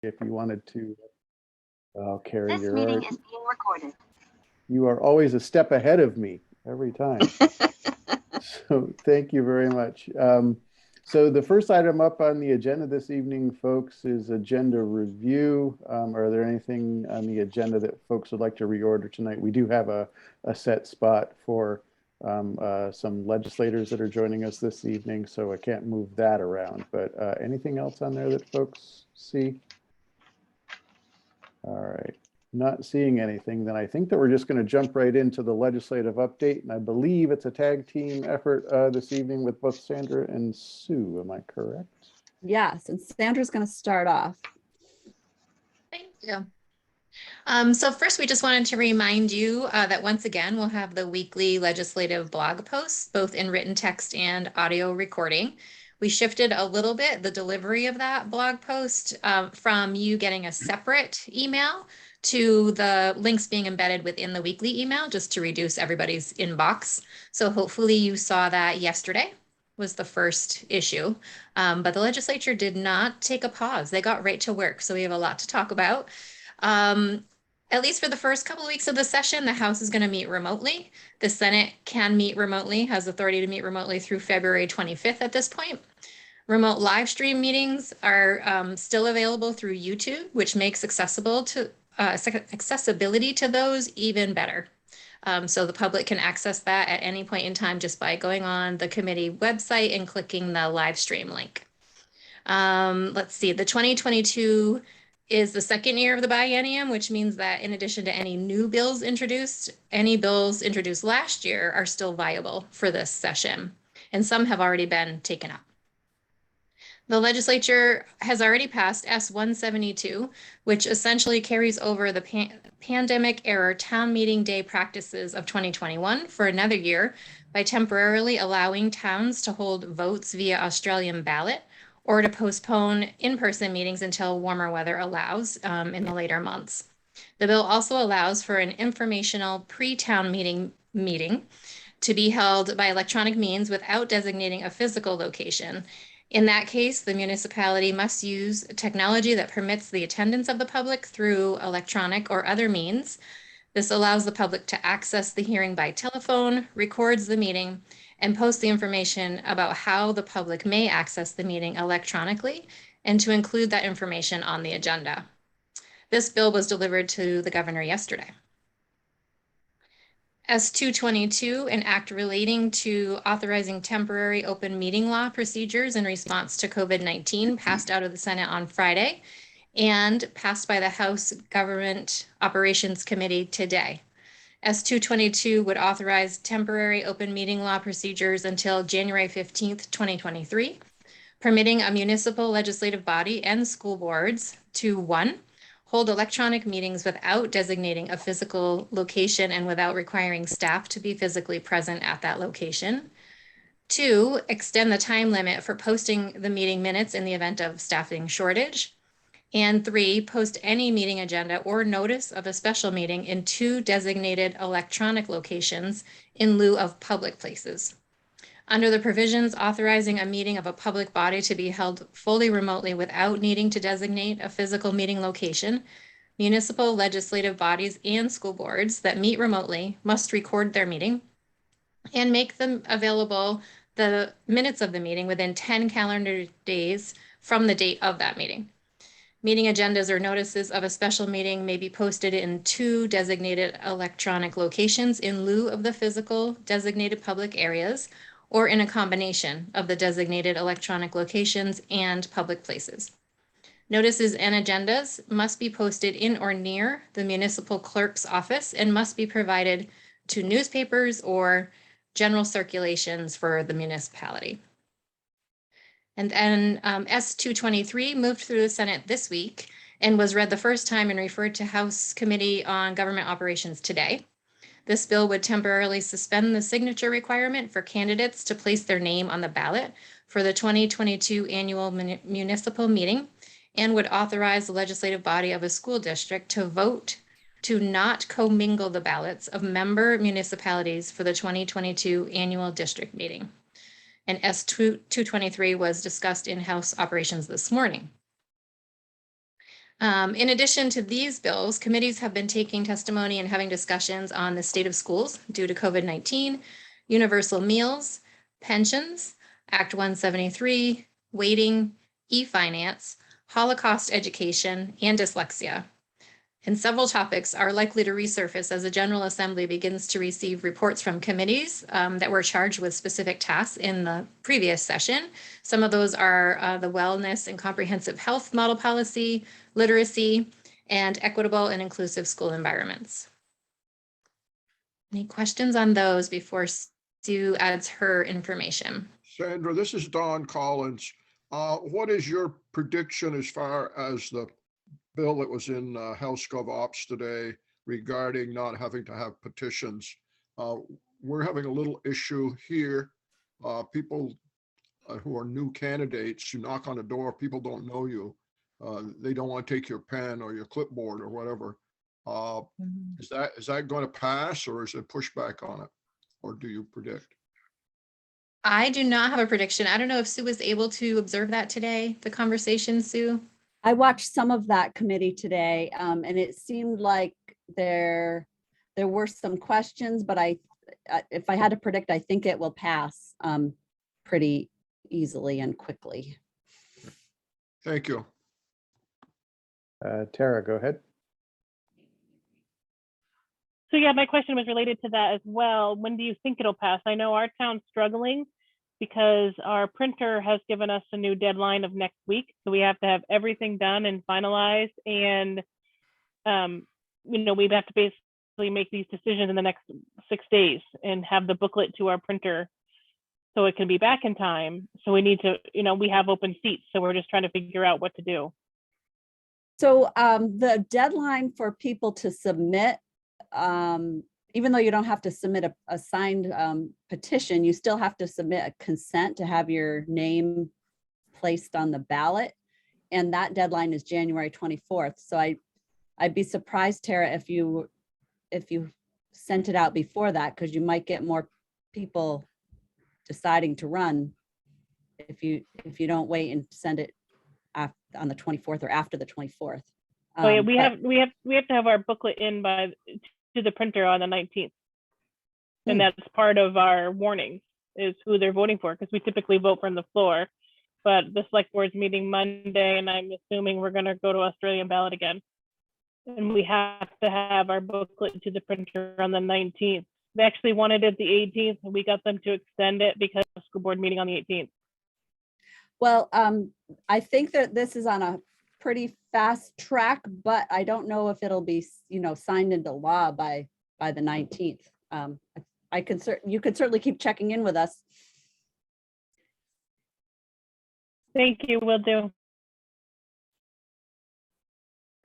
if you wanted to. Carrie, This meeting is being recorded. You are always a step ahead of me every time. So thank you very much. So the first item up on the agenda this evening, folks, is agenda review. Are there anything on the agenda that folks would like to reorder tonight? We do have a set spot for some legislators that are joining us this evening, so I can't move that around. But anything else on there that folks see? All right. Not seeing anything, then I think that we're just going to jump right into the legislative update. And I believe it's a tag team effort this evening with both Sandra and Sue. Am I correct? Yes, and Sandra's going to start off. Thank you. So first, we just wanted to remind you that once again, we'll have the weekly legislative blog posts, both in written text and audio recording. We shifted a little bit the delivery of that blog post from you getting a separate email to the links being embedded within the weekly email, just to reduce everybody's inbox. So hopefully you saw that yesterday was the first issue, but the legislature did not take a pause. They got right to work. So we have a lot to talk about. At least for the first couple of weeks of the session, the House is going to meet remotely. The Senate can meet remotely, has authority to meet remotely through February 25th at this point. Remote live stream meetings are still available through YouTube, which makes accessibility to those even better. So the public can access that at any point in time just by going on the committee website and clicking the live stream link. Let's see, the 2022 is the second year of the biennium, which means that in addition to any new bills introduced, any bills introduced last year are still viable for this session, and some have already been taken up. The legislature has already passed S-172, which essentially carries over the pandemic era town meeting day practices of 2021 for another year by temporarily allowing towns to hold votes via Australian ballot or to postpone in-person meetings until warmer weather allows in the later months. The bill also allows for an informational pre-town meeting to be held by electronic means without designating a physical location. In that case, the municipality must use technology that permits the attendance of the public through electronic or other means. This allows the public to access the hearing by telephone, records the meeting, and post the information about how the public may access the meeting electronically, and to include that information on the agenda. This bill was delivered to the governor yesterday. S-222, an act relating to authorizing temporary open meeting law procedures in response to COVID-19, passed out of the Senate on Friday and passed by the House Government Operations Committee today. S-222 would authorize temporary open meeting law procedures until January 15th, 2023, permitting a municipal legislative body and school boards to 1, hold electronic meetings without designating a physical location and without requiring staff to be physically present at that location. 2, extend the time limit for posting the meeting minutes in the event of staffing shortage. And 3, post any meeting agenda or notice of a special meeting in 2 designated electronic locations in lieu of public places. Under the provisions authorizing a meeting of a public body to be held fully remotely without needing to designate a physical meeting location, municipal legislative bodies and school boards that meet remotely must record their meeting and make them available the minutes of the meeting within 10 calendar days from the date of that meeting. Meeting agendas or notices of a special meeting may be posted in 2 designated electronic locations in lieu of the physical designated public areas, or in a combination of the designated electronic locations and public places. Notices and agendas must be posted in or near the municipal clerk's office and must be provided to newspapers or general circulations for the municipality. And then S-223 moved through the Senate this week and was read the first time and referred to House Committee on Government Operations today. This bill would temporarily suspend the signature requirement for candidates to place their name on the ballot for the 2022 annual municipal meeting and would authorize the legislative body of a school district to vote to not commingle the ballots of member municipalities for the 2022 annual district meeting. And S-223 was discussed in House Operations this morning. In addition to these bills, committees have been taking testimony and having discussions on the state of schools due to COVID-19, universal meals, pensions, Act 173, weighting, e-finance, Holocaust education, and dyslexia. And several topics are likely to resurface as the General Assembly begins to receive reports from committees that were charged with specific tasks in the previous session. Some of those are the wellness and comprehensive health model policy, literacy, and equitable and inclusive school environments. Any questions on those before Sue adds her information? Sandra, this is Don Collins. What is your prediction as far as the bill that was in House Gov Ops today regarding not having to have petitions? We're having a little issue here. People who are new candidates, you knock on a door, people don't know you. They don't want to take your pen or your clipboard or whatever. Is that going to pass, or is it pushback on it? Or do you predict? I do not have a prediction. I don't know if Sue was able to observe that today, the conversation, Sue. I watched some of that committee today, and it seemed like there were some questions, but if I had to predict, I think it will pass pretty easily and quickly. Thank you. Tara, go ahead. So yeah, my question was related to that as well. When do you think it'll pass? I know our town's struggling because our printer has given us a new deadline of next week. So we have to have everything done and finalized. And, we have to basically make these decisions in the next 6 days and have the booklet to our printer so it can be back in time. So we need to, we have open seats. So we're just trying to figure out what to do. So the deadline for people to submit, even though you don't have to submit a signed petition, you still have to submit a consent to have your name placed on the ballot. And that deadline is January 24th. So I'd be surprised, Tara, if you sent it out before that, because you might get more people deciding to run if you don't wait and send it on the 24th or after the 24th. Oh yeah, we have to have our booklet in to the printer on the 19th. And that's part of our warning is who they're voting for, because we typically vote from the floor. But the select board's meeting Monday, and I'm assuming we're going to go to Australian ballot again. And we have to have our booklet to the printer on the 19th. They actually wanted it the 18th, and we got them to extend it because of the school board meeting on the 18th. Well, I think that this is on a pretty fast track, but I don't know if it'll be, signed into law by the 19th. You could certainly keep checking in with us. Thank you, will do.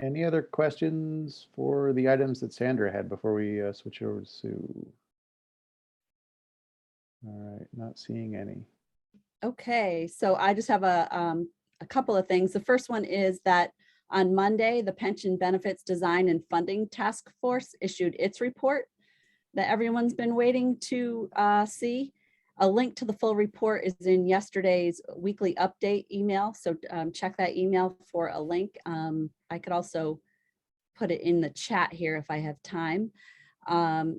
Any other questions for the items that Sandra had before we switch over to Sue? All right, not seeing any. Okay, so I just have a couple of things. The first one is that on Monday, the Pension Benefits Design and Funding Task Force issued its report that everyone's been waiting to see. A link to the full report is in yesterday's weekly update email, so check that email for a link. I could also put it in the chat here if I have time.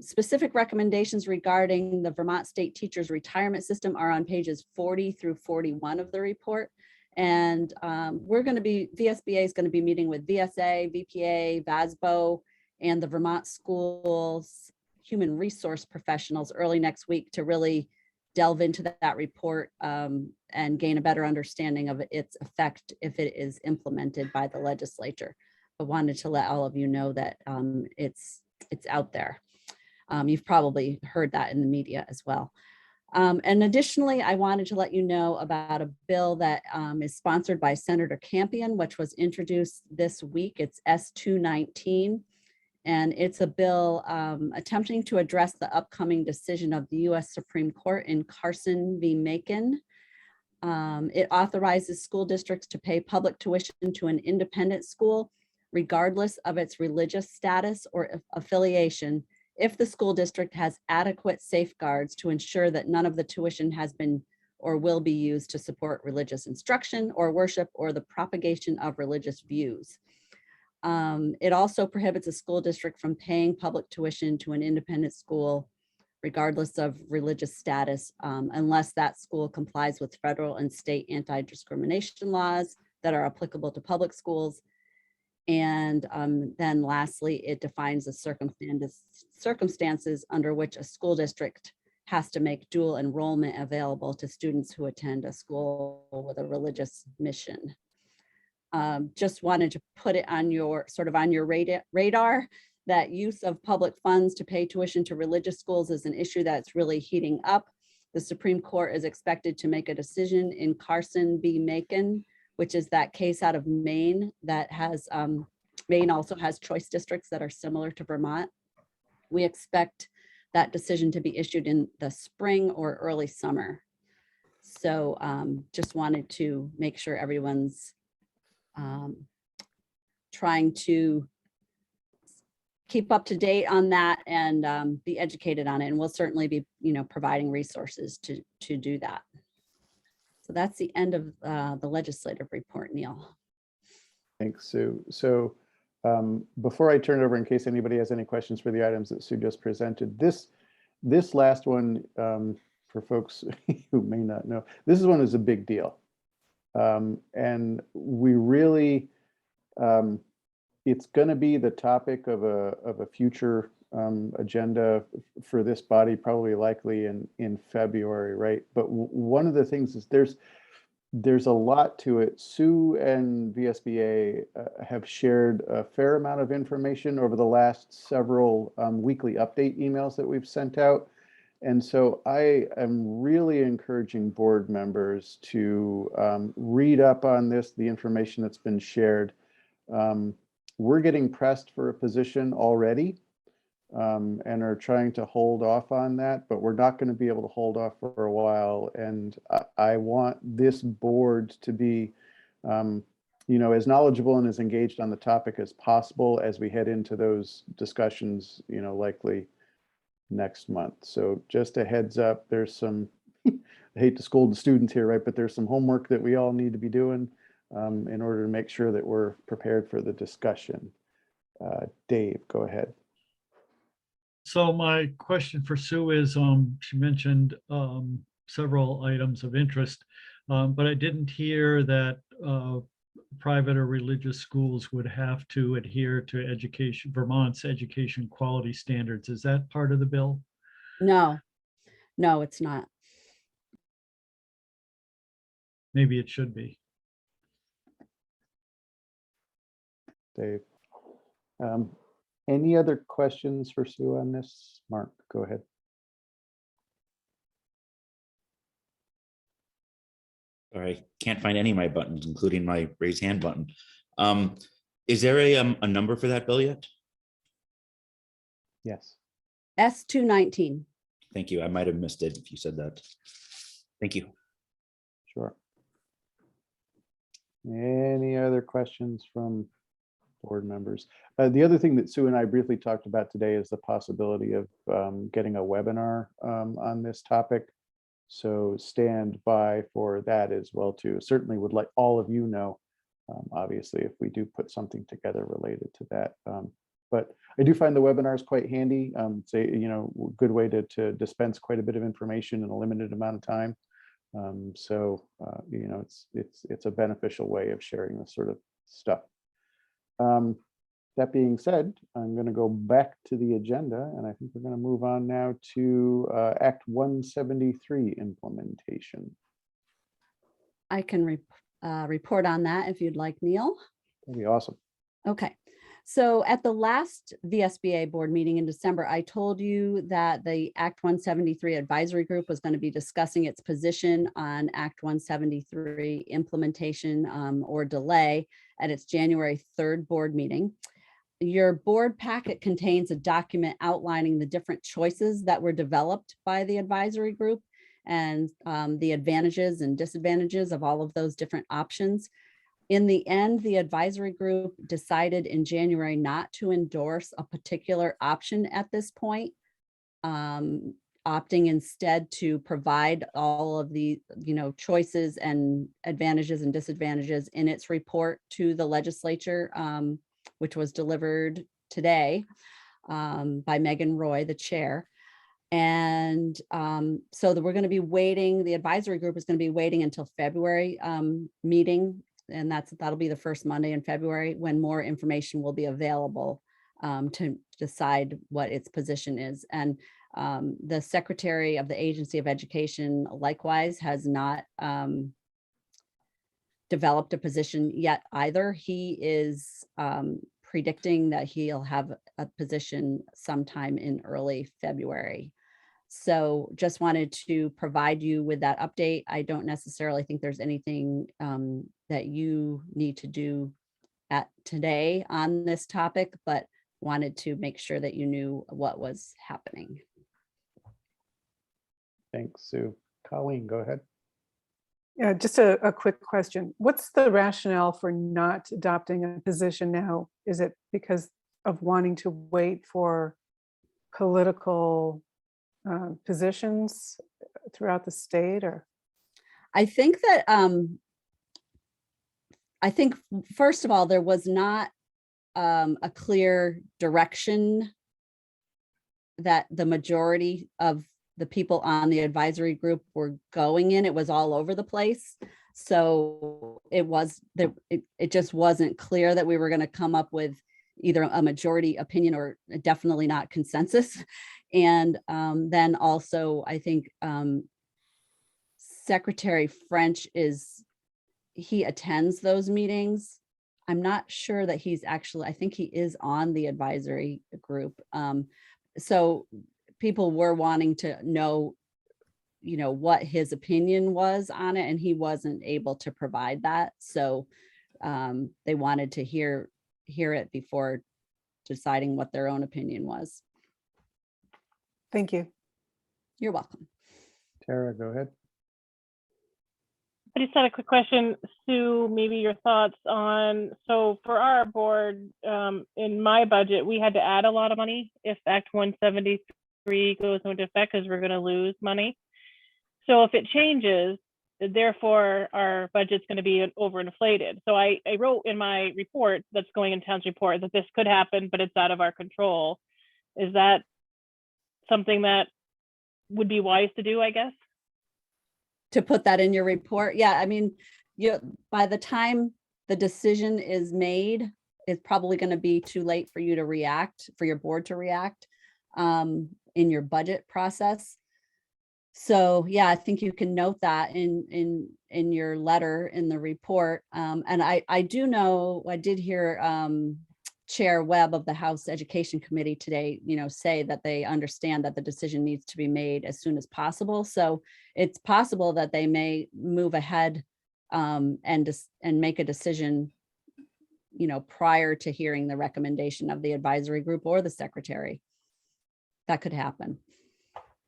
Specific recommendations regarding the Vermont State Teachers Retirement System are on pages 40 through 41 of the report. And VSBA is going to be meeting with VSA, VPA, VSBO, and the Vermont Schools Human Resource Professionals early next week to really delve into that report and gain a better understanding of its effect if it is implemented by the legislature. I wanted to let all of you know that it's out there. You've probably heard that in the media as well. And additionally, I wanted to let you know about a bill that is sponsored by Senator Campion, which was introduced this week. It's S-219, and it's a bill attempting to address the upcoming decision of the U.S. Supreme Court in Carson v. Macon. It authorizes school districts to pay public tuition to an independent school, regardless of its religious status or affiliation, if the school district has adequate safeguards to ensure that none of the tuition has been or will be used to support religious instruction or worship or the propagation of religious views. It also prohibits a school district from paying public tuition to an independent school, regardless of religious status, unless that school complies with federal and state anti-discrimination laws that are applicable to public schools. And then lastly, it defines the circumstances under which a school district has to make dual enrollment available to students who attend a school with a religious mission. Just wanted to put it on your radar that use of public funds to pay tuition to religious schools is an issue that's really heating up. The Supreme Court is expected to make a decision in Carson v. Macon, which is that case out of Maine that has, Maine also has choice districts that are similar to Vermont. We expect that decision to be issued in the spring or early summer. So just wanted to make sure everyone's trying to keep up to date on that and be educated on it. And we'll certainly be, providing resources to do that. So that's the end of the legislative report, Neil. Thanks, Sue. So before I turn it over, in case anybody has any questions for the items that Sue just presented, this last one, for folks who may not know, this one is a big deal. And we really, it's going to be the topic of a future agenda for this body, probably likely in February, right? But one of the things is there's a lot to it. Sue and VSBA have shared a fair amount of information over the last several weekly update emails that we've sent out. And so I am really encouraging board members to read up on this, the information that's been shared. We're getting pressed for a position already and are trying to hold off on that, but we're not going to be able to hold off for a while. And I want this board to be, as knowledgeable and as engaged on the topic as possible as we head into those discussions, likely next month. So just a heads up, there's some, I hate to scold the students here, right? But there's some homework that we all need to be doing in order to make sure that we're prepared for the discussion. Dave, go ahead. So my question for Sue is, she mentioned several items of interest, but I didn't hear that private or religious schools would have to adhere to Vermont's education quality standards. Is that part of the bill? No, it's not. Maybe it should be. Dave. Any other questions for Sue on this? Mark, go ahead. I can't find any of my buttons, including my raise hand button. Is there a number for that bill yet? Yes. S219. Thank you. I might have missed it if you said that. Thank you. Sure. Any other questions from board members? The other thing that Sue and I briefly talked about today is the possibility of getting a webinar on this topic. So stand by for that as well too. Certainly would like all of you know, obviously, if we do put something together related to that. But I do find the webinars quite handy. It's a good way to dispense quite a bit of information in a limited amount of time. It's a beneficial way of sharing this sort of stuff. That being said, I'm going to go back to the agenda, and I think we're going to move on now to Act 173 implementation. I can report on that if you'd like, Neil. That'd be awesome. Okay. So at the last VSBA board meeting in December, I told you that the Act 173 advisory group was going to be discussing its position on Act 173 implementation or delay at its January 3rd board meeting. Your board packet contains a document outlining the different choices that were developed by the advisory group and the advantages and disadvantages of all of those different options. In the end, the advisory group decided in January not to endorse a particular option at this point, opting instead to provide all of the choices and advantages and disadvantages in its report to the legislature which was delivered today by Megan Roy, the chair. And so that we're going to be waiting, the advisory group is going to be waiting until February meeting. And that'll be the first Monday in February when more information will be available to decide what its position is. And the Secretary of the Agency of Education likewise has not developed a position yet either. He is predicting that he'll have a position sometime in early February. So just wanted to provide you with that update. I don't necessarily think there's anything that you need to do today on this topic, but wanted to make sure that you knew what was happening. Thanks, Sue. Colleen, go ahead. Yeah, just a quick question. What's the rationale for not adopting a position now? Is it because of wanting to wait for political positions throughout the state, or? I think that first of all, there was not a clear direction that the majority of the people on the advisory group were going in. It was all over the place. So it just wasn't clear that we were going to come up with either a majority opinion or definitely not consensus. And then also, I think Secretary French he attends those meetings. I'm not sure that he's actually, I think he is on the advisory group. So people were wanting to know, what his opinion was on it, and he wasn't able to provide that. So they wanted to hear it before deciding what their own opinion was. Thank you. You're welcome. Tara, go ahead. I just had a quick question, Sue, maybe your thoughts on, so for our board, in my budget, we had to add a lot of money if Act 173 goes into effect because we're going to lose money. So if it changes, therefore our budget's going to be overinflated. So I wrote in my report that's going in town's report that this could happen, but it's out of our control. Is that something that would be wise to do, I guess? To put that in your report. Yeah, I mean, by the time the decision is made, it's probably going to be too late for you to react, for your board to react in your budget process. So yeah, I think you can note that in your letter in the report. And I do know, I did hear Chair Webb of the House Education Committee today, say that they understand that the decision needs to be made as soon as possible. So it's possible that they may move ahead and make a decision, prior to hearing the recommendation of the advisory group or the secretary. That could happen.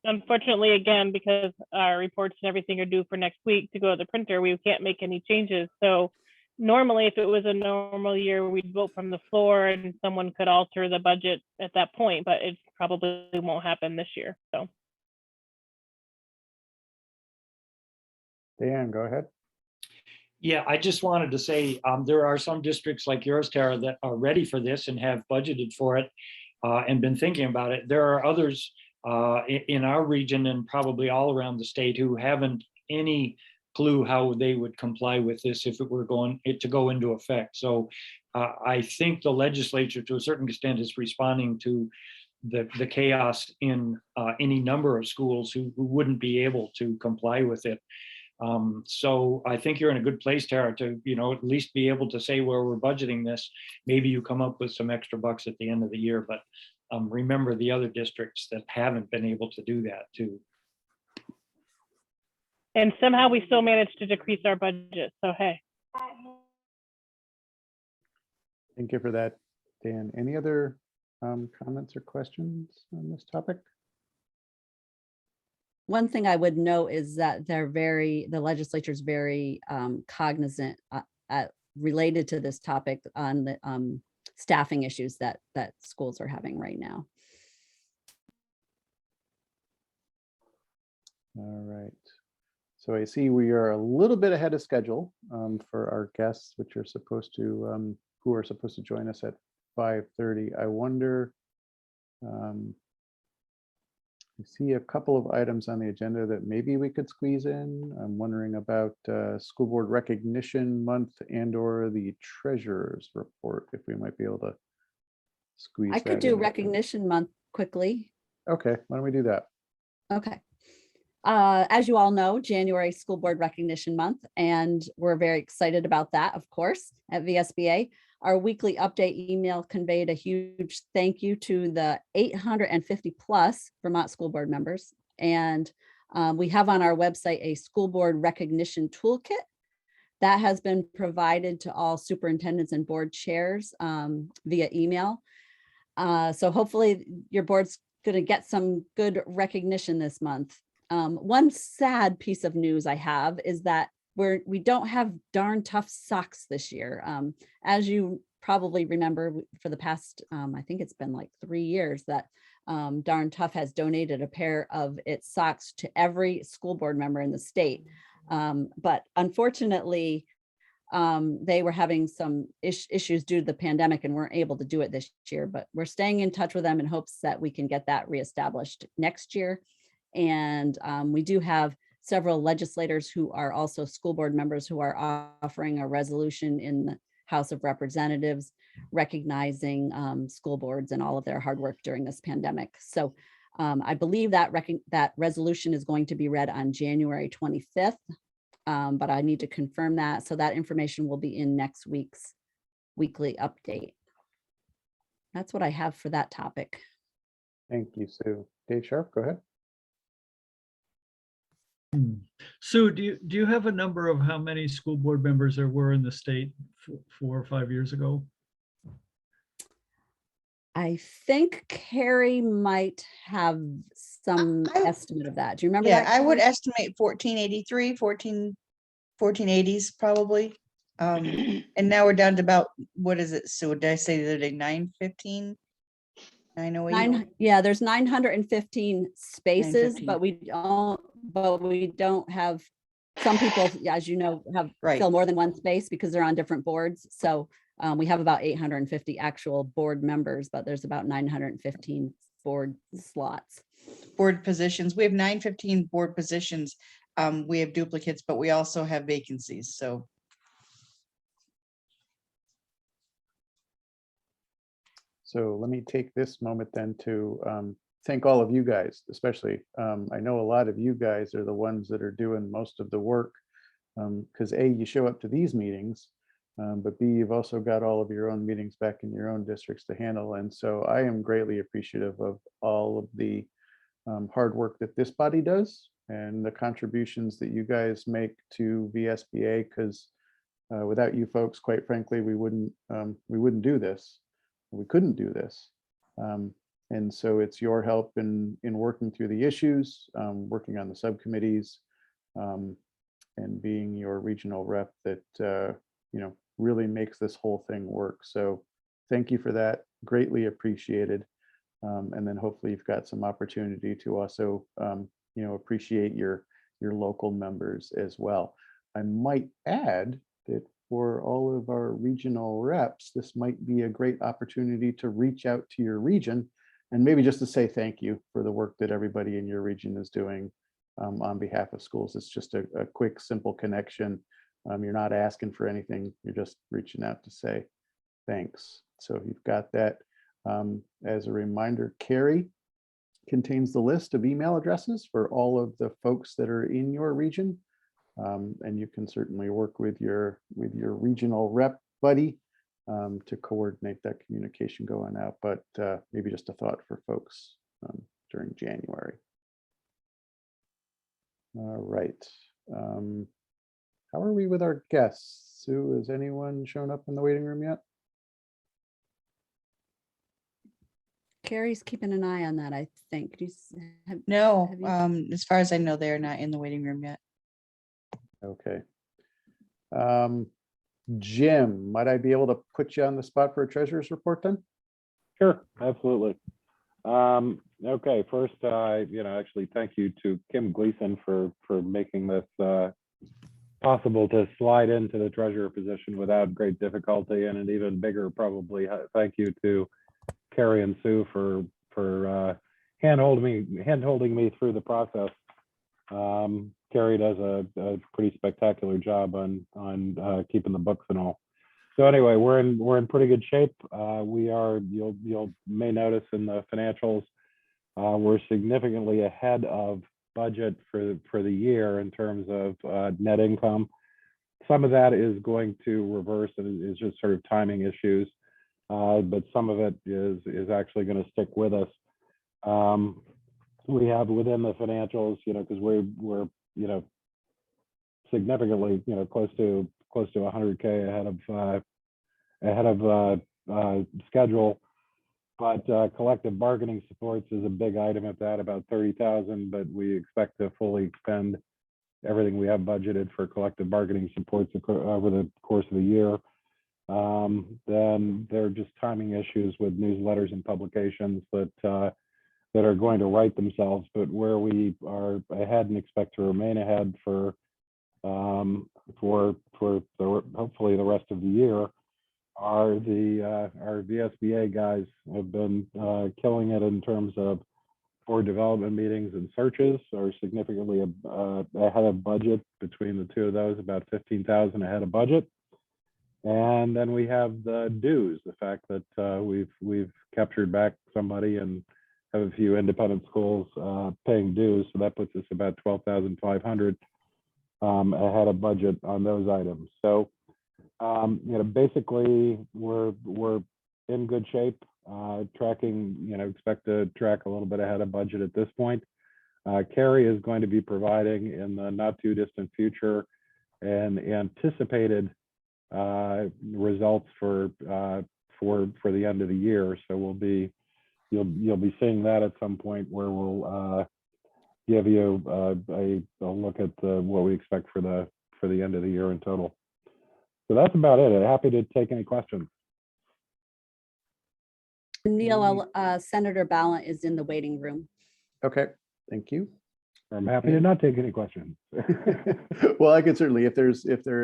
Unfortunately, again, because our reports and everything are due for next week to go to the printer, we can't make any changes. So normally, if it was a normal year, we'd vote from the floor and someone could alter the budget at that point, but it probably won't happen this year. So. Dan, go ahead. Yeah, I just wanted to say there are some districts like yours, Tara, that are ready for this and have budgeted for it and been thinking about it. There are others in our region and probably all around the state who haven't any clue how they would comply with this if it were to go into effect. So I think the legislature, to a certain extent, is responding to the chaos in any number of schools who wouldn't be able to comply with it. So I think you're in a good place, Tara, to at least be able to say where we're budgeting this. Maybe you come up with some extra bucks at the end of the year, but remember the other districts that haven't been able to do that too. And somehow we still managed to decrease our budget. So hey. Thank you for that, Dan. Any other comments or questions on this topic? One thing I would note is that the legislature is very cognizant related to this topic on the staffing issues that schools are having right now. All right. So I see we are a little bit ahead of schedule for our guests, which are supposed to who are supposed to join us at 5:30. I wonder, I see a couple of items on the agenda that maybe we could squeeze in. I'm wondering about School Board Recognition Month and/or the Treasurer's Report, if we might be able to squeeze I that could do in. Recognition Month quickly. Okay, why don't we do that? Okay. As you all know, January is School Board Recognition Month, and we're very excited about that, of course, at VSBA. Our weekly update email conveyed a huge thank you to the 850 plus Vermont School Board members. And we have on our website a School Board Recognition Toolkit that has been provided to all superintendents and board chairs via email. So hopefully your board's going to get some good recognition this month. One sad piece of news I have is that we don't have Darn Tough socks this year. As you probably remember, for the past, I think it's been like 3 years that Darn Tough has donated a pair of its socks to every school board member in the state. But unfortunately, they were having some issues due to the pandemic and weren't able to do it this year, but we're staying in touch with them in hopes that we can get that reestablished next year. And we do have several legislators who are also school board members who are offering a resolution in the House of Representatives recognizing school boards and all of their hard work during this pandemic. So I believe that that resolution is going to be read on January 25th, but I need to confirm that. So that information will be in next week's weekly update. That's what I have for that topic. Thank you, Sue. Dave Sharp, go ahead. Sue, do you have a number of how many school board members there were in the state 4 or 5 years ago? I think Carrie might have some estimate of that. Do you remember Yeah, that? I would estimate 1483, 1480s probably. And now we're down to about, what is it? So did I say the other day, 915? 908? Yeah, there's 915 spaces, 915. but we don't have, some people, as you know, have Right. fill more than one space because they're on different boards. So we have about 850 actual board members, but there's about 915 board slots. Board positions. We have 915 board positions. We have duplicates, but we also have vacancies. So let me take this moment then to thank all of you guys, especially. I know a lot of you guys are the ones that are doing most of the work because A, you show up to these meetings, but B, you've also got all of your own meetings back in your own districts to handle. And so I am greatly appreciative of all of the hard work that this body does and the contributions that you guys make to VSBA, because without you folks, quite frankly, we wouldn't do this. We couldn't do this. And so it's your help in working through the issues, working on the subcommittees, and being your regional rep that really makes this whole thing work. So thank you for that. Greatly appreciated. And then hopefully you've got some opportunity to also appreciate your local members as well. I might add that for all of our regional reps, this might be a great opportunity to reach out to your region and maybe just to say thank you for the work that everybody in your region is doing on behalf of schools. It's just a quick, simple connection. You're not asking for anything. You're just reaching out to say thanks. So you've got that. As a reminder, Carrie contains the list of email addresses for all of the folks that are in your region. And you can certainly work with your regional rep buddy to coordinate that communication going out, but maybe just a thought for folks during January. All right. How are we with our guests? Sue, has anyone shown up in the waiting room yet? Carrie's keeping an eye on that, I think. no, have you- as far as I know, they're not in the waiting room yet. Okay. Jim, might I be able to put you on the spot for a treasurer's report then? Sure, absolutely. Okay, first, actually thank you to Kim Gleason for making this possible to slide into the treasurer position without great difficulty, and an even bigger probably thank you to Carrie and Sue for hand-holding me through the process. Carrie does a pretty spectacular job on keeping the books and all. So anyway, we're in pretty good shape. We are, you'll may notice in the financials, we're significantly ahead of budget for the year in terms of net income. Some of that is going to reverse and is just sort of timing issues, but some of it is actually going to stick with us. We have within the financials, because we're significantly, close to 100K ahead of schedule. But collective bargaining supports is a big item at that, about 30,000, but we expect to fully expend everything we have budgeted for collective bargaining supports over the course of the year. Then there are just timing issues with newsletters and publications that are going to right themselves, but where we are ahead and expect to remain ahead for hopefully the rest of the year are our VSBA guys have been killing it in terms of board development meetings and searches, are significantly ahead of budget between the two of those, about 15,000 ahead of budget. And then we have the dues, the fact that we've captured back somebody and have a few independent schools paying dues, so that puts us about 12,500 ahead of budget on those items. So basically we're in good shape, tracking, expect to track a little bit ahead of budget at this point. Carrie is going to be providing in the not too distant future an anticipated results for the end of the year. So you'll be seeing that at some point where we'll give you a look at what we expect for the end of the year in total. So that's about it. I'm happy to take any questions. Neil, Senator Ballant is in the waiting room. Okay, thank you. I'm happy to not take any questions. Well, I could certainly, if there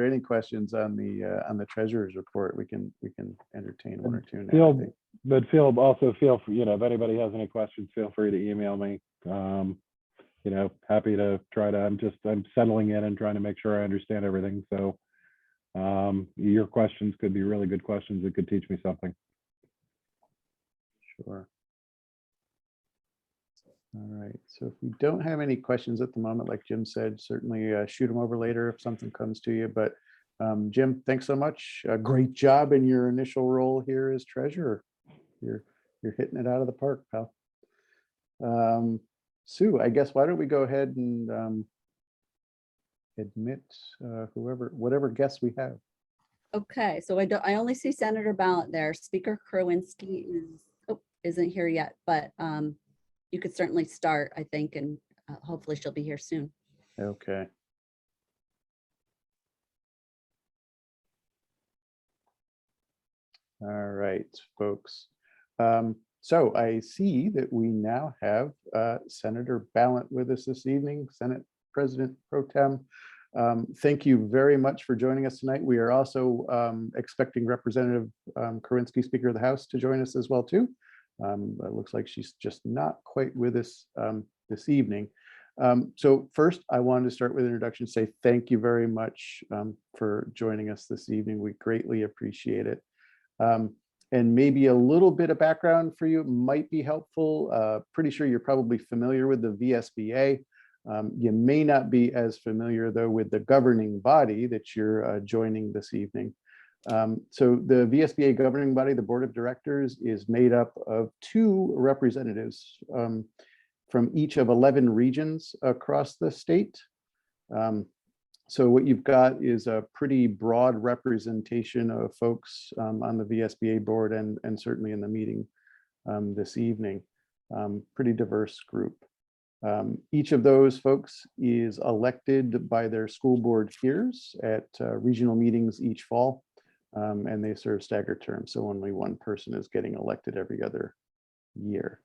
are any questions on the treasurer's report, we can entertain one or two now. Also feel free, if anybody has any questions, feel free to email me. Happy to try to. I'm settling in and trying to make sure I understand everything. So your questions could be really good questions. It could teach me something. Sure. All right, so if we don't have any questions at the moment, like Jim said, certainly shoot them over later if something comes to you. But Jim, thanks so much. Great job in your initial role here as treasurer. You're hitting it out of the park, pal. Sue, I guess why don't we go ahead and admit whatever guests we have. Okay, so I only see Senator Ballant there. Speaker Krawinski isn't here yet, but you could certainly start, I think, and hopefully she'll be here soon. Okay. All right, folks. So I see that we now have Senator Ballant with us this evening, Senate President Pro Tem. Thank you very much for joining us tonight. We are also expecting Representative Krawinski, Speaker of the House, to join us as well too. It looks like she's just not quite with us this evening. So first, I wanted to start with an introduction, say thank you very much for joining us this evening. We greatly appreciate it. And maybe a little bit of background for you might be helpful. Pretty sure you're probably familiar with the VSBA. You may not be as familiar, though, with the governing body that you're joining this evening. So the VSBA governing body, the board of directors, is made up of 2 representatives from each of 11 regions across the state. So what you've got is a pretty broad representation of folks on the VSBA board and certainly in the meeting this evening. Pretty diverse group. Each of those folks is elected by their school board peers at regional meetings each fall. And they serve staggered terms, so only one person is getting elected every other year.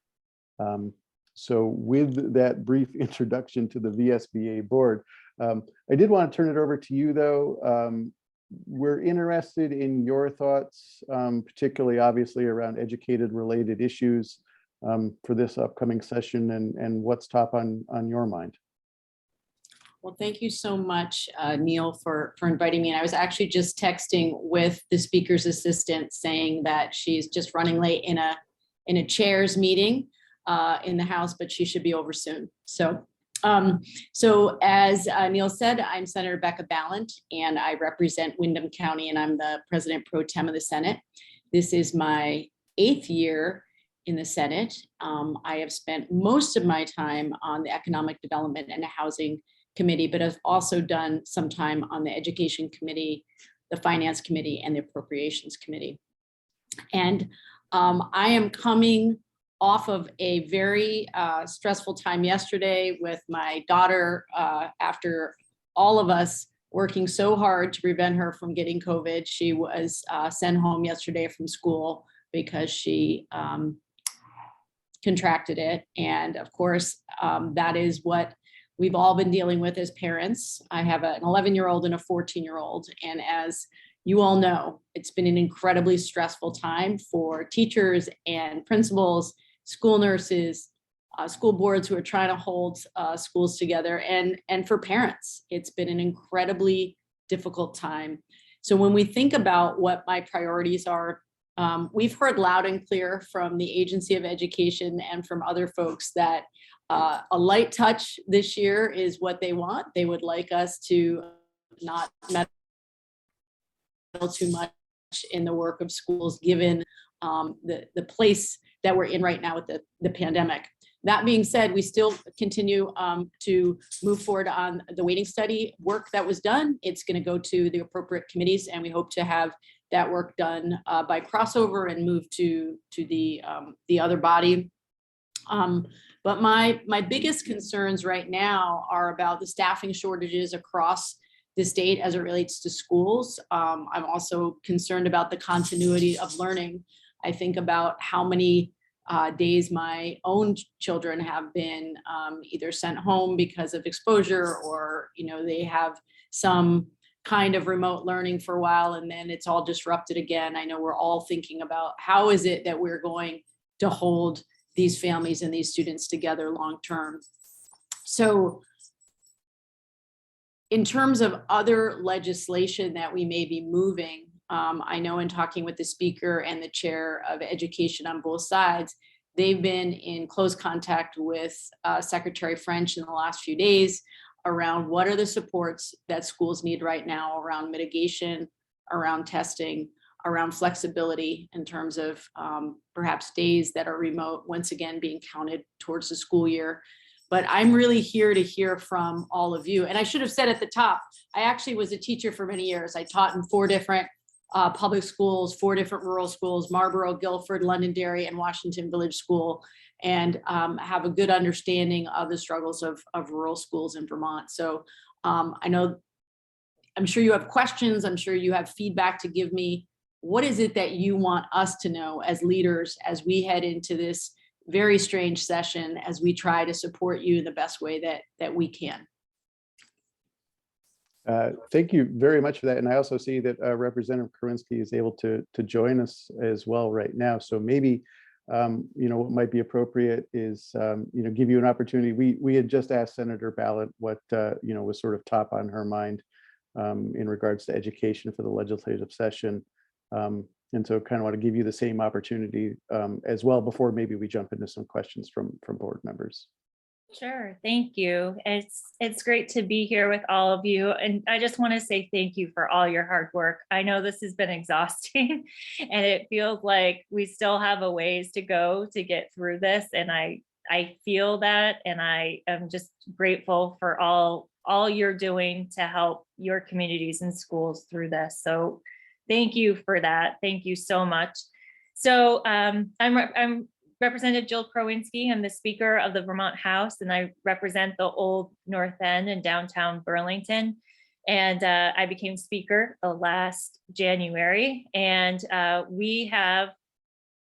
So with that brief introduction to the VSBA board, I did want to turn it over to you, though. We're interested in your thoughts, particularly obviously around educated related issues for this upcoming session, and what's top on your mind. Well, thank you so much, Neil, for inviting me. And I was actually just texting with the speaker's assistant saying that she's just running late in a chairs meeting in the House, but she should be over soon. So as Neil said, I'm Senator Becca Ballant, and I represent Windham County, and I'm the President Pro Tem of the Senate. This is my 8th year in the Senate. I have spent most of my time on the Economic Development and the Housing Committee, but I've also done some time on the Education Committee, the Finance Committee, and the Appropriations Committee. And I am coming off of a very stressful time yesterday with my daughter after all of us working so hard to prevent her from getting COVID. She was sent home yesterday from school because she contracted it. And of course, that is what we've all been dealing with as parents. I have an 11-year-old and a 14-year-old. And as you all know, it's been an incredibly stressful time for teachers and principals, school nurses, school boards who are trying to hold schools together, and for parents. It's been an incredibly difficult time. So when we think about what my priorities are, we've heard loud and clear from the Agency of Education and from other folks that a light touch this year is what they want. They would like us to not meddle too much in the work of schools, given the place that we're in right now with the pandemic. That being said, we still continue to move forward on the waiting study work that was done. It's going to go to the appropriate committees, and we hope to have that work done by crossover and move to the other body. But my biggest concerns right now are about the staffing shortages across the state as it relates to schools. I'm also concerned about the continuity of learning. I think about how many days my own children have been either sent home because of exposure, or they have some kind of remote learning for a while and then it's all disrupted again. I know we're all thinking about how is it that we're going to hold these families and these students together long term. So in terms of other legislation that we may be moving, I know in talking with the speaker and the chair of education on both sides, they've been in close contact with Secretary French in the last few days around what are the supports that schools need right now around mitigation, around testing, around flexibility in terms of perhaps days that are remote, once again being counted towards the school year. But I'm really here to hear from all of you. And I should have said at the top, I actually was a teacher for many years. I taught in 4 different public schools, 4 different rural schools, Marlborough, Guilford, Londonderry, and Washington Village School, and have a good understanding of the struggles of rural schools in Vermont. So I'm sure you have questions. I'm sure you have feedback to give me. What is it that you want us to know as leaders as we head into this very strange session, as we try to support you in the best way that we can? Thank you very much for that. And I also see that Representative Kerwinsky is able to join us as well right now. So maybe, what might be appropriate is, give you an opportunity. We had just asked Senator Ballant what, was sort of top on her mind in regards to education for the legislative session. And so kind of want to give you the same opportunity as well before maybe we jump into some questions from board members. Sure, thank you. It's great to be here with all of you. And I just want to say thank you for all your hard work. I know this has been exhausting and it feels like we still have a ways to go to get through this. And I feel that, and I am just grateful for all you're doing to help your communities and schools through this. So thank you for that. Thank you so much. So I'm Representative Jill Krowinski. I'm the Speaker of the Vermont House, and I represent the Old North End in downtown Burlington. And I became Speaker last January, and we have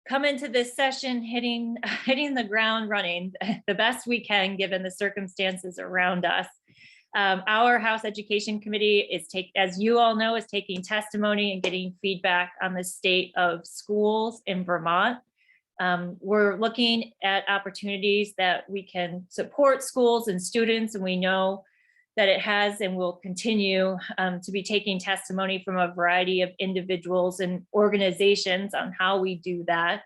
come into this session hitting the ground running the best we can given the circumstances around us. Our House Education Committee is as you all know, is taking testimony and getting feedback on the state of schools in Vermont. We're looking at opportunities that we can support schools and students, and we know that it has and will continue to be taking testimony from a variety of individuals and organizations on how we do that.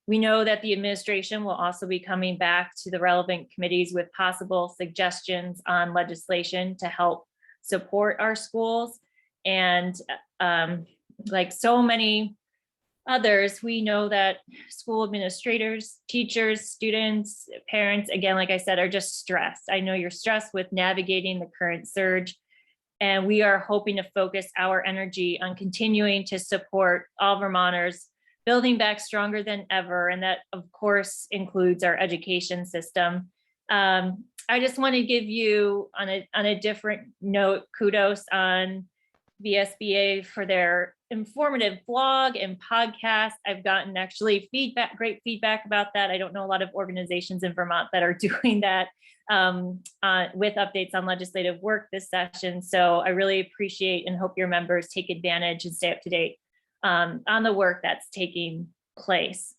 We know that the administration will also be coming back to the relevant committees with possible suggestions on legislation to help support our schools. And like so many others, we know that school administrators, teachers, students, parents, again, like I said, are just stressed. I know you're stressed with navigating the current surge. And we are hoping to focus our energy on continuing to support all Vermonters building back stronger than ever. And that, of course, includes our education system. I just want to give you, on a different note, kudos on VSBA for their informative blog and podcast. I've gotten actually great feedback about that. I don't know a lot of organizations in Vermont that are doing that with updates on legislative work this session. So I really appreciate and hope your members take advantage and stay up to date on the work that's taking place.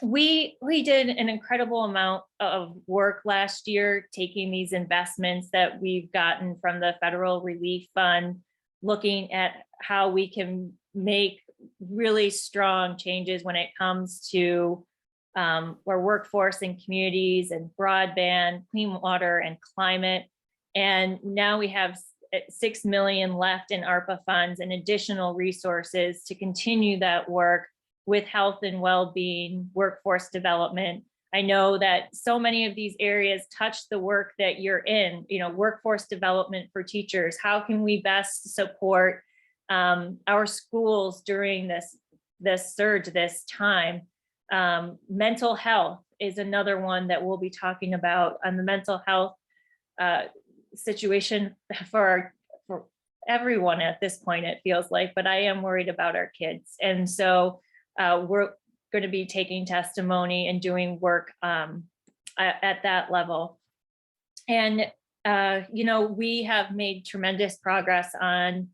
We did an incredible amount of work last year, taking these investments that we've gotten from the Federal Relief Fund, looking at how we can make really strong changes when it comes to our workforce and communities and broadband, clean water and climate. And now we have 6 million left in ARPA funds and additional resources to continue that work with health and well-being, workforce development. I know that so many of these areas touch the work that you're in, workforce development for teachers. How can we best support our schools during this surge, this time? Mental health is another one that we'll be talking about on the mental health situation for everyone at this point, it feels like, but I am worried about our kids. And so we're going to be taking testimony and doing work at that level. And, we have made tremendous progress on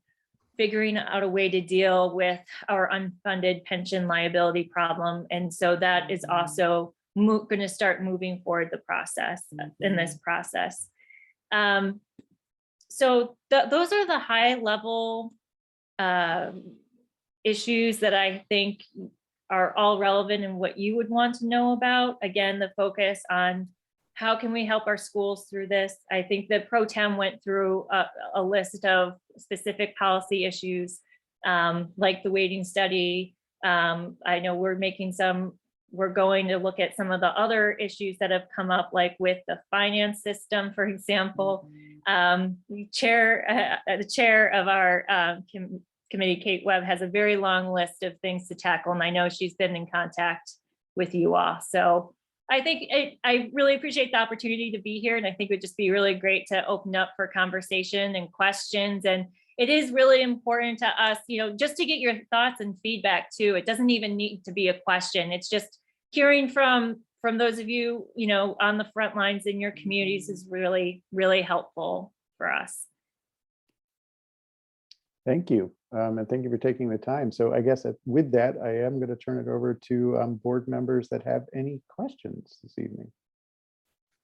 figuring out a way to deal with our unfunded pension liability problem. And so that is also going to start moving forward in this process. So those are the high level issues that I think are all relevant and what you would want to know about. Again, the focus on how can we help our schools through this? I think the Pro Tem went through a list of specific policy issues, like the waiting study. I know we're going to look at some of the other issues that have come up, like with the finance system, for example. The chair of our committee, Kate Webb, has a very long list of things to tackle, and I know she's been in contact with you all. So I think I really appreciate the opportunity to be here, and I think it would just be really great to open up for conversation and questions. And it is really important to us, just to get your thoughts and feedback too. It doesn't even need to be a question. It's just hearing from those of you, on the front lines in your communities is really, really helpful for us. Thank you. And thank you for taking the time. So I guess with that, I am going to turn it over to board members that have any questions this evening.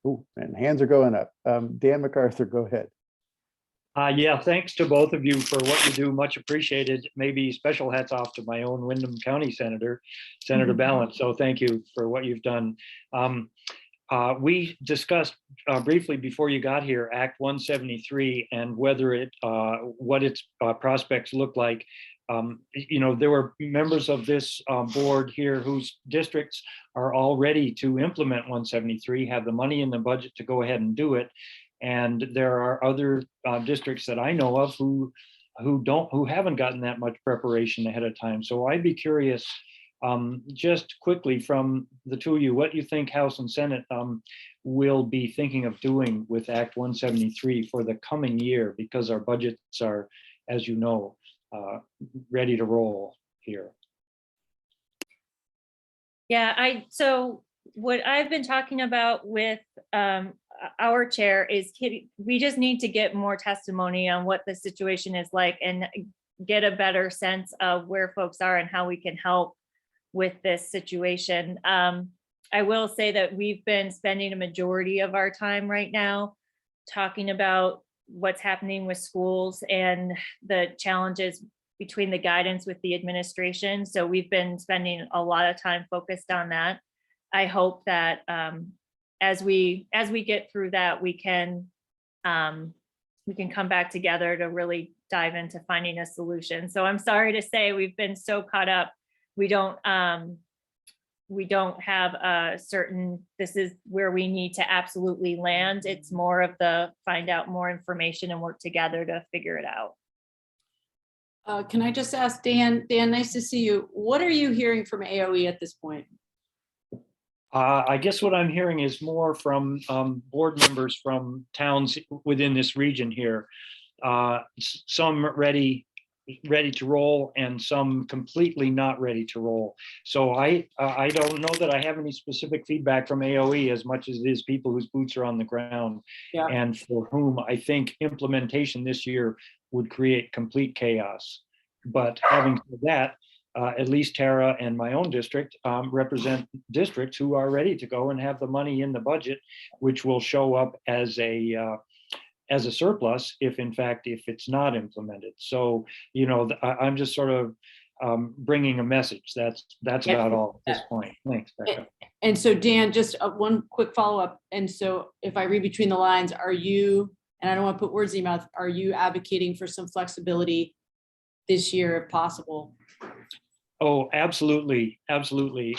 Oh, and hands are going up. Dan MacArthur, go ahead. Yeah, thanks to both of you for what you do. Much appreciated. Maybe special hats off to my own Windham County Senator Ballant. So thank you for what you've done. We discussed briefly before you got here Act 173 and whether what its prospects look like. There were members of this board here whose districts are all ready to implement 173, have the money in the budget to go ahead and do it. And there are other districts that I know of who haven't gotten that much preparation ahead of time. So I'd be curious, just quickly from the two of you, what you think House and Senate will be thinking of doing with Act 173 for the coming year, because our budgets are, as you know, ready to roll here. Yeah, so what I've been talking about with our chair is we just need to get more testimony on what the situation is like and get a better sense of where folks are and how we can help with this situation. I will say that we've been spending a majority of our time right now talking about what's happening with schools and the challenges between the guidance with the administration. So we've been spending a lot of time focused on that. I hope that as we get through that, we can come back together to really dive into finding a solution. So I'm sorry to say we've been so caught up. We don't have a certain, this is where we need to absolutely land. It's more of the find out more information and work together to figure it out. Can I just ask Dan? Dan, nice to see you. What are you hearing from AOE at this point? I guess what I'm hearing is more from board members from towns within this region here. Some ready to roll and some completely not ready to roll. So I don't know that I have any specific feedback from AOE as much as it is people whose boots are on the ground, Yeah. and for whom I think implementation this year would create complete chaos. But having said that, at least Tara and my own district represent districts who are ready to go and have the money in the budget, which will show up as a surplus if it's not implemented. So, you know, I'm just sort of bringing a message. That's about all at this point. Thanks, Becca. And so Dan, just one quick follow-up. And so if I read between the lines, are you, and I don't want to put words in your mouth, are you advocating for some flexibility this year if possible? Oh, absolutely, absolutely.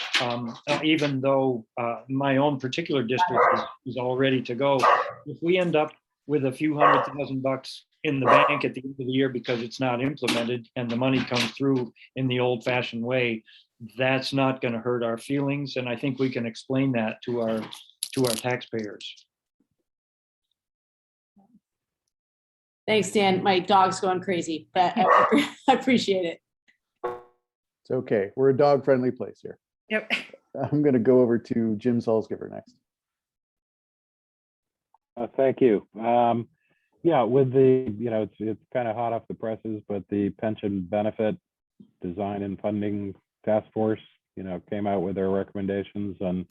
Even though my own particular district is all ready to go, if we end up with a few $100,000 in the bank at the end of the year because it's not implemented and the money comes through in the old-fashioned way, that's not going to hurt our feelings, and I think we can explain that to our taxpayers. Thanks, Dan. My dog's going crazy, but I appreciate it. It's okay. We're a dog-friendly place here. Yep. I'm going to go over to Jim Salsgiver next. Thank you. Yeah, with the, you know, it's kind of hot off the presses, but the pension benefit design and funding task force, you know, came out with their recommendations, and,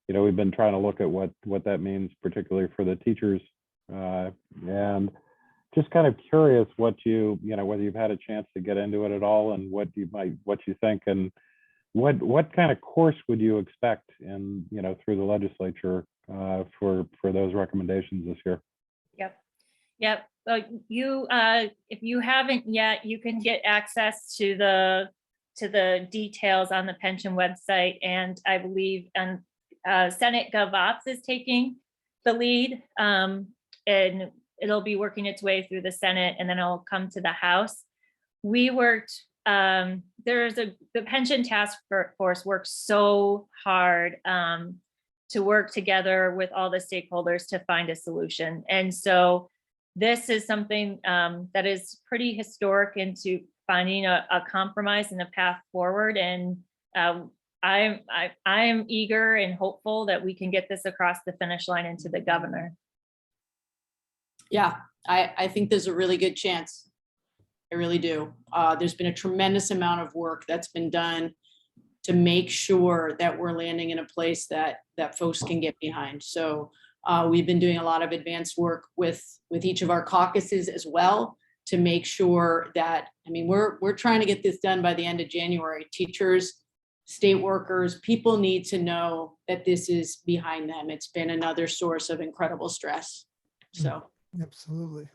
you know, we've been trying to look at what that means, particularly for the teachers, and just kind of curious what you know, whether you've had a chance to get into it at all, and what you think, and what kind of course would you expect in, you know, through the legislature for those recommendations this year? Yep. You, if you haven't yet, you can get access to the details on the pension website, and I believe Senate GovOps is taking the lead, and it'll be working its way through the Senate, and then it'll come to the House. We worked, the pension task force worked so hard to work together with all the stakeholders to find a solution. And so this is something that is pretty historic into finding a compromise and a path forward. And I am eager and hopeful that we can get this across the finish line into the governor. Yeah, I think there's a really good chance. I really do. There's been a tremendous amount of work that's been done to make sure that we're landing in a place that folks can get behind. So we've been doing a lot of advanced work with each of our caucuses as well to make sure that, I mean, we're trying to get this done by the end of January. Teachers, state workers, people need to know that this is behind them. It's been another source of incredible stress. So. Absolutely.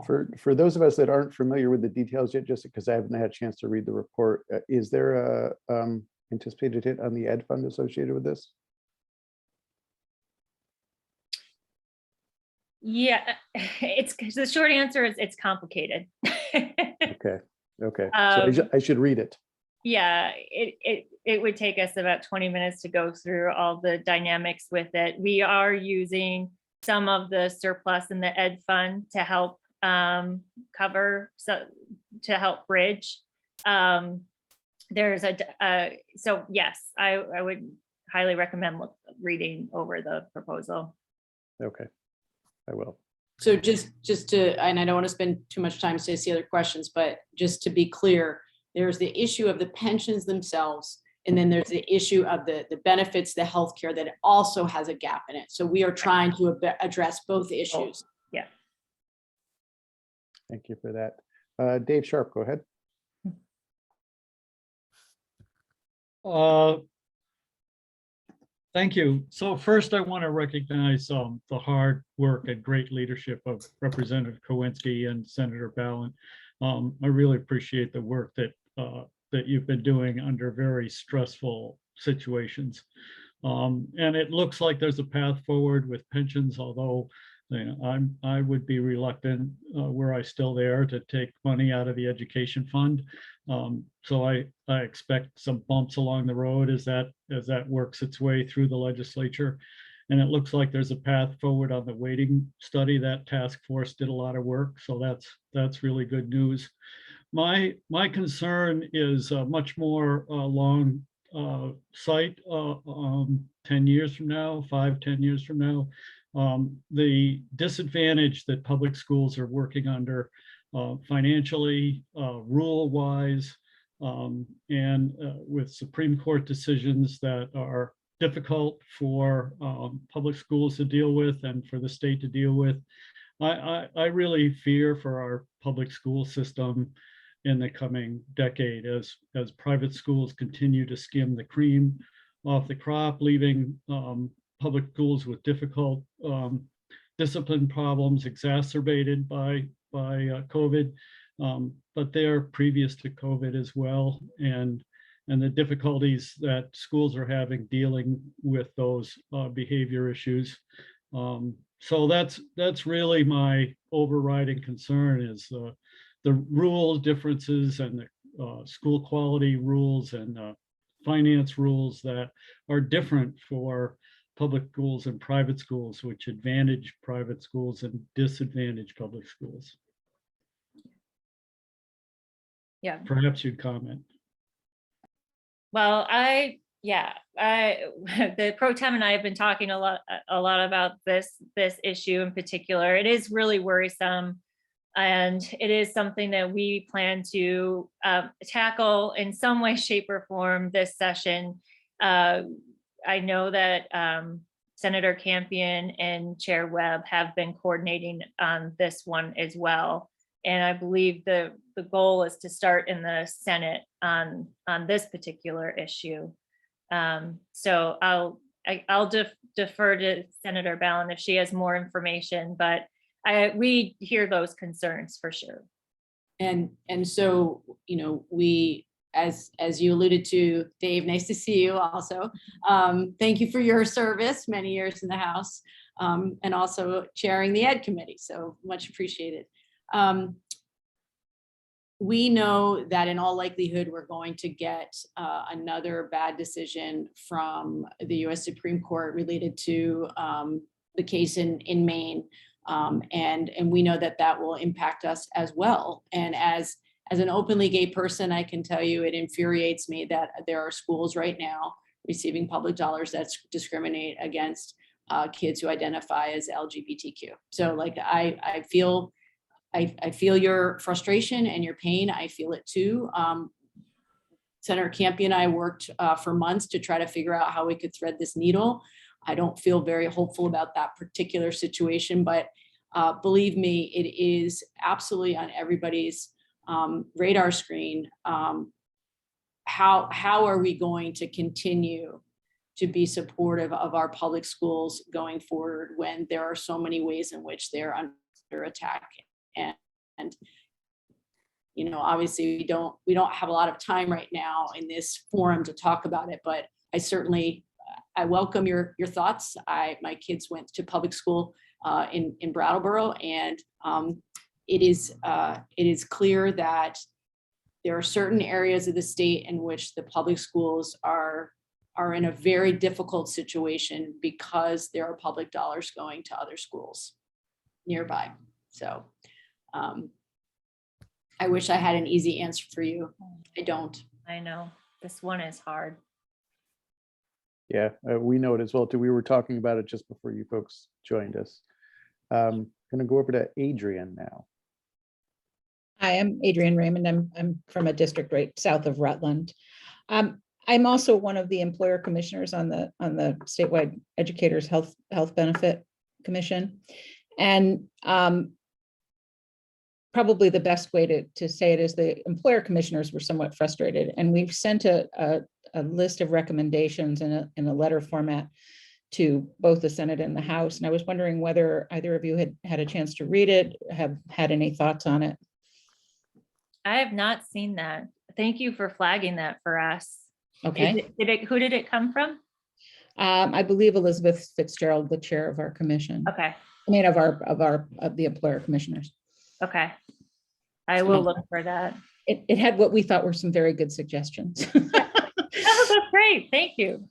For those of us that aren't familiar with the details yet, just because I haven't had a chance to read the report, is there a anticipated hit on the ed fund associated with this? Yeah, it's the short answer is it's complicated. Okay. So I should read it. Yeah, it would take us about 20 minutes to go through all the dynamics with it. We are using some of the surplus in the ed fund to help cover, to help bridge. There's so yes, I would highly recommend reading over the proposal. Okay, I will. So just to, and I don't want to spend too much time to see other questions, but just to be clear, there's the issue of the pensions themselves, and then there's the issue of the benefits, the healthcare that also has a gap in it. So we are trying to address both issues. Yeah. Thank you for that. Dave Sharp, go ahead. Thank you. So first, I want to recognize the hard work and great leadership of Representative Kowinski and Senator Ballin. I really appreciate the work that you've been doing under very stressful situations. And it looks like there's a path forward with pensions, although I would be reluctant, were I still there, to take money out of the education fund. So I expect some bumps along the road as that works its way through the legislature. And it looks like there's a path forward on the weighting study. That task force did a lot of work, so that's really good news. My concern is much more long sight, 10 years from now, 5-10 years from now. The disadvantage that public schools are working under financially, rule-wise, and with Supreme Court decisions that are difficult for public schools to deal with and for the state to deal with. I really fear for our public school system in the coming decade as private schools continue to skim the cream off the crop, leaving public schools with difficult discipline problems exacerbated by COVID, but they're previous to COVID as well, and the difficulties that schools are having dealing with those behavior issues. So that's really my overriding concern, is the rule differences and the school quality rules and finance rules that are different for public schools and private schools, which advantage private schools and disadvantage public schools. Yeah. Perhaps you'd comment. Well, the pro tem and I have been talking a lot about this issue in particular. It is really worrisome, and it is something that we plan to tackle in some way, shape, or form this session. I know that Senator Campion and Chair Webb have been coordinating on this one as well. And I believe the goal is to start in the Senate on this particular issue. So I'll defer to Senator Ballin if she has more information, but we hear those concerns for sure. And so, we, as you alluded to, Dave, nice to see you also. Thank you for your service, many years in the House, and also chairing the Ed Committee. So much appreciated. We know that in all likelihood, we're going to get another bad decision from the US Supreme Court related to the case in Maine. And we know that will impact us as well. And as an openly gay person, I can tell you it infuriates me that there are schools right now receiving public dollars that discriminate against kids who identify as LGBTQ. So like I feel your frustration and your pain. I feel it too. Senator Campion and I worked for months to try to figure out how we could thread this needle. I don't feel very hopeful about that particular situation, but believe me, it is absolutely on everybody's radar screen. How are we going to continue to be supportive of our public schools going forward when there are so many ways in which they're under attack? And obviously we don't have a lot of time right now in this forum to talk about it, but I welcome your thoughts. My kids went to public school in Brattleboro, and it is clear that there are certain areas of the state in which the public schools are in a very difficult situation because there are public dollars going to other schools nearby. So I wish I had an easy answer for you. I don't. I know this one is hard. Yeah, we know it as well too. We were talking about it just before you folks joined us. Going to go over to Adrian now. Hi, I'm Adrienne Raymond. I'm from a district right south of Rutland. I'm also one of the employer commissioners on the statewide educators health benefit commission. And probably the best way to say it is the employer commissioners were somewhat frustrated, and we've sent a list of recommendations in a letter format to both the Senate and the House. And I was wondering whether either of you had a chance to read it, have had any thoughts on it. I have not seen that. Thank you for flagging that for us. Okay. Who did it come from? I believe Elizabeth Fitzgerald, the chair of our commission. Okay. I mean, of the employer commissioners. Okay. I will look for that. It had what we thought were some very good suggestions. Oh, that's great. Thank you.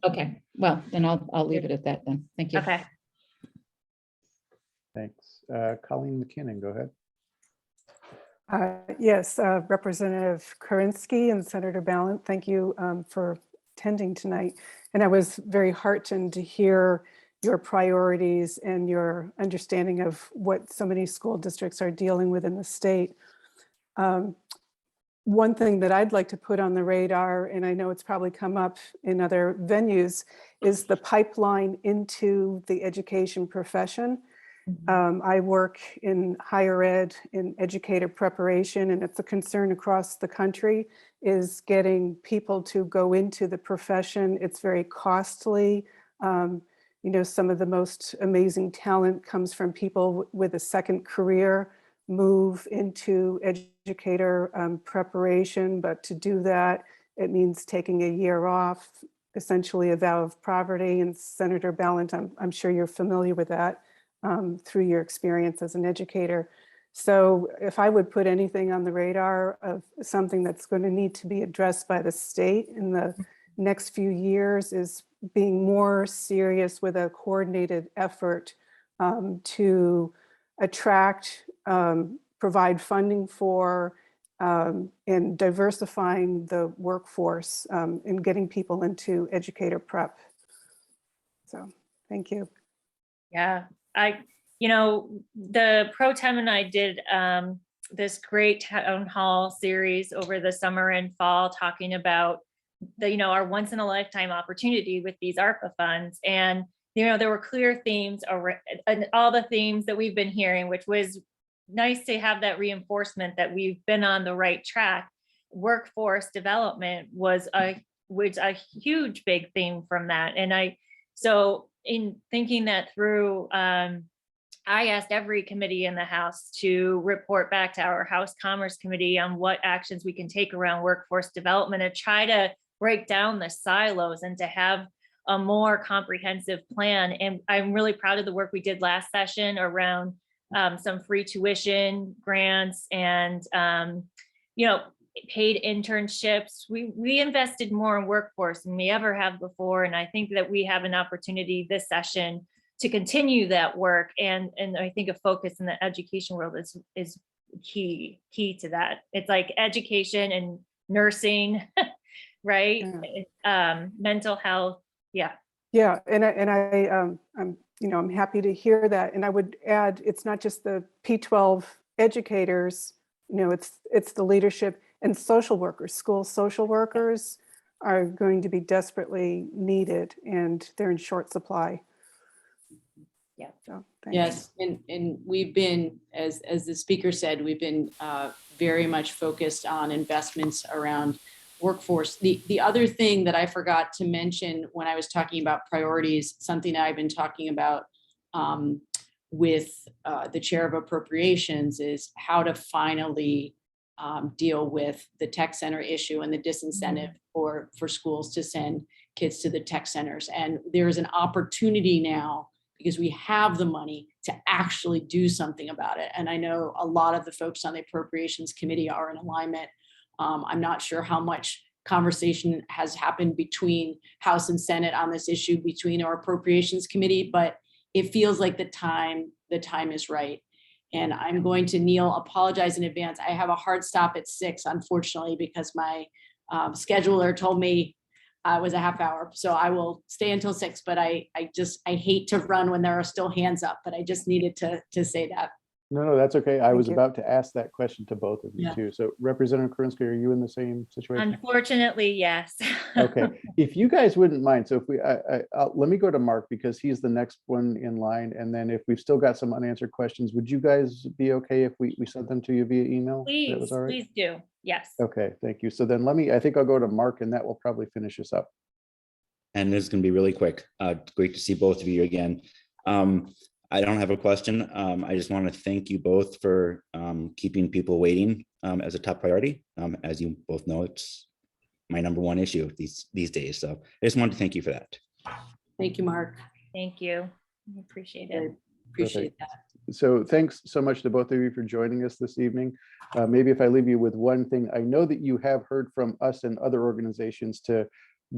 Okay. Well, then I'll leave it at that then. Thank you. Okay. Thanks. Colleen McKinnon, go ahead. Yes, Representative Karinsky and Senator Ballant, thank you for attending tonight. And I was very heartened to hear your priorities and your understanding of what so many school districts are dealing with in the state. One thing that I'd like to put on the radar, and I know it's probably come up in other venues, is the pipeline into the education profession. I work in higher ed in educator preparation, and it's a concern across the country is getting people to go into the profession. It's very costly. You know, some of the most amazing talent comes from people with a second career move into educator preparation, but to do that, it means taking a year off, essentially a vow of poverty. And Senator Ballant, I'm sure you're familiar with that. Through your experience as an educator. So if I would put anything on the radar of something that's going to need to be addressed by the state in the next few years is being more serious with a coordinated effort to attract, provide funding for, and diversifying the workforce and getting people into educator prep. So thank you. Yeah. The pro tem and I did this great town hall series over the summer and fall talking about our once in a lifetime opportunity with these ARPA funds. And, there were clear themes and all the themes that we've been hearing, which was nice to have that reinforcement that we've been on the right track. Workforce development was a huge big theme from that. And so in thinking that through, I asked every committee in the House to report back to our House Commerce Committee on what actions we can take around workforce development and try to break down the silos and to have a more comprehensive plan. And I'm really proud of the work we did last session around some free tuition grants and, paid internships. We invested more in workforce than we ever have before. And I think that we have an opportunity this session to continue that work. And I think a focus in the education world is key to that. It's like education and nursing, right? Yeah. Mental health. Yeah. Yeah. And I'm happy to hear that. And I would add, it's not just the P12 educators, it's the leadership and social workers. School social workers are going to be desperately needed, and they're in short supply. Yeah. So, yes, and we've been, as the speaker said, we've been very much focused on investments around workforce. The other thing that I forgot to mention when I was talking about priorities, something I've been talking about with the chair of appropriations, is how to finally deal with the tech center issue and the disincentive for schools to send kids to the tech centers. And there is an opportunity now, because we have the money, to actually do something about it. And I know a lot of the folks on the Appropriations Committee are in alignment. I'm not sure how much conversation has happened between House and Senate on this issue between our Appropriations Committee, but it feels like the time is right. And I'm going to, Neil, apologize in advance. I have a hard stop at 6, unfortunately, because my scheduler told me was a half hour. So I will stay until 6, but I hate to run when there are still hands up, but I just needed to say that. No, that's okay. I was you. about to ask that question to both of you Yeah. too. So Representative Karinsky, are you in the same situation? Unfortunately, yes. Okay, if you guys wouldn't mind, so if we, let me go to Mark because he's the next one in line. And then if we've still got some unanswered questions, would you guys be okay if we sent them to you via email? That was Please, all right? please do. Yes. Okay, thank you. So then I think I'll go to Mark and that will probably finish us up. And this is going to be really quick. Great to see both of you again. I don't have a question. I just want to thank you both for keeping people waiting as a top priority. As you both know, it's my #1 issue these days. So I just wanted to thank you for that. Thank you, Mark. Thank you. I appreciate I it. appreciate that. So thanks so much to both of you for joining us this evening. Maybe if I leave you with one thing, I know that you have heard from us and other organizations to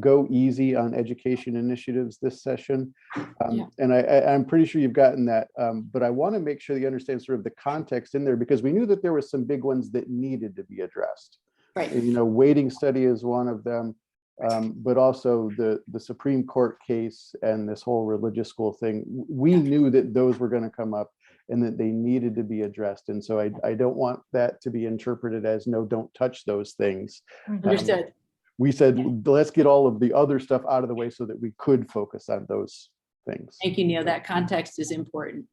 go easy on education initiatives this session. Yeah. And I'm pretty sure you've gotten that, but I want to make sure that you understand sort of the context in there, because we knew that there were some big ones that needed to be addressed. Right. And, waiting study is one of them, but also the Supreme Court case and this whole religious school thing. We knew that those were going to come up and that they needed to be addressed. And so I don't want that to be interpreted as, no, don't touch those things. Understood. We said, let's get all of the other stuff out of the way so that we could focus on those things. Thank you, Neil. That context is important.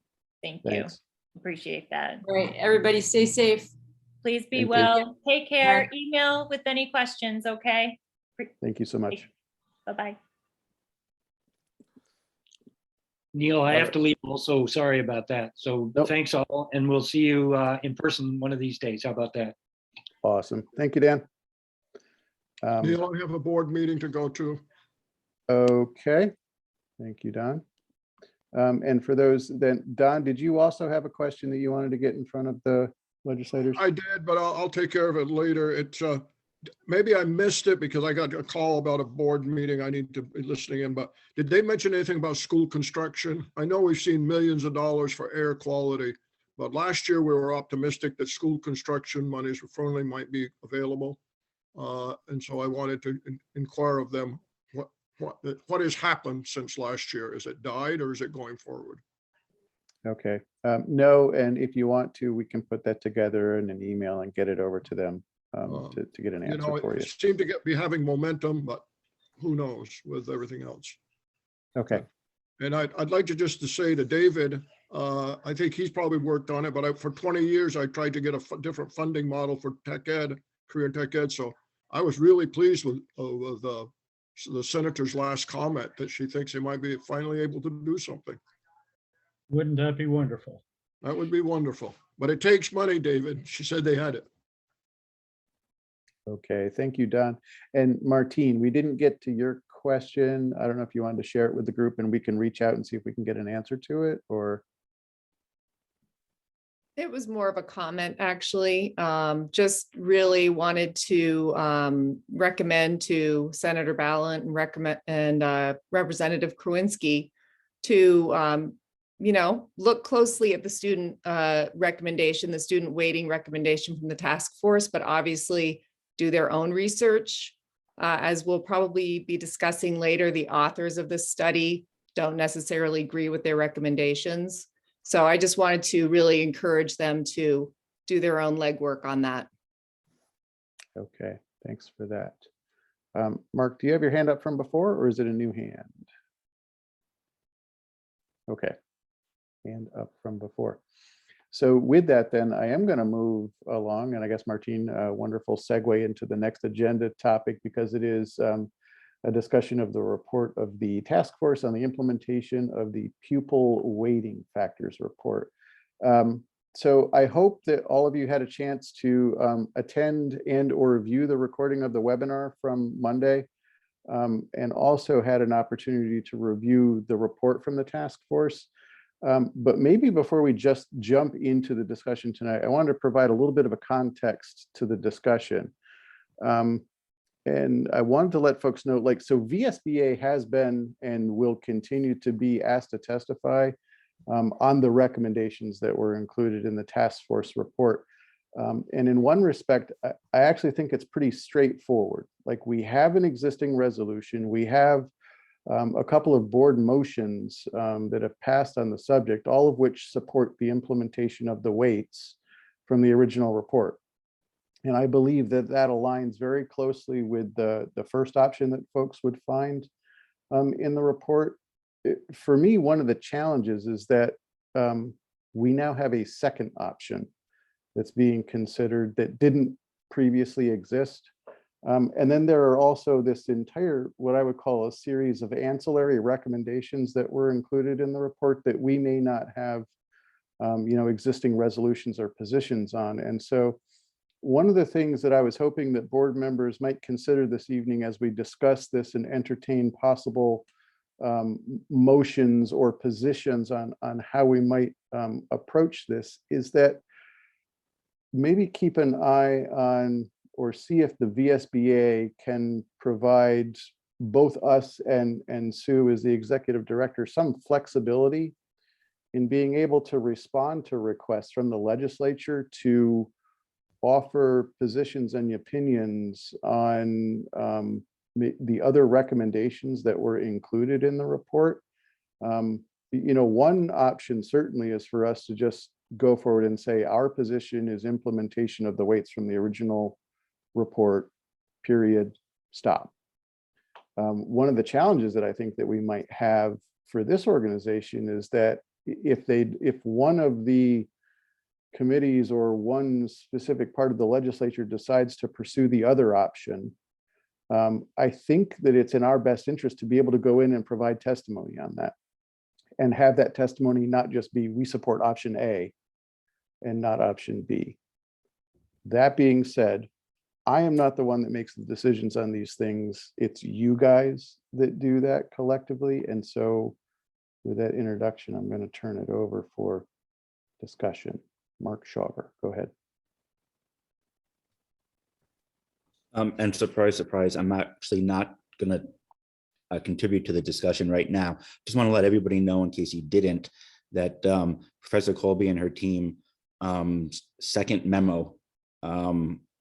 Thank you. Thanks. Appreciate that. All right, everybody stay safe. Please be Thank you. well. Take care. Bye. Email with any questions, okay? Thank you so much. Bye-bye. Neil, I have to leave also. Sorry about that. So Nope. thanks all, and we'll see you in person one of these days. How about that? Awesome. Thank you, Dan. Neil, I have a board meeting to go to. Okay. Thank you, Don. And for those, then, Don, did you also have a question that you wanted to get in front of the legislators? I did, but I'll take care of it later. It's maybe I missed it because I got a call about a board meeting I need to be listening in, but did they mention anything about school construction? I know we've seen millions of dollars for air quality, but last year we were optimistic that school construction monies finally might be available. And so I wanted to inquire of them what has happened since last year. Is it died or is it going forward? Okay. No, and if you want to, we can put that together in an email and get it over to them to get an answer for you. It seemed to be having momentum, but who knows with everything else. Okay. And I'd like to say to David, I think he's probably worked on it, but for 20 years, I tried to get a different funding model for tech ed, career tech ed. So I was really pleased with the senator's last comment that she thinks they might be finally able to do something. Wouldn't that be wonderful? That would be wonderful, but it takes money, David. She said they had it. Okay, thank you, Don. And Martine, we didn't get to your question. I don't know if you wanted to share it with the group and we can reach out and see if we can get an answer to it, or. It was more of a comment, actually. Just really wanted to recommend to Senator Ballant and Representative Krawinski to look closely at the student recommendation, the student weighting recommendation from the task force, but obviously do their own research. As we'll probably be discussing later, the authors of this study don't necessarily agree with their recommendations. So I just wanted to really encourage them to do their own legwork on that. Okay, thanks for that. Mark, do you have your hand up from before or is it a new hand? Okay, hand up from before. So with that, then I am going to move along, and I guess Martine, a wonderful segue into the next agenda topic, because it is a discussion of the report of the task force on the implementation of the pupil weighting factors report. So I hope that all of you had a chance to attend and or view the recording of the webinar from Monday, and also had an opportunity to review the report from the task force. But maybe before we just jump into the discussion tonight, I wanted to provide a little bit of a context to the discussion. And I wanted to let folks know, so VSBA has been and will continue to be asked to testify on the recommendations that were included in the task force report. And in one respect, I actually think it's pretty straightforward. Like, we have an existing resolution, we have a couple of board motions that have passed on the subject, all of which support the implementation of the weights from the original report. And I believe that that aligns very closely with the first option that folks would find in the report. For me, one of the challenges is that we now have a second option that's being considered that didn't previously exist. And then there are also this entire, what I would call a series of ancillary recommendations that were included in the report that we may not have, existing resolutions or positions on. And so one of the things that I was hoping that board members might consider this evening as we discuss this and entertain possible motions or positions on how we might approach this is that maybe keep an eye on or see if the VSBA can provide both us and Sue as the executive director some flexibility in being able to respond to requests from the legislature to offer positions and opinions on the other recommendations that were included in the report. One option certainly is for us to just go forward and say our position is implementation of the weights from the original report, period, stop. One of the challenges that I think that we might have for this organization is that if one of the committees or one specific part of the legislature decides to pursue the other option, I think that it's in our best interest to be able to go in and provide testimony on that and have that testimony not just be we support option A and not option B. That being said, I am not the one that makes the decisions on these things. It's you guys that do that collectively. And so with that introduction, I'm going to turn it over for discussion. Mark Shaver, go ahead. And surprise, surprise, I'm actually not going to contribute to the discussion right now. Just want to let everybody know, in case you didn't, that Professor Colby and her team second memo,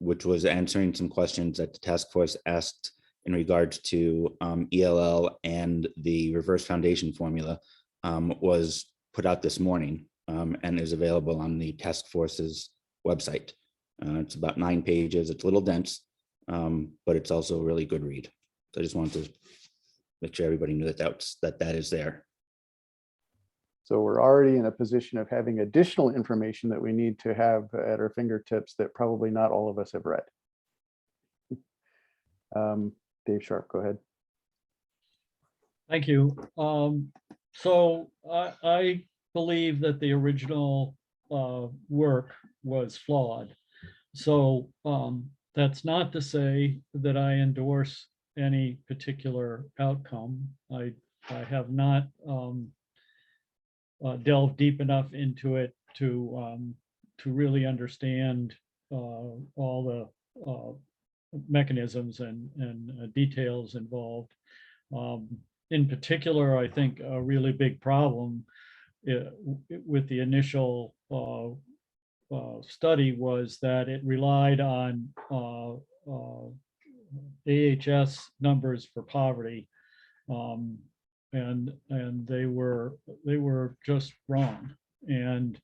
which was answering some questions that the task force asked in regards to ELL and the reverse foundation formula, was put out this morning and is available on the task force's website. It's about 9 pages. It's a little dense, but it's also a really good read. So I just wanted to make sure everybody knew that is there. So we're already in a position of having additional information that we need to have at our fingertips that probably not all of us have read. Dave Sharp, go ahead. Thank you. So I believe that the original work was flawed. So that's not to say that I endorse any particular outcome. I have not delved deep enough into it to really understand all the mechanisms and details involved. In particular, I think a really big problem with the initial study was that it relied on AHS numbers for poverty, and they were just wrong. And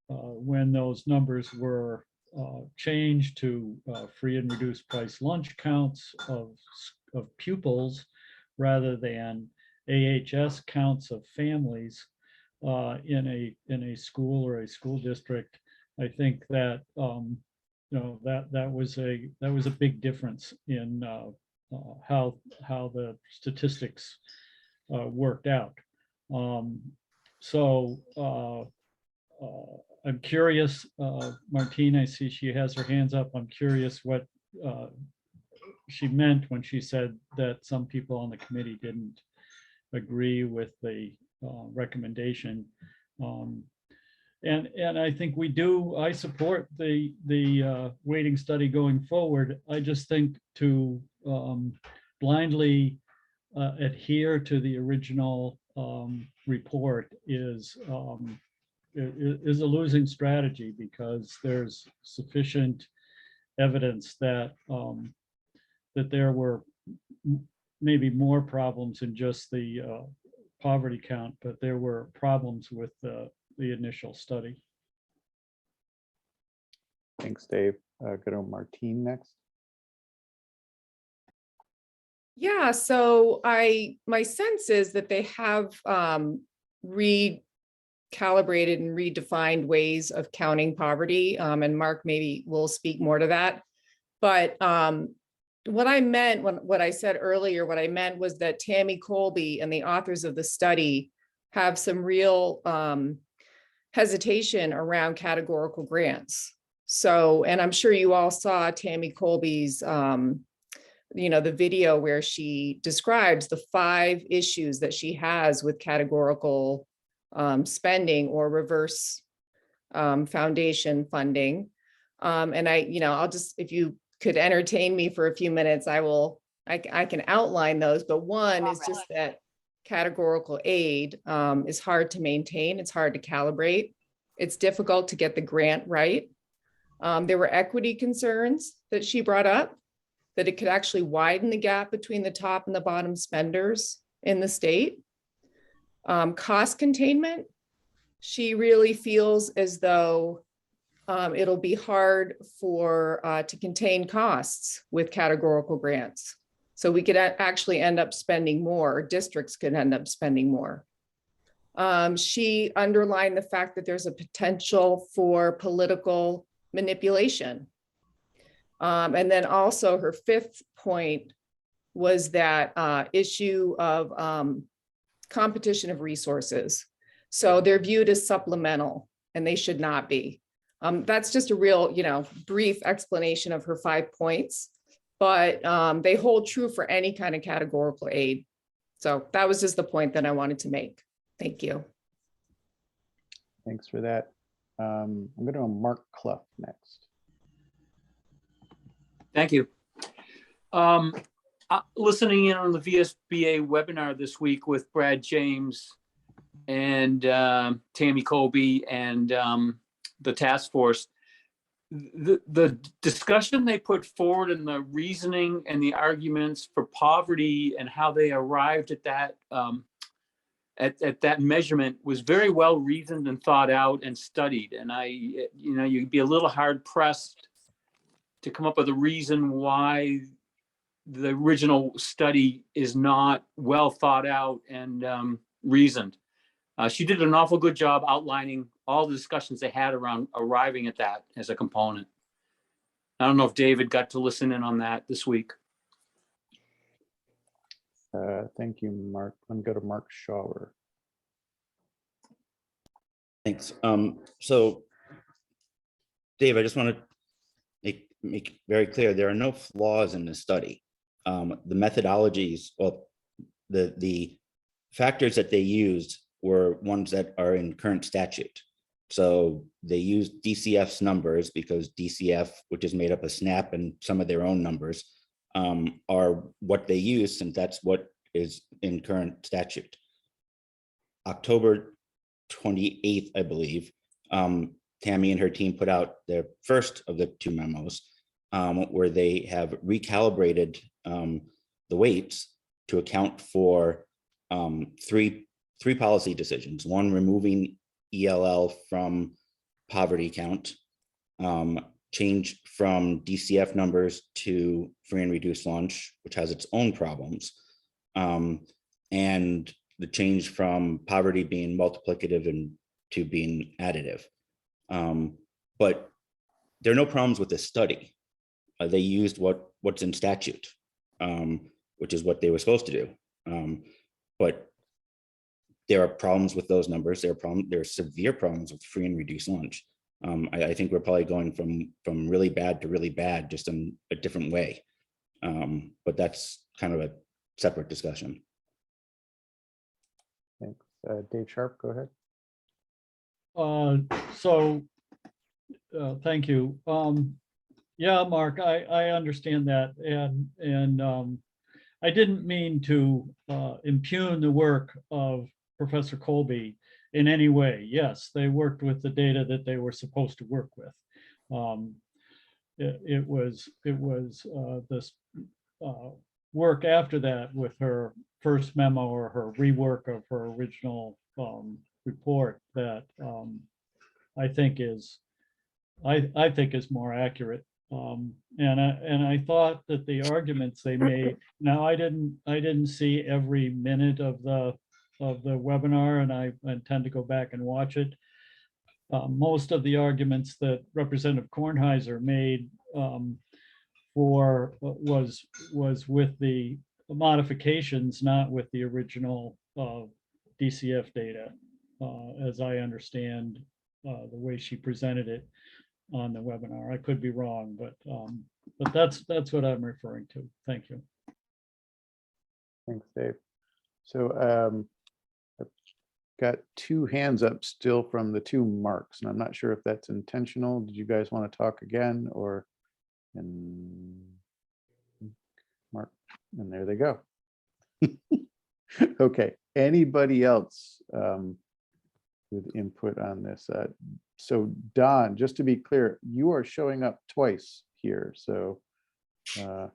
when those numbers were changed to free and reduced price lunch counts of pupils rather than AHS counts of families in a school or a school district, I think that that was a big difference in how the statistics worked out. So I'm curious, Martine, I see she has her hands up. I'm curious what she meant when she said that some people on the committee didn't agree with the recommendation. And I think we do, I support the weighting study going forward. I just think to blindly adhere to the original report is is a losing strategy because there's sufficient evidence that that there were maybe more problems than just the poverty count, but there were problems with the initial study. Thanks, Dave. Go to Martine next. Yeah, so my sense is that they have recalibrated and redefined ways of counting poverty. And Mark maybe will speak more to that. But what I meant, what I said earlier, what I meant was that Tammy Colby and the authors of the study have some real hesitation around categorical grants. So, and I'm sure you all saw Tammy Colby's the video where she describes the 5 issues that she has with categorical spending or reverse foundation funding. And I'll just, if you could entertain me for a few minutes, I can outline those, but one is just that categorical aid is hard to maintain. It's hard to calibrate. It's difficult to get the grant right. There were equity concerns that she brought up, that it could actually widen the gap between the top and the bottom spenders in the state. Cost containment, she really feels as though it'll be hard to contain costs with categorical grants. So we could actually end up spending more, districts could end up spending more. She underlined the fact that there's a potential for political manipulation. And then also her 5th point was that issue of competition of resources. So they're viewed as supplemental and they should not be. That's just a real, brief explanation of her 5 points, but they hold true for any kind of categorical aid. So that was just the point that I wanted to make. Thank you. Thanks for that. I'm going to Mark Clough next. Thank you. Listening in on the VSBA webinar this week with Brad James and Tammy Colby and the task force, the discussion they put forward and the reasoning and the arguments for poverty and how they arrived at that at that measurement was very well reasoned and thought out and studied. And you'd be a little hard pressed to come up with a reason why the original study is not well thought out and reasoned. She did an awful good job outlining all the discussions they had around arriving at that as a component. I don't know if David got to listen in on that this week. Thank you, Mark. I'm going to go to Mark Shawer. Thanks. So, Dave, I just want to make very clear, there are no flaws in this study. The methodologies, well, the factors that they used were ones that are in current statute. So they used DCF's numbers because DCF, which is made up of SNAP and some of their own numbers, are what they use, since that's what is in current statute. October 28th, I believe, Tammy and her team put out their first of the 2 memos, where they have recalibrated the weights to account for three policy decisions. One, removing ELL from poverty count, change from DCF numbers to free and reduced lunch, which has its own problems, and the change from poverty being multiplicative and to being additive. But there are no problems with this study. They used what's in statute, which is what they were supposed to do. But there are problems with those numbers. There are severe problems with free and reduced lunch. I think we're probably going from really bad to really bad, just in a different way. But that's kind of a separate discussion. Thanks. Dave Sharp, go ahead. Thank you. Yeah, Mark, I understand that, and I didn't mean to impugn the work of Professor Colby. in any way. Yes, they worked with the data that they were supposed to work with. It was this work after that with her first memo or her rework of her original report that I think is more accurate. And I thought that the arguments they made. Now I didn't see every minute of the webinar, and I intend to go back and watch it. Most of the arguments that Representative Kornheiser made was with the modifications, not with the original DCF data, as I understand the way she presented it on the webinar. I could be wrong, but that's what I'm referring to. Thank you. Thanks, Dave. So I've got two hands up still from the two Marks, and I'm not sure if that's intentional. Did you guys want to talk again, or Mark? And there they go. Okay. Anybody else with input on this? So Don, just to be clear, you are showing up twice here. So, but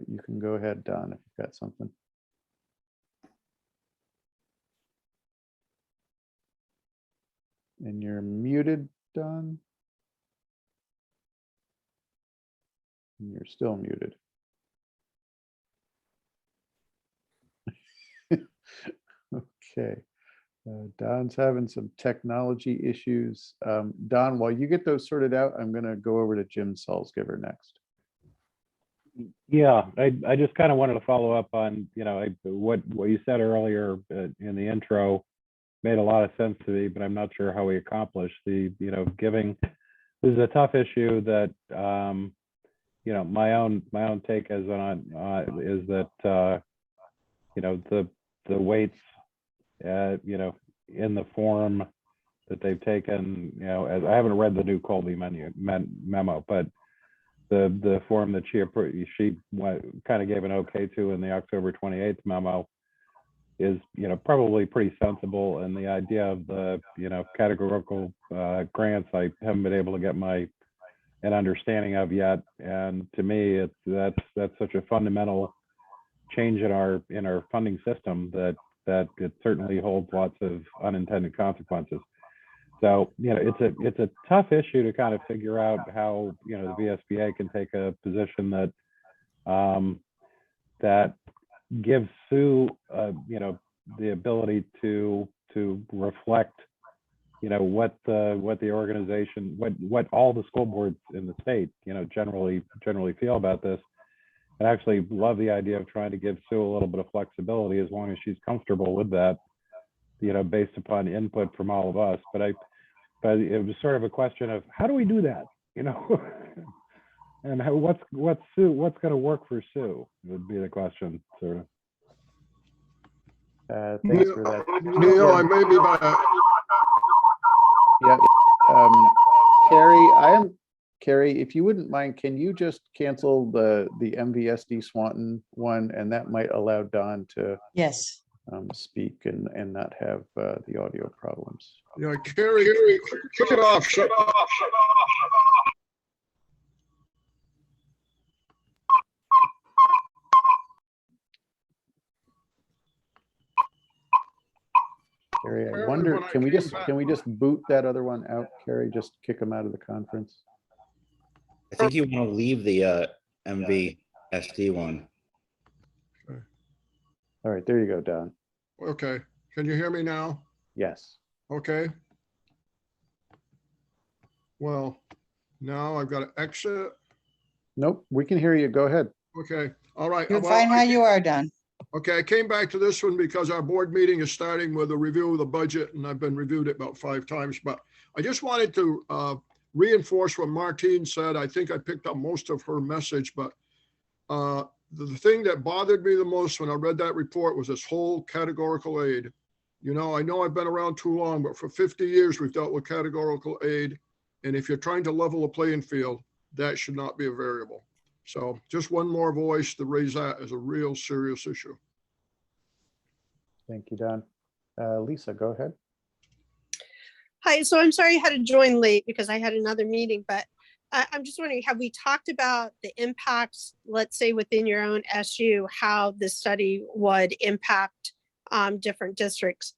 you can go ahead, Don, if you've got something. And you're muted, Don. And you're still muted. Okay. Don's having some technology issues. Don, while you get those sorted out, I'm going to go over to Jim Salsgiver next. Yeah, I just kind of wanted to follow up on, what you said earlier in the intro made a lot of sense to me, but I'm not sure how we accomplish the, giving. This is a tough issue that, my own take is on is that, the weights, in the form that they've taken, as I haven't read the new Colby memo, but the form that she kind of gave an okay to in the October 28th memo is, probably pretty sensible. And the idea of the, categorical grants, I haven't been able to get an understanding of yet. And to me, that's such a fundamental change in our funding system that it certainly holds lots of unintended consequences. So, it's a tough issue to kind of figure out how, the VSBA can take a position that that gives Sue, the ability to reflect, what the organization, what all the school boards in the state, generally feel about this. I actually love the idea of trying to give Sue a little bit of flexibility as long as she's comfortable with that, based upon input from all of us. But it was sort of a question of how do we do that, and what's going to work for Sue would be the question, sort of. Thanks for that. Neil, I may be back. Yeah. Carrie, if you wouldn't mind, can you just cancel the MVSD Swanton one, and that might allow Don to speak and not have the audio problems. Yeah, Carrie, kick it off. Shut off. Carrie, I wonder, can we just boot that other one out, Carrie? Just kick them out of the conference. I think you want to leave the MVSD one. Okay. All right, there you go, Don. Okay, can you hear me now? Yes. Okay. Well, now I've got to exit. Nope, we can hear you. Go ahead. Okay, all right. You're fine how you are, Don. Okay, I came back to this one because our board meeting is starting with a review of the budget, and I've been reviewed it about 5 times, but I just wanted to reinforce what Martine said. I think I picked up most of her message, but the thing that bothered me the most when I read that report was this whole categorical aid. I know I've been around too long, but for 50 years, we've dealt with categorical aid. And if you're trying to level a playing field, that should not be a variable. So just one more voice to raise that as a real serious issue. Thank you, Don. Lisa, go ahead. Hi, so I'm sorry I had to join late because I had another meeting, but I'm just wondering, have we talked about the impacts, let's say within your own SU, how this study would impact different districts?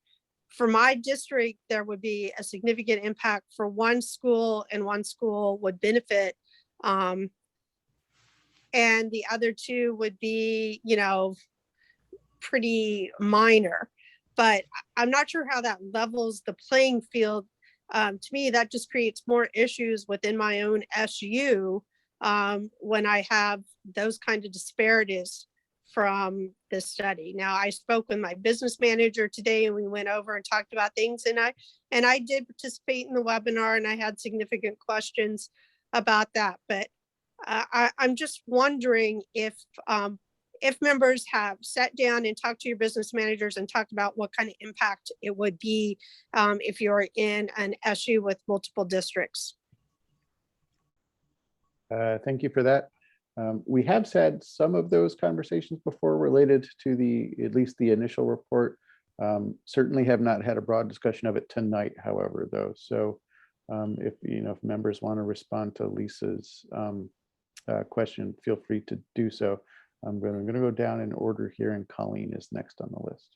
For my district, there would be a significant impact for one school, and one school would benefit. And the other two would be, you know, pretty minor. But I'm not sure how that levels the playing field. To me, that just creates more issues within my own SU when I have those kind of disparities from this study. Now, I spoke with my business manager today, and we went over and talked about things, and I did participate in the webinar, and I had significant questions about that. But I'm just wondering if members have sat down and talked to your business managers and talked about what kind of impact it would be if you're in an SU with multiple districts. Thank you for that. We have had some of those conversations before related to at least the initial report. Certainly have not had a broad discussion of it tonight, however, though. So if members want to respond to Lisa's question, feel free to do so. I'm going to go down in order here, and Colleen is next on the list.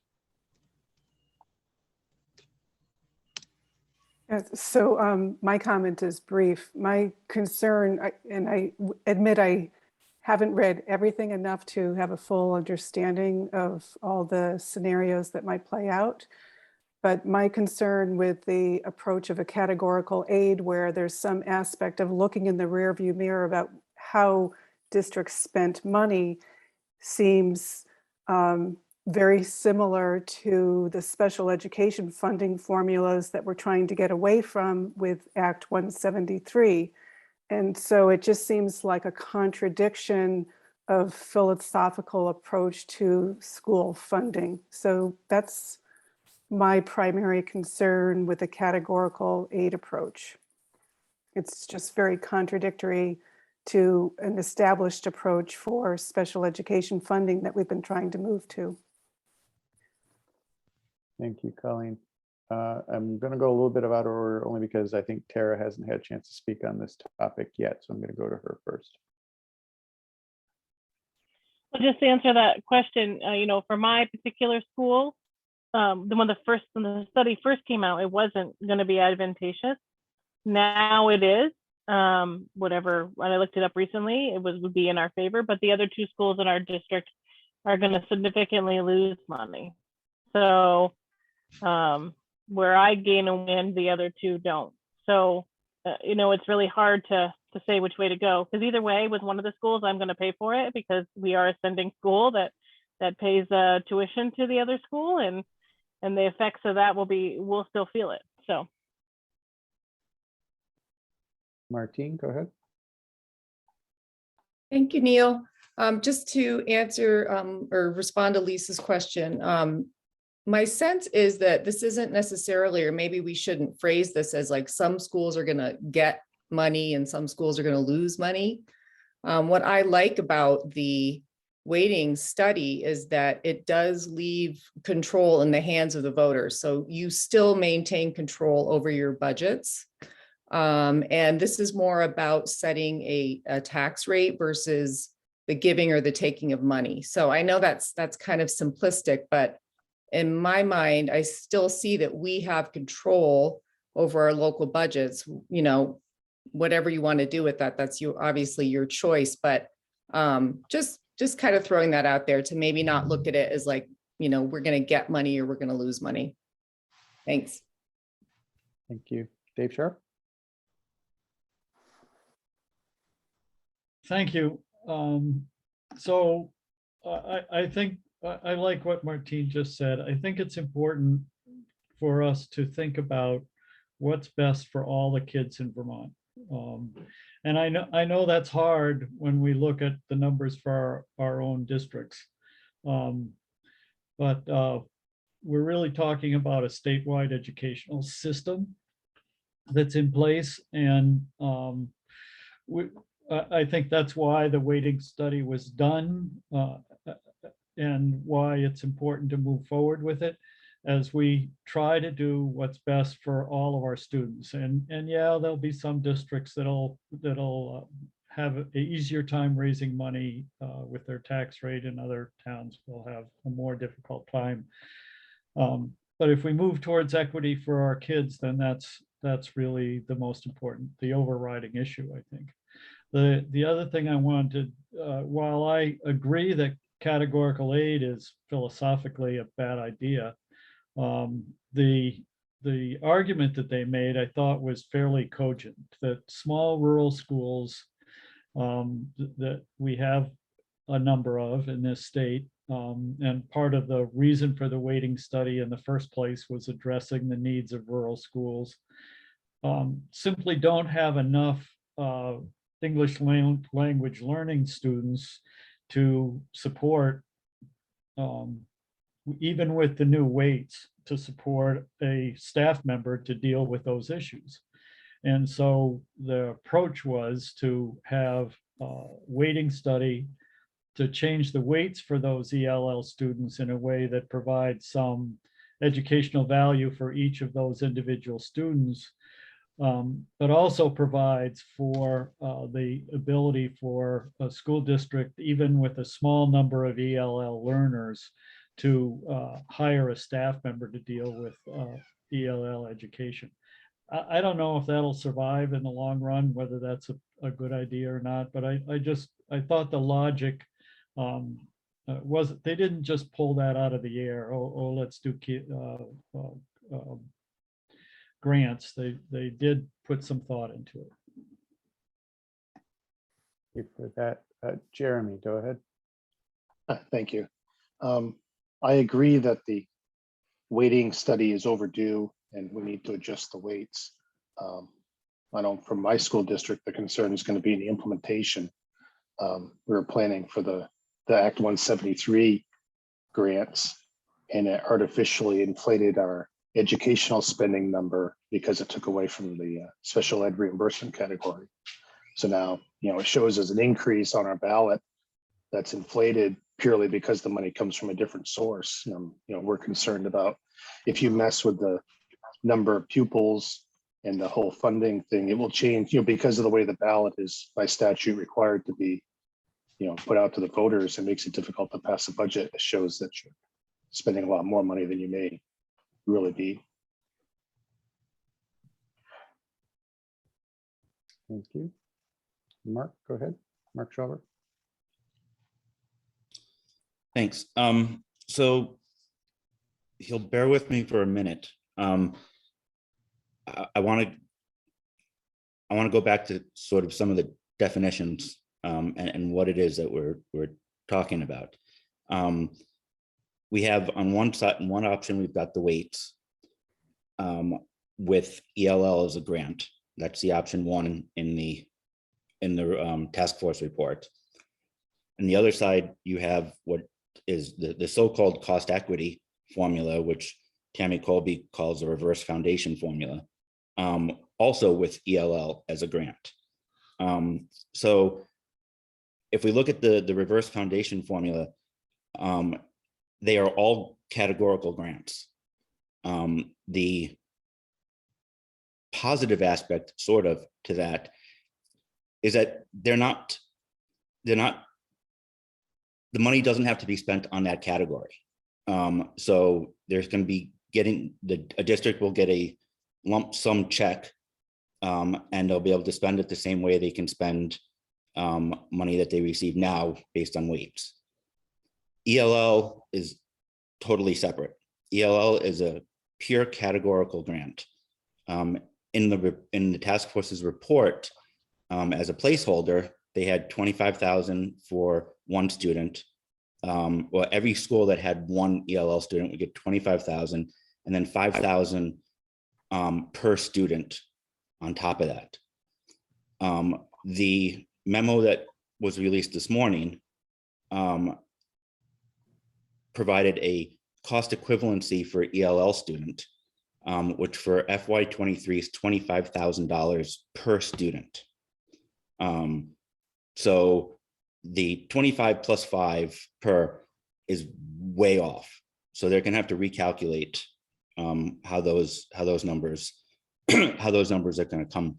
So my comment is brief. My concern, and I admit I haven't read everything enough to have a full understanding of all the scenarios that might play out. But my concern with the approach of a categorical aid, where there's some aspect of looking in the rearview mirror about how districts spent money, seems very similar to the special education funding formulas that we're trying to get away from with Act 173. And so it just seems like a contradiction of philosophical approach to school funding. So that's my primary concern with the categorical aid approach. It's just very contradictory to an established approach for special education funding that we've been trying to move to. Thank you, Colleen. I'm going to go a little bit out of order only because I think Tara hasn't had a chance to speak on this topic yet. So I'm going to go to her first. Well, just to answer that question, for my particular school, when the study first came out, it wasn't going to be advantageous. Now it is. When I looked it up recently, would be in our favor, but the other two schools in our district are going to significantly lose money. So where I gain a win, the other two don't. So, it's really hard to say which way to go, because either way, with one of the schools, I'm going to pay for it because we are a sending school that pays tuition to the other school, and the effects of that we'll still feel it. So. Martine, go ahead. Thank you, Neil. Just to answer or respond to Lisa's question, my sense is that this isn't necessarily, or maybe we shouldn't phrase this as like some schools are going to get money and some schools are going to lose money. What I like about the weighting study is that it does leave control in the hands of the voters. So you still maintain control over your budgets. And this is more about setting a tax rate versus the giving or the taking of money. So I know that's kind of simplistic, but in my mind, I still see that we have control over our local budgets. Whatever you want to do with that, that's obviously your choice. But just kind of throwing that out there to maybe not look at it as like, we're going to get money or we're going to lose money. Thanks. Thank you. Dave Sharp. Thank you. So I think I like what Martine just said. I think it's important for us to think about what's best for all the kids in Vermont. And I know that's hard when we look at the numbers for our own districts. But we're really talking about a statewide educational system that's in place. And I think that's why the weighting study was done. and why it's important to move forward with it as we try to do what's best for all of our students. And yeah, there'll be some districts that'll have an easier time raising money with their tax rate, and other towns will have a more difficult time. But if we move towards equity for our kids, then that's really the most important, the overriding issue, I think. The other thing I wanted, while I agree that categorical aid is philosophically a bad idea, the argument that they made, I thought, was fairly cogent, that small rural schools that we have a number of in this state, and part of the reason for the weighting study in the first place was addressing the needs of rural schools, simply don't have enough English language learning students to support, even with the new weights, to support a staff member to deal with those issues. And so the approach was to have a weighting study to change the weights for those ELL students in a way that provides some educational value for each of those individual students, but also provides for the ability for a school district, even with a small number of ELL learners, to hire a staff member to deal with ELL education. I don't know if that'll survive in the long run, whether that's a good idea or not, but I thought the logic was, they didn't just pull that out of the air. Oh, let's do grants. They did put some thought into it. Thank you for that. Jeremy, go ahead. Thank you. I agree that the weighting study is overdue and we need to adjust the weights. I know from my school district, the concern is going to be in the implementation. We were planning for the Act 173 grants, and it artificially inflated our educational spending number because it took away from the special ed reimbursement category. So now, it shows as an increase on our ballot that's inflated purely because the money comes from a different source. We're concerned about if you mess with the number of pupils and the whole funding thing, it will change, because of the way the ballot is by statute required to be, put out to the voters. It makes it difficult to pass a budget. It shows that you're spending a lot more money than you may really be. Thank you. Mark, go ahead. Mark Schauber. Thanks. So you'll bear with me for a minute. I want to go back to sort of some of the definitions and what it is that we're talking about. We have on one side, one option, we've got the weights with ELL as a grant. That's the option one in the task force report. And the other side, you have what is the so-called cost equity formula, which Tammy Colby calls a reverse foundation formula, also with ELL as a grant. So if we look at the reverse foundation formula, they are all categorical grants. The positive aspect sort of to that is that they're not, the money doesn't have to be spent on that category. So there's going to be a district will get a lump sum check, and they'll be able to spend it the same way they can spend money that they receive now based on weights. ELL is totally separate. ELL is a pure categorical grant. In the task force's report, as a placeholder, they had 25,000 for one student. Well, every school that had one ELL student would get 25,000, and then 5,000 per student on top of that. The memo that was released this morning provided a cost equivalency for ELL student, which for FY23 is $25,000 per student. So the 25 plus 5 per is way off. So they're going to have to recalculate how those numbers how those numbers are going to come.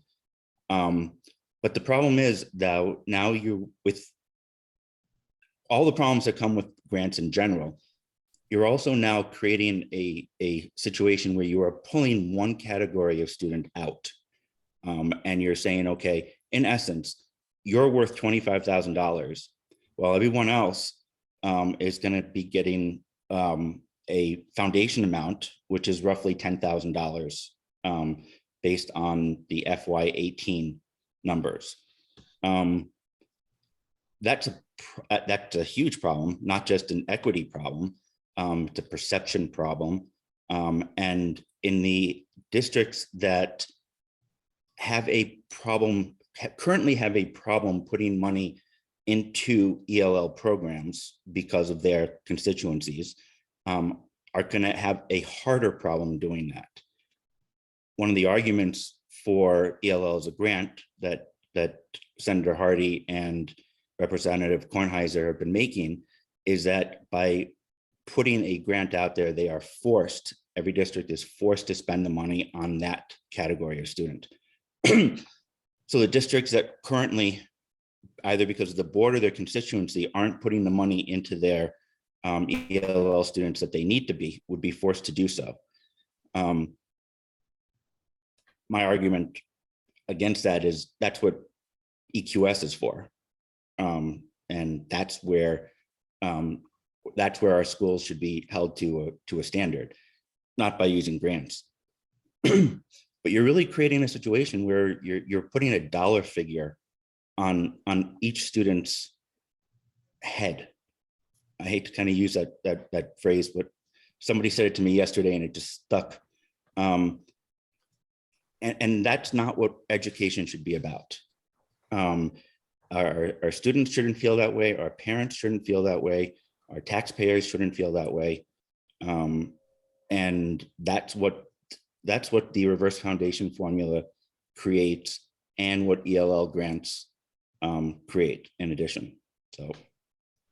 But the problem is that now you, with all the problems that come with grants in general, you're also now creating a situation where you are pulling one category of student out. And you're saying, okay, in essence, you're worth $25,000, while everyone else is going to be getting a foundation amount, which is roughly $10,000 based on the FY18 numbers. That's a huge problem, not just an equity problem. It's a perception problem. And in the districts that have a problem, currently have a problem putting money into ELL programs because of their constituencies, are going to have a harder problem doing that. One of the arguments for ELL as a grant that Senator Hardy and Representative Kornheiser have been making is that by putting a grant out there, they are forced, every district is forced to spend the money on that category of student. So the districts that currently, either because of the board or their constituency, aren't putting the money into their ELL students that they need to be, would be forced to do so. My argument against that is that's what EQS is for. And that's where our schools should be held to a standard, not by using grants. But you're really creating a situation where you're putting a dollar figure on each student's head. I hate to kind of use that phrase, but somebody said it to me yesterday and it just stuck. And that's not what education should be about. Our students shouldn't feel that way. Our parents shouldn't feel that way. Our taxpayers shouldn't feel that way. And that's what the reverse foundation formula creates, and what ELL grants create in addition. So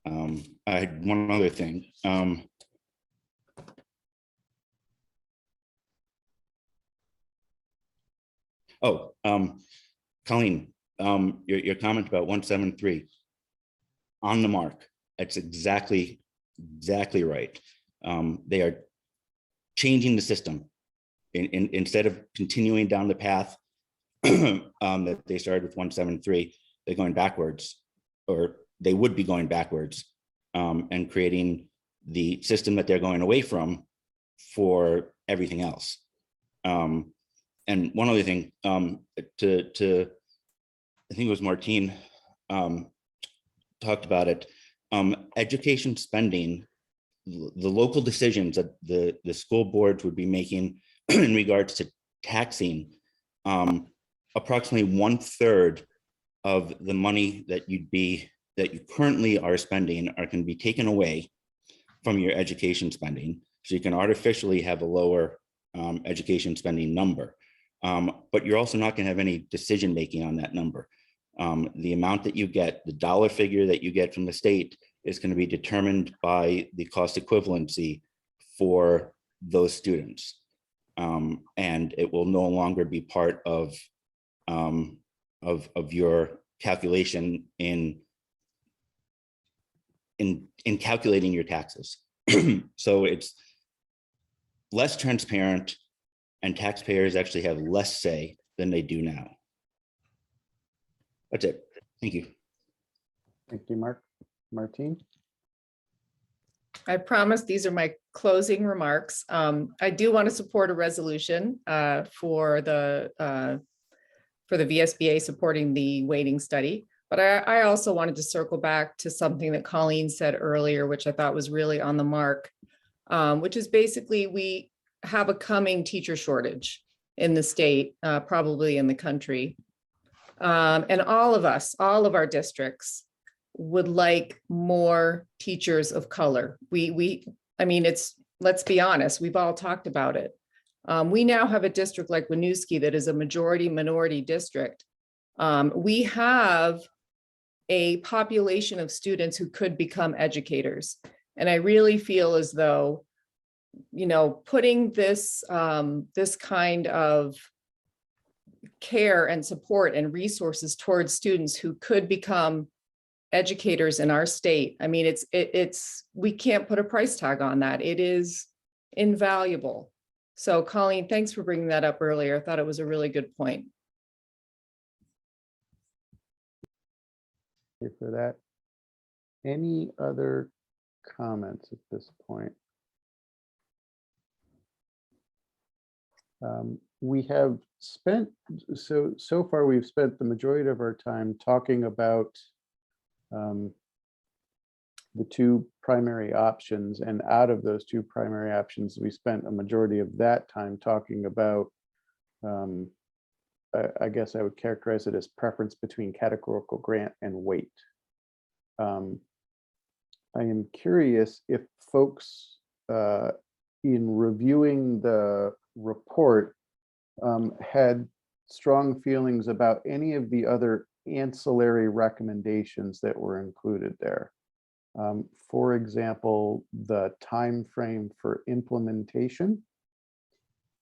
I had one other thing. Colleen, your comment about 173, on the mark. That's exactly right. They are changing the system. Instead of continuing down the path that they started with 173, they're going backwards, or they would be going backwards, and creating the system that they're going away from for everything else. And one other thing, I think it was Martine talked about it, education spending, the local decisions that the school boards would be making in regards to taxing, approximately 1/3 of the money that you currently are spending are going to be taken away from your education spending. So you can artificially have a lower education spending number, but you're also not going to have any decision making on that number. The amount that you get, the dollar figure that you get from the state, is going to be determined by the cost equivalency for those students. And it will no longer be part of your calculation in calculating your taxes. So it's less transparent, and taxpayers actually have less say than they do now. That's it. Thank you. Thank you, Mark. Martine? I promise these are my closing remarks. I do want to support a resolution for the VSBA supporting the weighting study, but I also wanted to circle back to something that Colleen said earlier, which I thought was really on the mark, which is basically we have a coming teacher shortage in the state, probably in the country. And all of our districts would like more teachers of color. I mean, let's be honest, we've all talked about it. We now have a district like Winooski that is a majority minority district. We have a population of students who could become educators. And I really feel as though, you know, putting this, this kind of care and support and resources towards students who could become educators in our state. I mean, it's, we can't put a price tag on that. It is invaluable. So Colleen, thanks for bringing that up earlier. I thought it was a really good point. Thank you for that. Any other comments at this point? We have spent, so far we've spent the majority of our time talking about the two primary options, and out of those two primary options, we spent a majority of that time talking about, I guess I would characterize it as preference between categorical grant and weight. I am curious if folks in reviewing the report had strong feelings about any of the other ancillary recommendations that were included there. For example, the time frame for implementation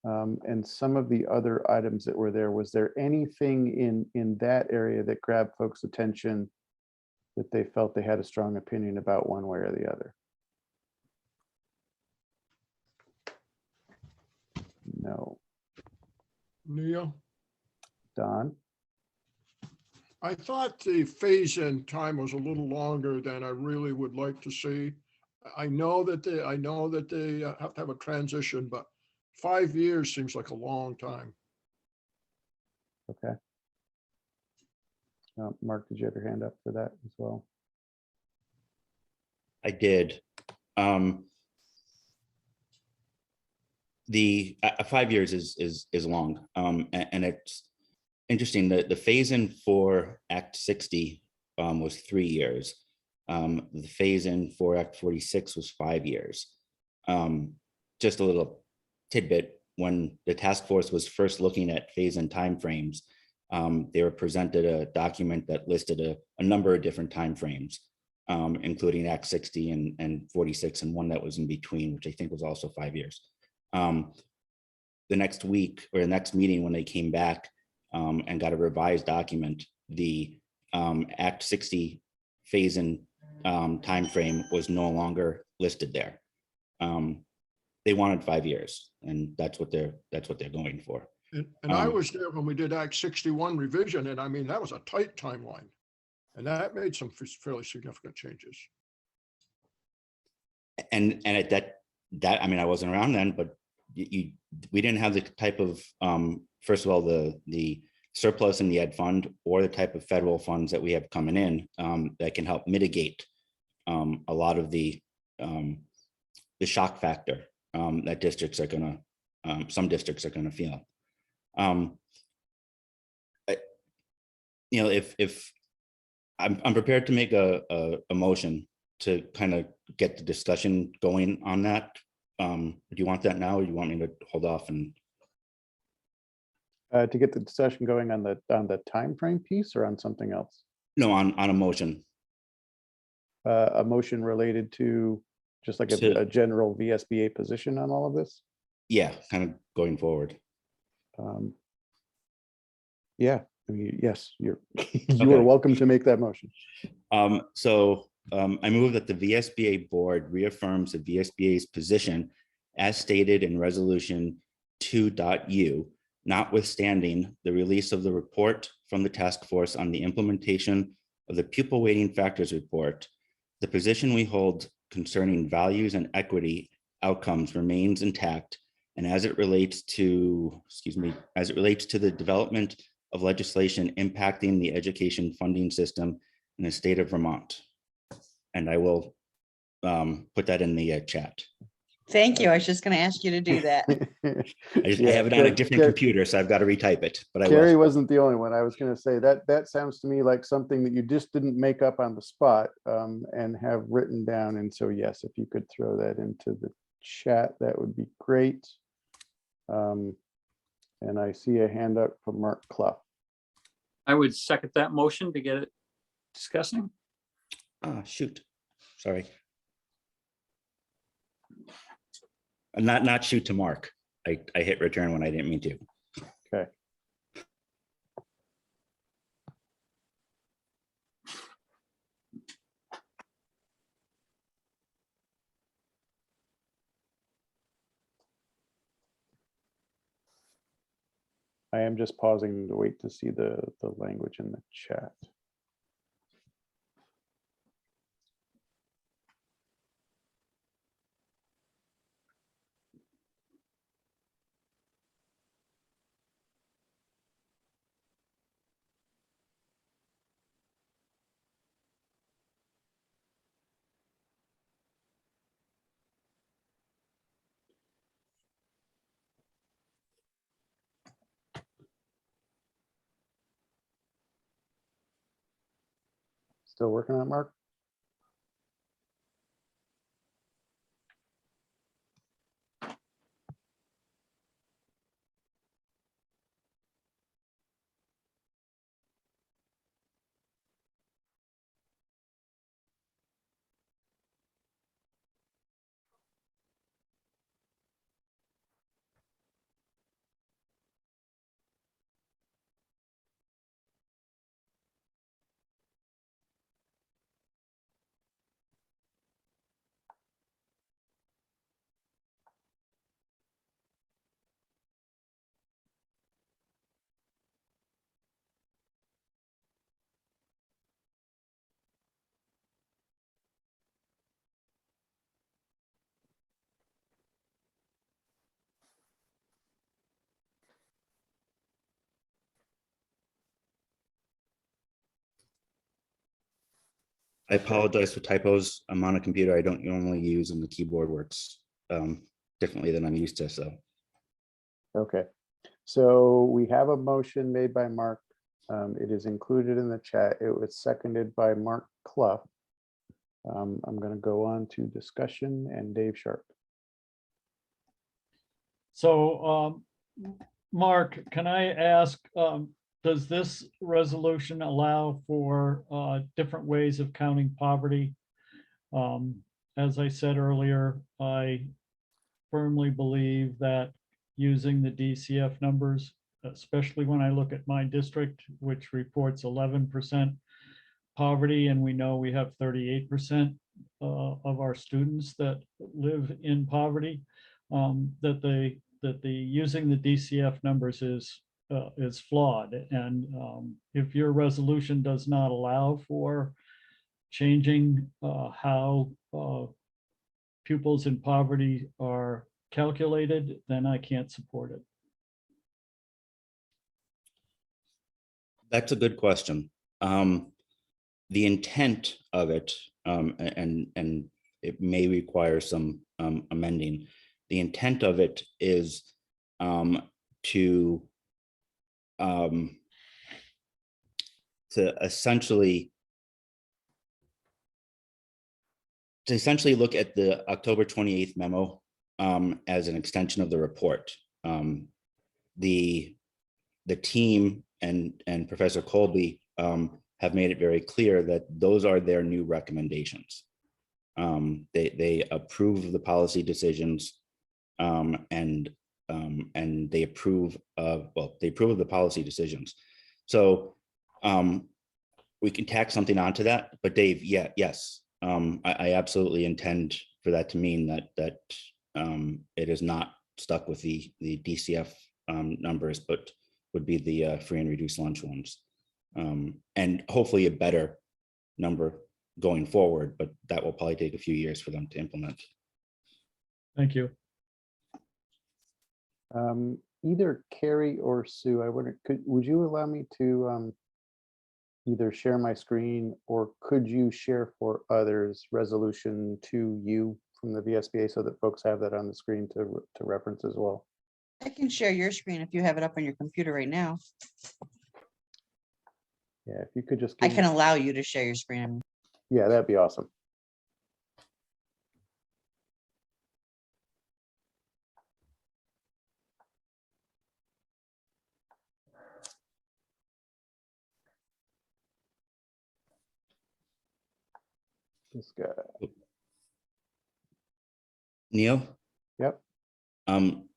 and some of the other items that were there. Was there anything in that area that grabbed folks' attention that they felt they had a strong opinion about one way or the other? No. Neil? Don? I thought the phase-in time was a little longer than I really would like to see. I know that they have to have a transition, but 5 years seems like a long time. Okay. Mark, did you have your hand up for that as well? I did. The 5 years is long, and it's interesting that the phase-in for Act 60 was 3 years. The phase-in for Act 46 was 5 years. Just a little tidbit: when the task force was first looking at phase-in timeframes, they were presented a document that listed a number of different timeframes, including Act 60 and 46, and one that was in between, which I think was also 5 years. The next week or the next meeting, when they came back and got a revised document, the Act 60 phase-in timeframe was no longer listed there. They wanted 5 years, and that's what they're going for. And I was there when we did Act 61 revision, and I mean, that was a tight timeline. And that made some fairly significant changes. And at that I mean, I wasn't around then, but we didn't have the type of, first of all, the surplus in the ed fund or the type of federal funds that we have coming in that can help mitigate a lot of the shock factor that districts are gonna, some districts are gonna feel. You know, if I'm prepared to make a motion to kind of get the discussion going on that. Do you want that now, or do you want me to hold off and? To get the discussion going on the time frame piece, or on something else? No, on a motion. A motion related to just like a general VSBA position on all of this? Yeah, kind of going forward. Yeah, I mean, yes, you are welcome to make that motion. I move that the VSBA board reaffirms the VSBA's position as stated in resolution 2.u, notwithstanding the release of the report from the task force on the implementation of the pupil weighting factors report. The position we hold concerning values and equity outcomes remains intact, and as it relates to, the development of legislation impacting the education funding system in the state of Vermont. And I will put that in the chat. Thank you. I was just going to ask you to do that. I have it on a different computer, so I've got to retype it. But Carrie wasn't the only one. I was going to say that sounds to me like something that you just didn't make up on the spot and have written down. And so, yes, if you could throw that into the chat, that would be great. And I see a hand up from Mark Clough. I would second that motion to get it discussing. Shoot, sorry. Not shoot to Mark. I hit return when I didn't mean to. Okay. I am just pausing to wait to see the language in the chat. Still working on it, Mark? I apologize for typos. I'm on a computer I don't normally use, and the keyboard works differently than I'm used to. So, Okay. So we have a motion made by Mark. It is included in the chat. It was seconded by Mark Clough. I'm going to go on to discussion and Dave Sharp. So, Mark, can I ask, does this resolution allow for different ways of counting poverty? As I said earlier, I firmly believe that using the DCF numbers, especially when I look at my district, which reports 11% poverty, and we know we have 38% of our students that live in poverty, that the using the DCF numbers is flawed. And if your resolution does not allow for changing how pupils in poverty are calculated, then I can't support it. that's a good question. The intent of it, and it may require some amending. The intent of it is to essentially look at the October 28th memo as an extension of the report. The team and Professor Colby have made it very clear that those are their new recommendations. They approve the policy decisions, and they approve of the policy decisions. So we can tack something onto that. But Dave, yes, I absolutely intend for that to mean that it is not stuck with the DCF numbers, but would be the free and reduced lunch ones. And hopefully a better number going forward, but that will probably take a few years for them to implement. Thank you. Either Carrie or Sue, would you allow me to either share my screen, or could you share for others resolution 2U from the VSBA so that folks have that on the screen to reference as well? I can share your screen if you have it up on your computer right now. Yeah, if you could just. I can allow you to share your screen. Yeah, that'd be awesome. This guy. Neil, Yep.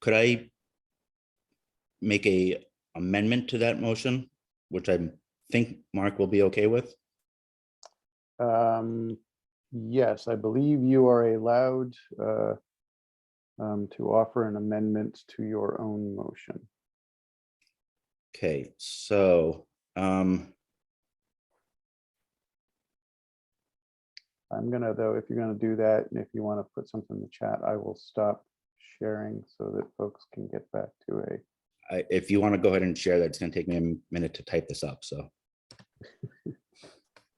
could I make a amendment to that motion, which I think Mark will be okay with? Yes, I believe you are allowed to offer an amendment to your own motion. Okay, so I'm gonna, though, if you're gonna do that, and if you want to put something in the chat, I will stop sharing so that folks can get back to a. if you want to go ahead and share that, it's going to take me a minute to type this up. So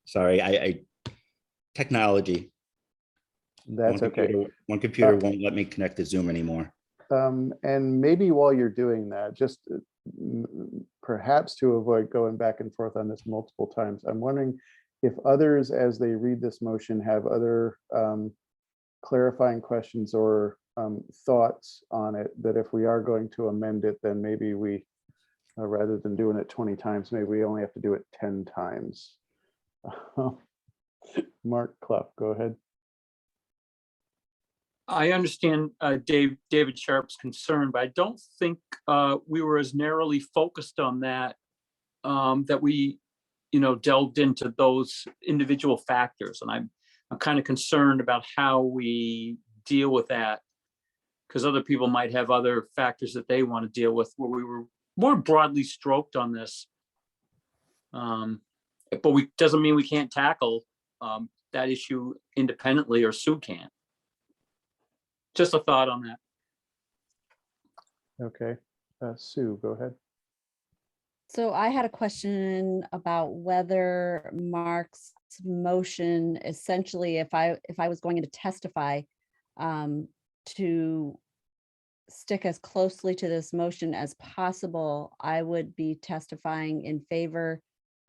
sorry, I technology. That's okay. One computer won't let me connect to Zoom anymore. And maybe while you're doing that, just perhaps to avoid going back and forth on this multiple times, I'm wondering if others, as they read this motion, have other clarifying questions or thoughts on it, that if we are going to amend it, then maybe we, rather than doing it 20 times, maybe we only have to do it 10 times. Mark Clough, go ahead. I understand David Sharp's concern, but I don't think we were as narrowly focused on that, that we, delved into those individual factors. And I'm kind of concerned about how we deal with that, because other people might have other factors that they want to deal with, where we were more broadly stroked on this. But doesn't mean we can't tackle that issue independently, or Sue can't. Just a thought on that. Okay, Sue, go ahead. So I had a question about whether Mark's motion, essentially, if I was going to testify, to stick as closely to this motion as possible, I would be testifying in favor,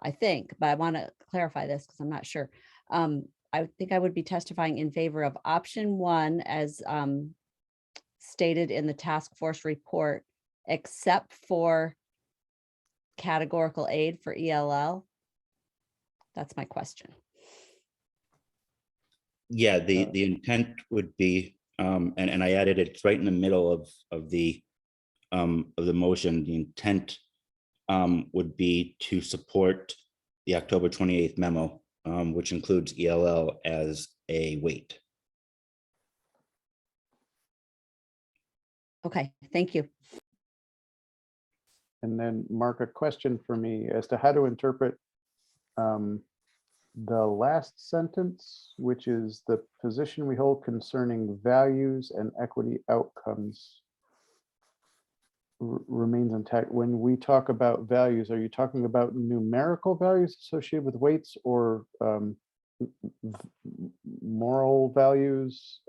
I think, but I want to clarify this because I'm not sure. I think I would be testifying in favor of option 1 as stated in the task force report, except for categorical aid for ELL. That's my question. Yeah, the intent would be, and I added it, it's right in the middle of the motion. The intent would be to support the October 28th memo, which includes ELL as a weight. Okay, thank you. And then Mark, a question for me as to how to interpret the last sentence, which is the position we hold concerning values and equity outcomes remains intact. When we talk about values, are you talking about numerical values associated with weights, or moral values?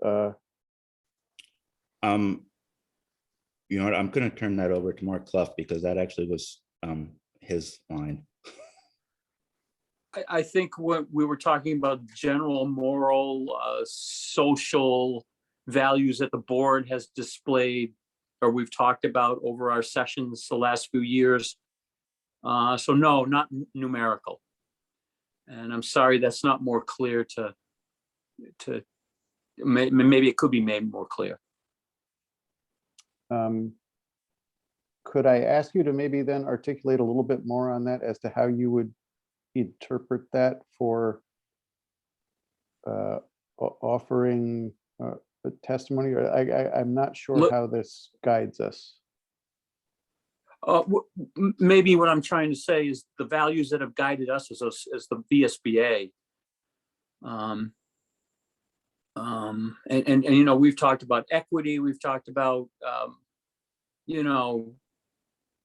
You know what, I'm going to turn that over to Mark Clough, because that actually was his line. I think what we were talking about, general moral, social values that the board has displayed, or we've talked about over our sessions the last few years. So no, not numerical. And I'm sorry that's not more clear to maybe it could be made more clear. Could I ask you to maybe then articulate a little bit more on that as to how you would interpret that for offering a testimony? Or I'm not sure how this guides us. Maybe what I'm trying to say is the values that have guided us as the VSBA. And we've talked about equity, we've talked about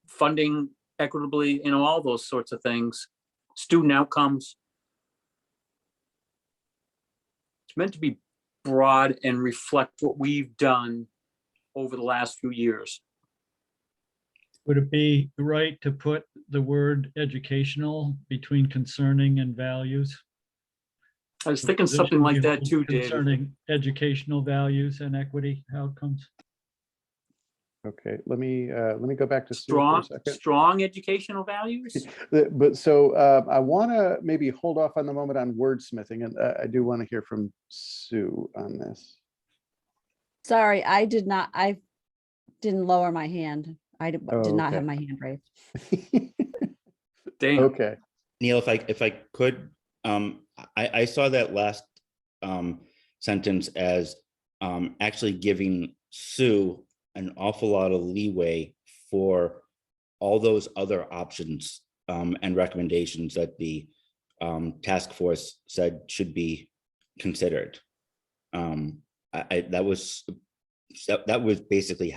funding equitably, all those sorts of things, student outcomes. It's meant to be broad and reflect what we've done over the last few years. Would it be right to put the word educational between concerning and values? I was thinking something like that too, David. Concerning educational values and equity outcomes. Okay, let me go back to Sue for a second. Strong educational values. But so I want to maybe hold off on the moment on wordsmithing, and I do want to hear from Sue on this. Sorry, I didn't lower my hand. I did Oh, not have okay. my hand raised. Damn. Okay. Neil, if I could, I saw that last sentence as actually giving Sue an awful lot of leeway for all those other options and recommendations that the task force said should be considered. That was basically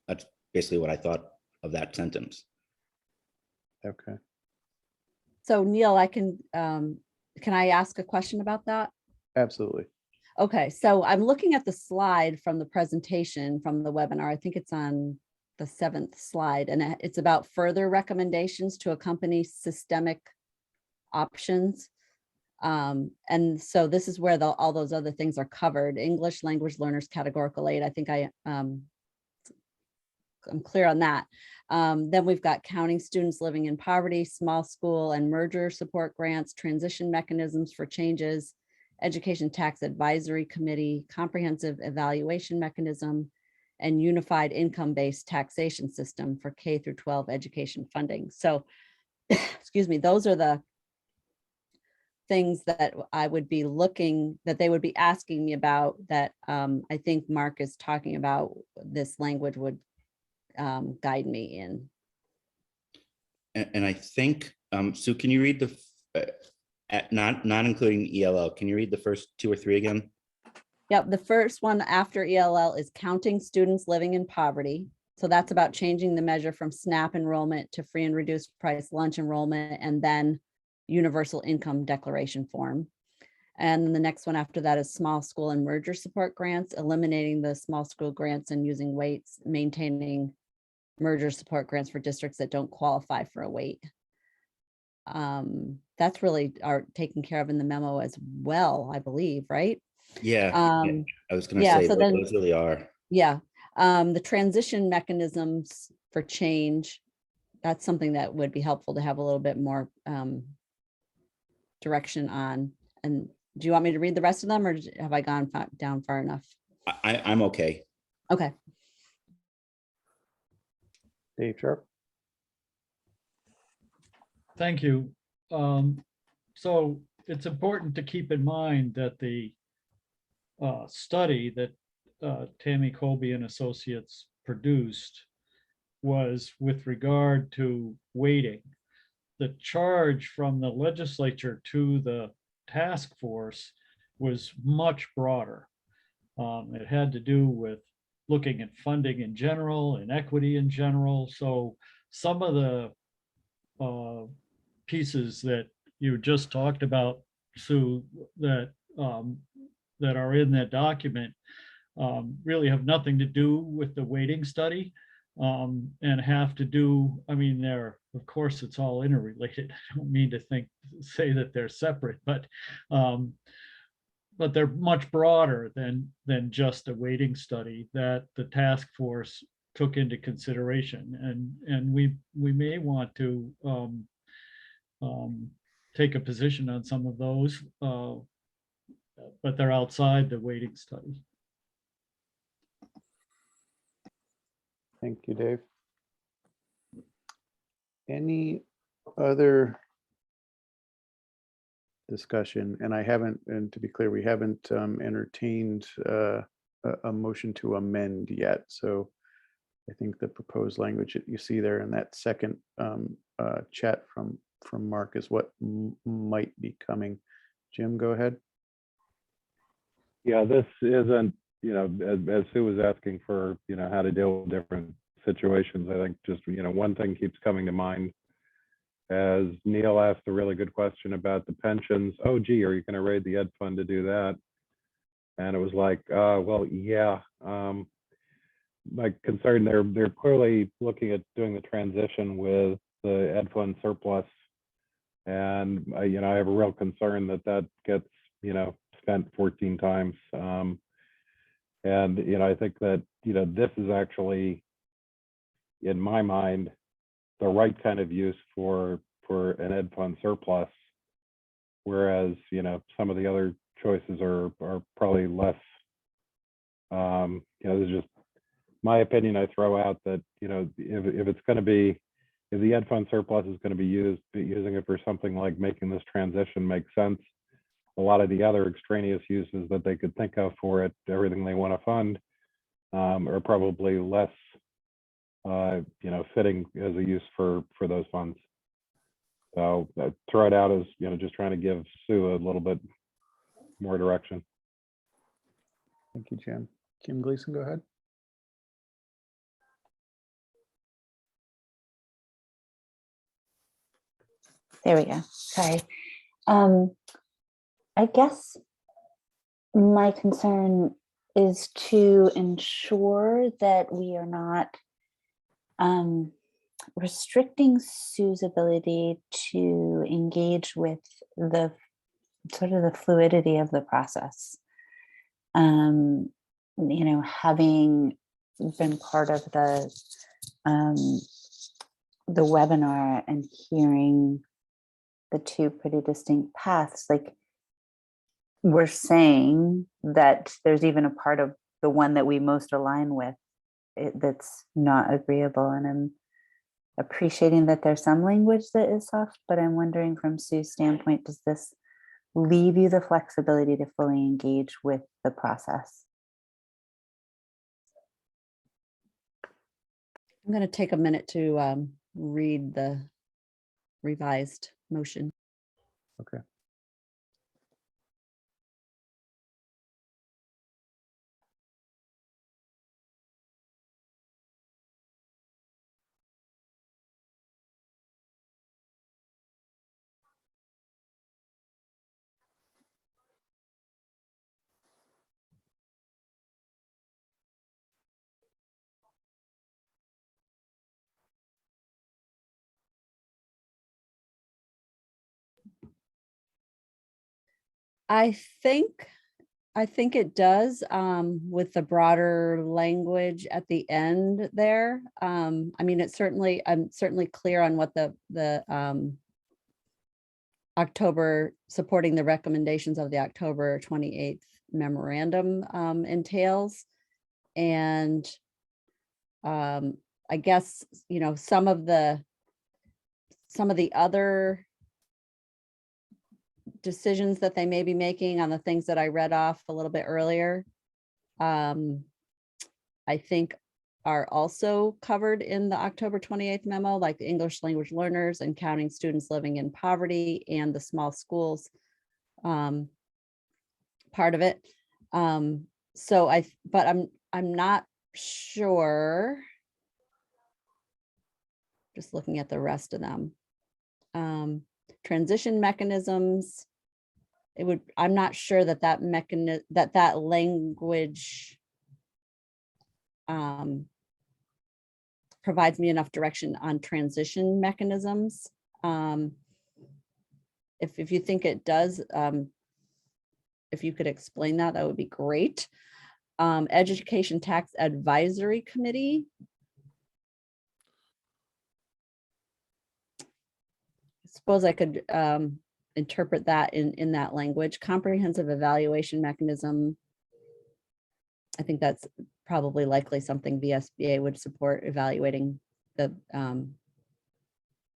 that's basically what I thought of that sentence. Okay. So Neil, can I ask a question about that? Absolutely. Okay, so I'm looking at the slide from the presentation from the webinar. I think it's on the 7th slide, and it's about further recommendations to accompany systemic options. And so this is where all those other things are covered. English language learners categorical aid. I think I'm clear on that. Then we've got counting students living in poverty, small school and merger support grants, transition mechanisms for changes, education tax advisory committee, comprehensive evaluation mechanism, and unified income-based taxation system for K through 12 education funding. So, excuse me, those are the things that I would be that they would be asking me about that I think Mark is talking about. This language would guide me in. And I think, Sue, can you read not including ELL, can you read the first 2 or 3 again? Yep, the first one after ELL is counting students living in poverty. So that's about changing the measure from SNAP enrollment to free and reduced price lunch enrollment, and then universal income declaration form. And then the next one after that is small school and merger support grants, eliminating the small school grants and using weights, maintaining merger support grants for districts that don't qualify for a weight. That's really taken care of in the memo as well, I believe, right? Yeah, I was going to yeah, say so then, those really are. Yeah, the transition mechanisms for change, that's something that would be helpful to have a little bit more direction on. And do you want me to read the rest of them, or have I gone down far enough? I'm okay. Okay. Dave Sharp. Thank you. So it's important to keep in mind that the study that Tammy Colby and Associates produced was with regard to weighting. The charge from the legislature to the task force was much broader. It had to do with looking at funding in general and equity in general. So some of the pieces that you just talked about, Sue, that that are in that document really have nothing to do with the weighting study, and have to do, I mean, of course, it's all interrelated. I don't mean to say that they're separate, but they're much broader than just a weighting study that the task force took into consideration. And we may want to take a position on some of those, but they're outside the weighting study. Thank you, Dave. Any other discussion? And and to be clear, we haven't entertained a motion to amend yet. So I think the proposed language that you see there in that second chat from Mark is what might be coming. Jim, go ahead. Yeah, this isn't, as Sue was asking for, how to deal with different situations. I think just, one thing keeps coming to mind as Neil asked a really good question about the pensions. Oh, gee, are you going to raid the ed fund to do that? And it was like, well, yeah. My concern, they're clearly looking at doing the transition with the ed fund surplus. And, I have a real concern that gets, spent 14 times. And, I think that, this is actually, in my mind, the right kind of use for an ed fund surplus. Whereas, some of the other choices are probably less This is just my opinion. I throw out that, if it's going to be, if the ed fund surplus is going to be using it for something like making this transition make sense, a lot of the other extraneous uses that they could think of for it, everything they want to fund, are probably less, fitting as a use for those funds. So throw it out as, just trying to give Sue a little bit more direction. Thank you, Jim. Kim Gleason, go ahead. There we go. Sorry. I guess my concern is to ensure that we are not restricting Sue's ability to engage with the sort of the fluidity of the process. Having been part of the webinar and hearing the two pretty distinct paths, like we're saying that there's even a part of the one that we most align with that's not agreeable. And I'm appreciating that there's some language that is soft, but I'm wondering from Sue's standpoint, does this leave you the flexibility to fully engage with the process? I'm going to take a minute to read the revised motion. Okay. I think it does, with the broader language at the end there. I mean, I'm certainly clear on what the October, supporting the recommendations of the October 28th memorandum entails. And I guess, some of the other decisions that they may be making on the things that I read off a little bit earlier, I think are also covered in the October 28th memo, like the English language learners and counting students living in poverty and the small schools part of it. But I'm not sure, just looking at the rest of them. Transition mechanisms, I'm not sure that language provides me enough direction on transition mechanisms. If you think it does, if you could explain that, that would be great. Education Tax Advisory Committee. I suppose I could interpret that in that language. Comprehensive evaluation mechanism. I think that's probably likely something VSBA would support, evaluating the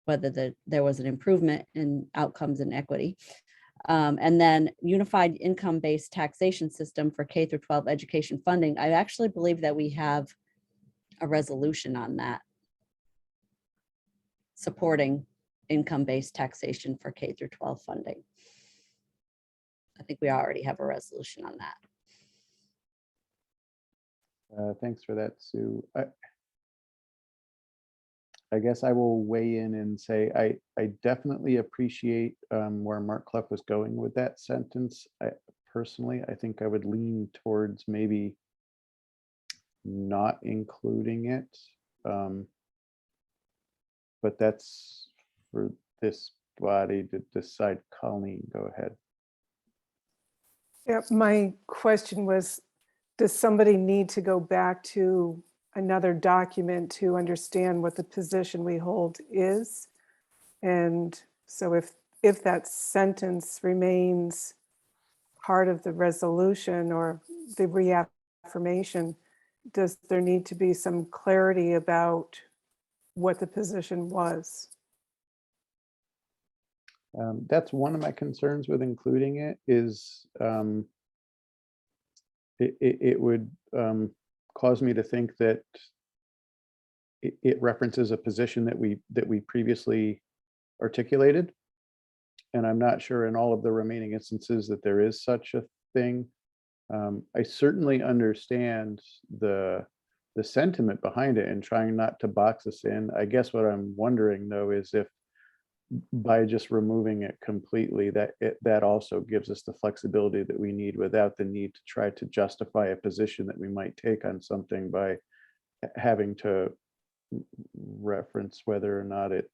whether there was an improvement in outcomes and equity. And then unified income-based taxation system for K through 12 education funding. I actually believe that we have a resolution on that, supporting income-based taxation for K through 12 funding. I think we already have a resolution on that. Thanks for that, Sue. I guess I will weigh in and say I definitely appreciate where Mark Clough was going with that sentence. Personally, I think I would lean towards maybe not including it. But that's for this body to decide. Colleen, go ahead. Yeah, my question was, does somebody need to go back to another document to understand what the position we hold is? And so if that sentence remains part of the resolution or the affirmation, does there need to be some clarity about what the position was? That's one of my concerns with including it is it would cause me to think that it references a position that we previously articulated. And I'm not sure in all of the remaining instances that there is such a thing. I certainly understand the sentiment behind it and trying not to box us in. I guess what I'm wondering though is if by just removing it completely, that also gives us the flexibility that we need without the need to try to justify a position that we might take on something by having to reference whether or not it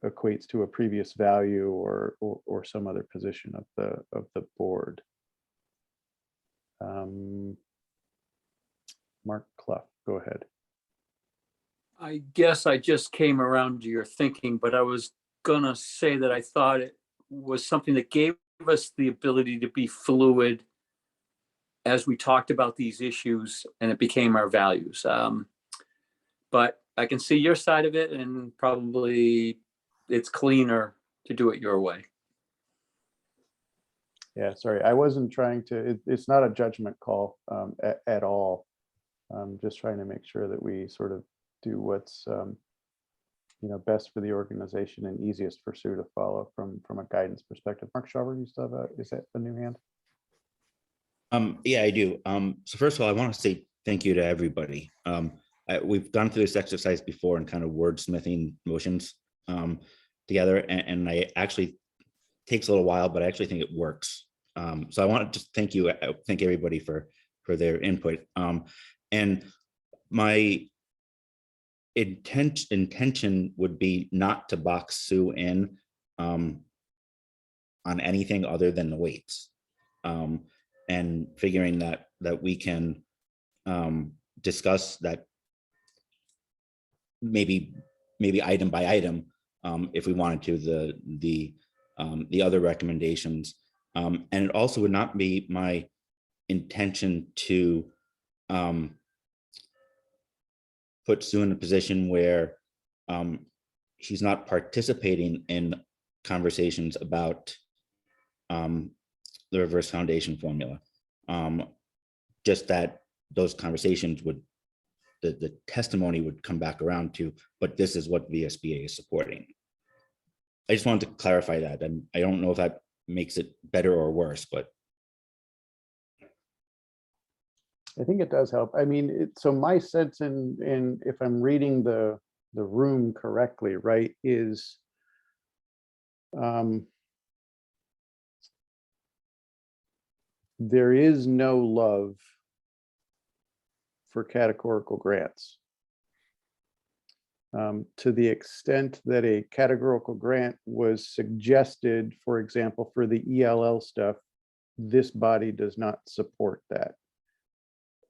equates to a previous value or some other position of the board. Mark Clough, go ahead. I guess I just came around to your thinking, but I was gonna say that I thought it was something that gave us the ability to be fluid as we talked about these issues, and it became our values. But I can see your side of it, and probably it's cleaner to do it your way. Yeah, sorry, I wasn't trying to, it's not a judgment call at all. I'm just trying to make sure that we sort of do what's best for the organization and easiest for Sue to follow from a guidance perspective. Mark Schauber, you still have is that a new hand? Yeah, I do. So first of all, I want to say thank you to everybody. We've gone through this exercise before and kind of wordsmithing motions together, and I actually takes a little while, but I actually think it works. So I want to just thank everybody for their input. And my intention would be not to box Sue in on anything other than the weights, and figuring that we can discuss that maybe item by item if we wanted to the other recommendations. And it also would not be my intention to put Sue in a position where she's not participating in conversations about the reverse foundation formula. Just that those conversations would, the testimony would come back around to, but this is what VSBA is supporting. I just wanted to clarify that, and I don't know if that makes it better or worse, but I think it does help. I mean, so my sense in if I'm reading the room correctly, right, is there is no love for categorical grants. To the extent that a categorical grant was suggested, for example, for the ELL stuff, this body does not support that.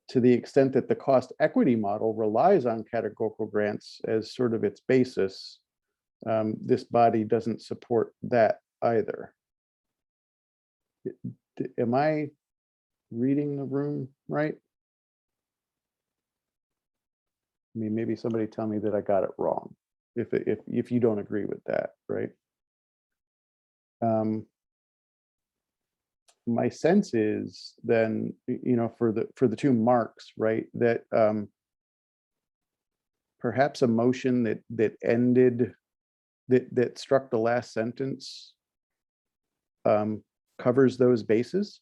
To the extent that the cost equity model relies on categorical grants as sort of its basis, this body doesn't support that either. Am I reading the room right? I mean, maybe somebody tell me that I got it wrong if you don't agree with that, right? My sense is then, for the two marks, right, that perhaps a motion that ended, that struck the last sentence covers those bases.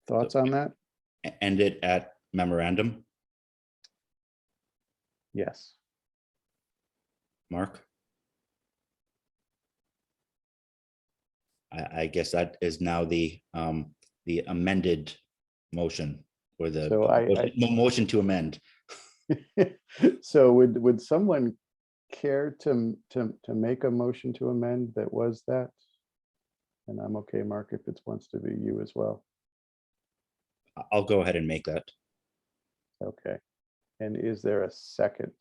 Thoughts on that? end it at memorandum. Yes. Mark? I guess that is now the amended motion, or the So motion to amend. So would someone care to make a motion to amend that was that? And I'm okay, Mark, if it wants to be you as well. I'll go ahead and make that. Okay. And is there a second?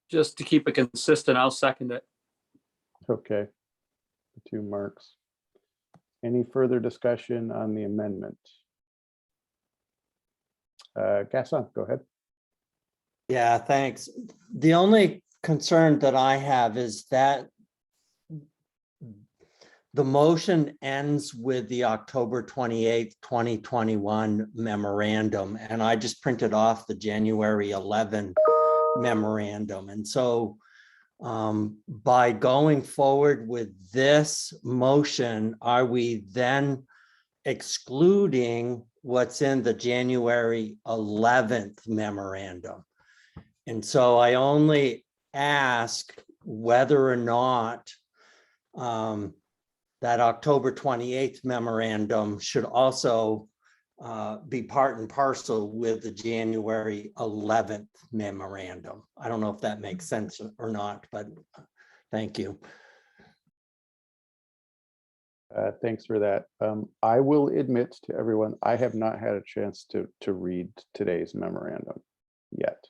Just to keep it consistent, I'll second it. Okay. The two Marks. Any further discussion on the amendment? Gaston, go ahead. Yeah, thanks. The only concern that I have is that the motion ends with the October 28th, 2021 memorandum, and I just printed off the January 11 memorandum. And so by going forward with this motion, are we then excluding what's in the January 11th memorandum? And so I only ask whether or not that October 28th memorandum should also be part and parcel with the January 11th memorandum. I don't know if that makes sense or not, but thank you. Thanks for that. I will admit to everyone, I have not had a chance to read today's memorandum yet.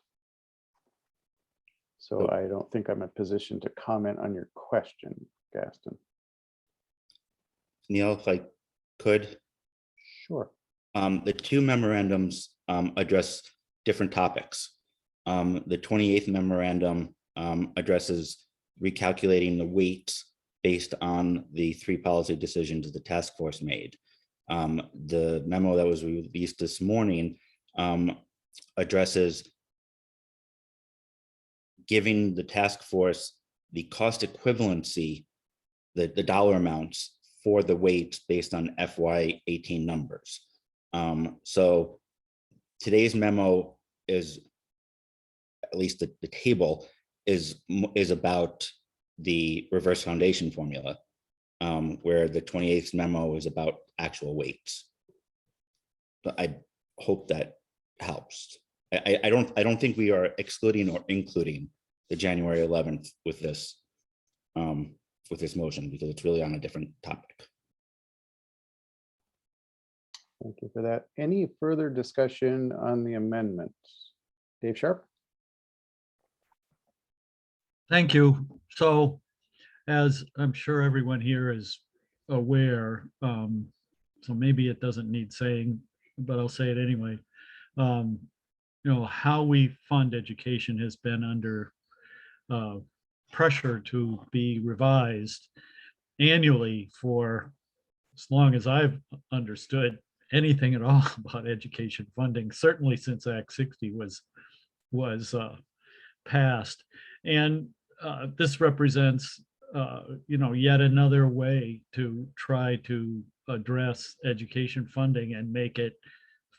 So I don't think I'm in a position to comment on your question, Gaston. Neil, if I could. Sure. The two memorandums address different topics. The 28th memorandum addresses recalculating the weights based on the 3 policy decisions the task force made. The memo that was released this morning addresses giving the task force the cost equivalency, the dollar amounts for the weights based on FY18 numbers. So today's memo is, at least the table is about the reverse foundation formula, where the 28th memo is about actual weights. But I hope that helps. I don't think we are excluding or including the January 11th with this motion, because it's really on a different topic. Thank you for that. Any further discussion on the amendment? Dave Sharp? Thank you. So, as I'm sure everyone here is aware, so maybe it doesn't need saying, but I'll say it anyway. You know, how we fund education has been under pressure to be revised annually for as long as I've understood anything at all about education funding, certainly since Act 60 was passed. And this represents you know, yet another way to try to address education funding and make it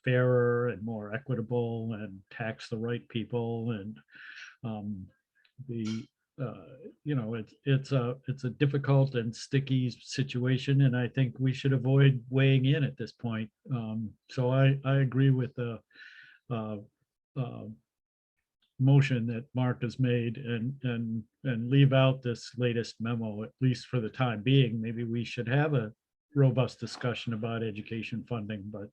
fairer and more equitable and tax the right people. And you know, it's a difficult and sticky situation, and I think we should avoid weighing in at this point. So I agree with the motion that Mark has made, and leave out this latest memo, at least for the time being. Maybe we should have a robust discussion about education funding, but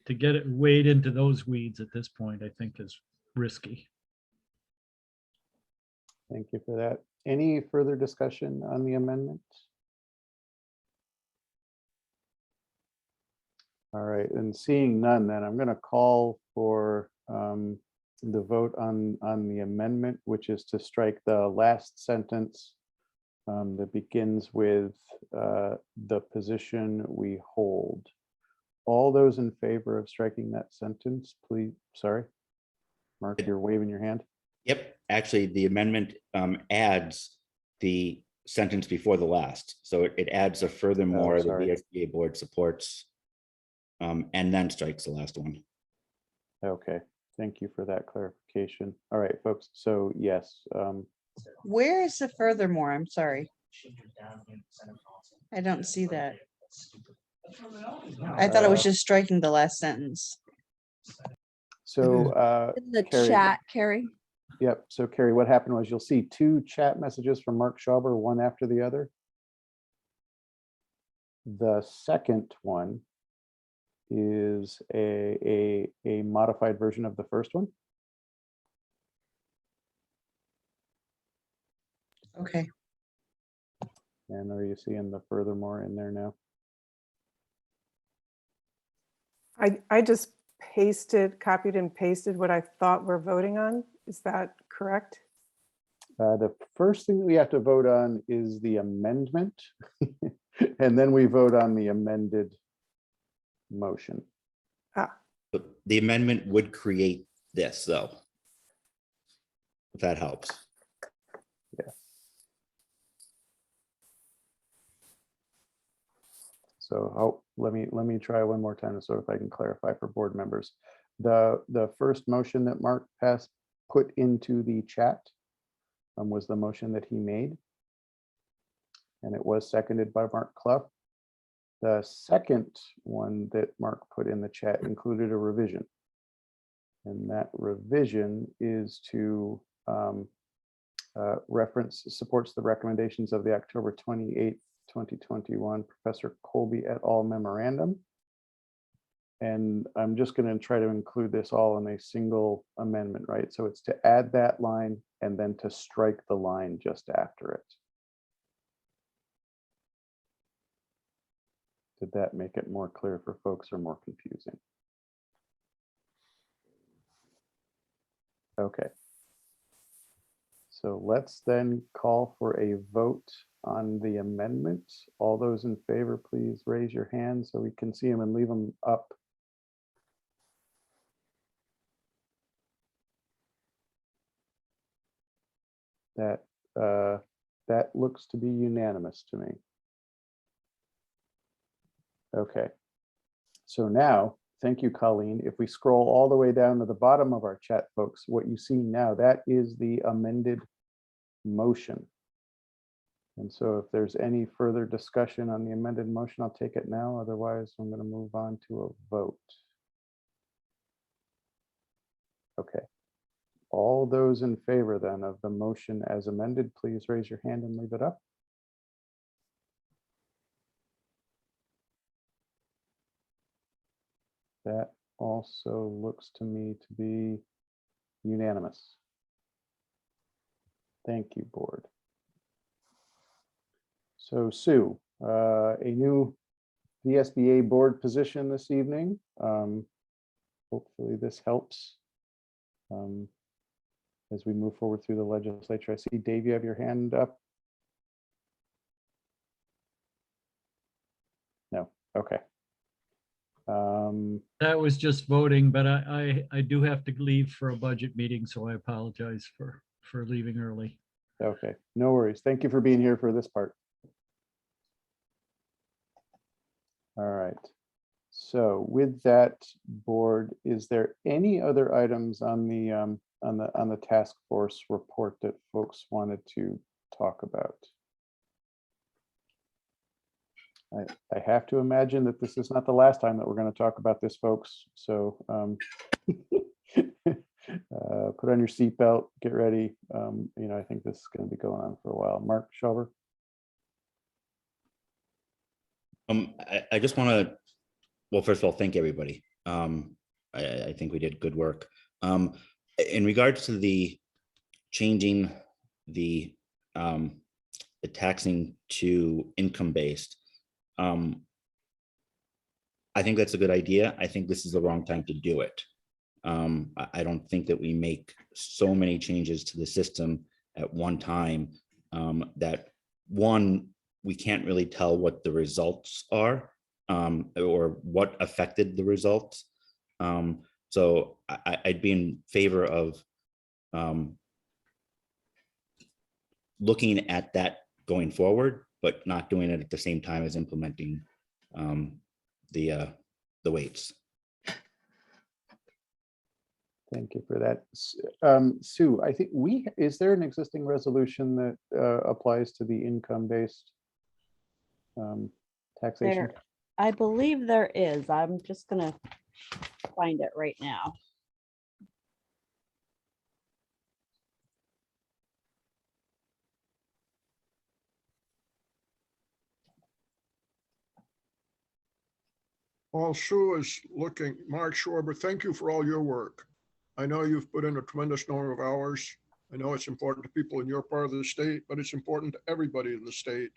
to get it wade into those weeds at this point, I think is risky. Thank you for that. Any further discussion on the amendment? All right, and seeing none, then I'm going to call for the vote on the amendment, which is to strike the last sentence that begins with the position we hold. All those in favor of striking that sentence, please. Sorry, Mark, you're waving your hand. Yep, actually, the amendment adds the sentence before the last. So it adds a furthermore, the VSBA board supports, and then strikes the last one. Okay, thank you for that clarification. All right, folks, so yes. Where is the furthermore? I'm sorry. I don't see that. I thought it was just striking the last sentence. So In the Carrie, chat, Carrie. Yep. So Carrie, what happened was you'll see 2 chat messages from Mark Schauber, one after the other. The second one is a modified version of the first one. Okay. And are you seeing the furthermore in there now? I just copied and pasted what I thought we're voting on. Is that correct? The first thing we have to vote on is the amendment. And then we vote on the amended motion. But the amendment would create this, though. If that helps. Yeah. So let me try one more time to sort of if I can clarify for board members. The first motion that Mark put into the chat was the motion that he made. And it was seconded by Mark Clough. The second one that Mark put in the chat included a revision. And that revision is to supports the recommendations of the October 28th, 2021 Professor Colby et al. Memorandum. And I'm just going to try to include this all in a single amendment, right? So it's to add that line and then to strike the line just after it. Did that make it more clear for folks or more confusing? Okay. So let's then call for a vote on the amendment. All those in favor, please raise your hand so we can see them and leave them up. That looks to be unanimous to me. Okay. So now, thank you, Colleen. If we scroll all the way down to the bottom of our chat, folks, what you see now, that is the amended motion. And so if there's any further discussion on the amended motion, I'll take it now. Otherwise, I'm going to move on to a vote. Okay. All those in favor then of the motion as amended, please raise your hand and leave it up. That also looks to me to be unanimous. Thank you, board. So Sue, a new VSBA board position this evening. Hopefully this helps as we move forward through the legislature. I see Dave, you have your hand up. No, okay. That was just voting, but I do have to leave for a budget meeting, so I apologize for leaving early. Okay, no worries. Thank you for being here for this part. All right. So with that, board, is there any other items on the task force report that folks wanted to talk about? I have to imagine that this is not the last time that we're going to talk about this, folks. So put on your seatbelt, get ready. I think this is going to be going on for a while. Mark Schober. I just want to, well, first of all, thank everybody. I think we did good work. In regards to the changing the taxing to income-based, I think that's a good idea. I think this is the wrong time to do it. I don't think that we make so many changes to the system at one time that one, we can't really tell what the results are or what affected the results. So I'd be in favor of looking at that going forward, but not doing it at the same time as implementing the weights. Thank you for that. Sue, I think is there an existing resolution that applies to the income-based taxation? I believe there is. I'm just gonna find it right now. While Sue is looking, Mark Schwarber, thank you for all your work. I know you've put in a tremendous number of hours. I know it's important to people in your part of the state, but it's important to everybody in the state.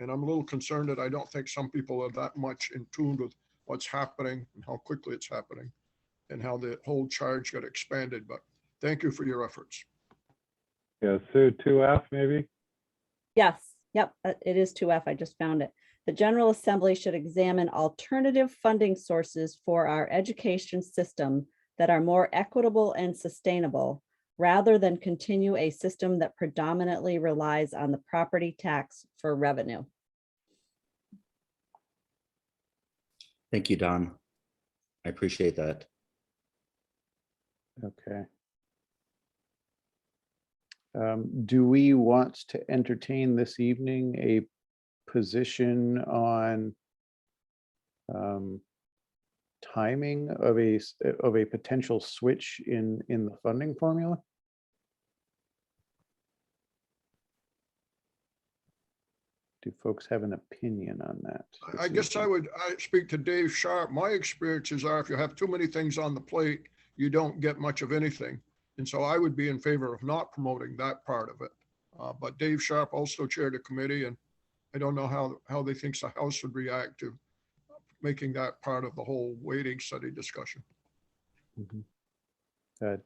And I'm a little concerned that I don't think some people are that much in tune with what's happening and how quickly it's happening and how the whole charge got expanded. But thank you for your efforts. Yeah, Sue, 2F maybe? Yes, yep, it is 2F. I just found it. The General Assembly should examine alternative funding sources for our education system that are more equitable and sustainable, rather than continue a system that predominantly relies on the property tax for revenue. Thank you, Don. I appreciate that. Okay. Do we want to entertain this evening a position on timing of a potential switch in the funding formula? Do folks have an opinion on that? I guess I speak to Dave Sharp. My experiences are if you have too many things on the plate, you don't get much of anything. And so I would be in favor of not promoting that part of it. But Dave Sharp also chaired a committee, and I don't know how they think the House would react to making that part of the whole weighting study discussion. Mm-hmm.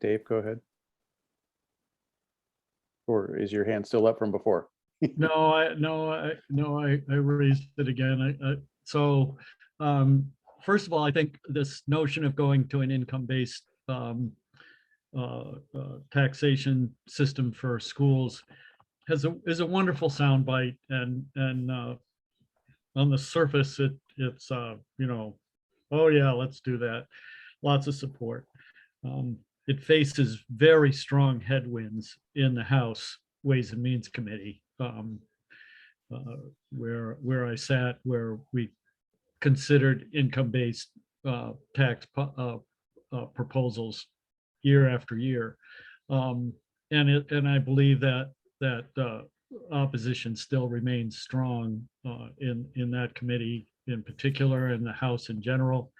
Dave, go ahead. Or is your hand still up from before? No, I raised it again. So first of all, I think this notion of going to an income-based taxation system for schools is a wonderful soundbite, and on the surface it's you know, oh yeah, let's do that. Lots of support. It faces very strong headwinds in the House Ways and Means Committee, where I sat, where we considered income-based tax proposals year after year, and I believe that opposition still remains strong in that committee in particular, and the House in general.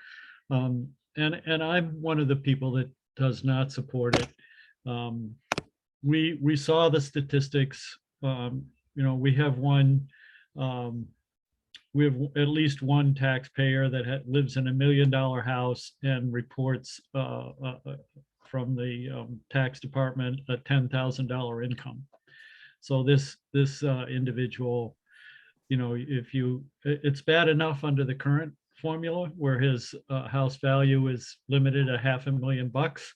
And I'm one of the people that does not support it. We saw the statistics. You know, we have at least one taxpayer that lives in $1 million house and reports from the tax department a $10,000 income. So this individual, you know, it's bad enough under the current formula where his house value is limited at $500,000,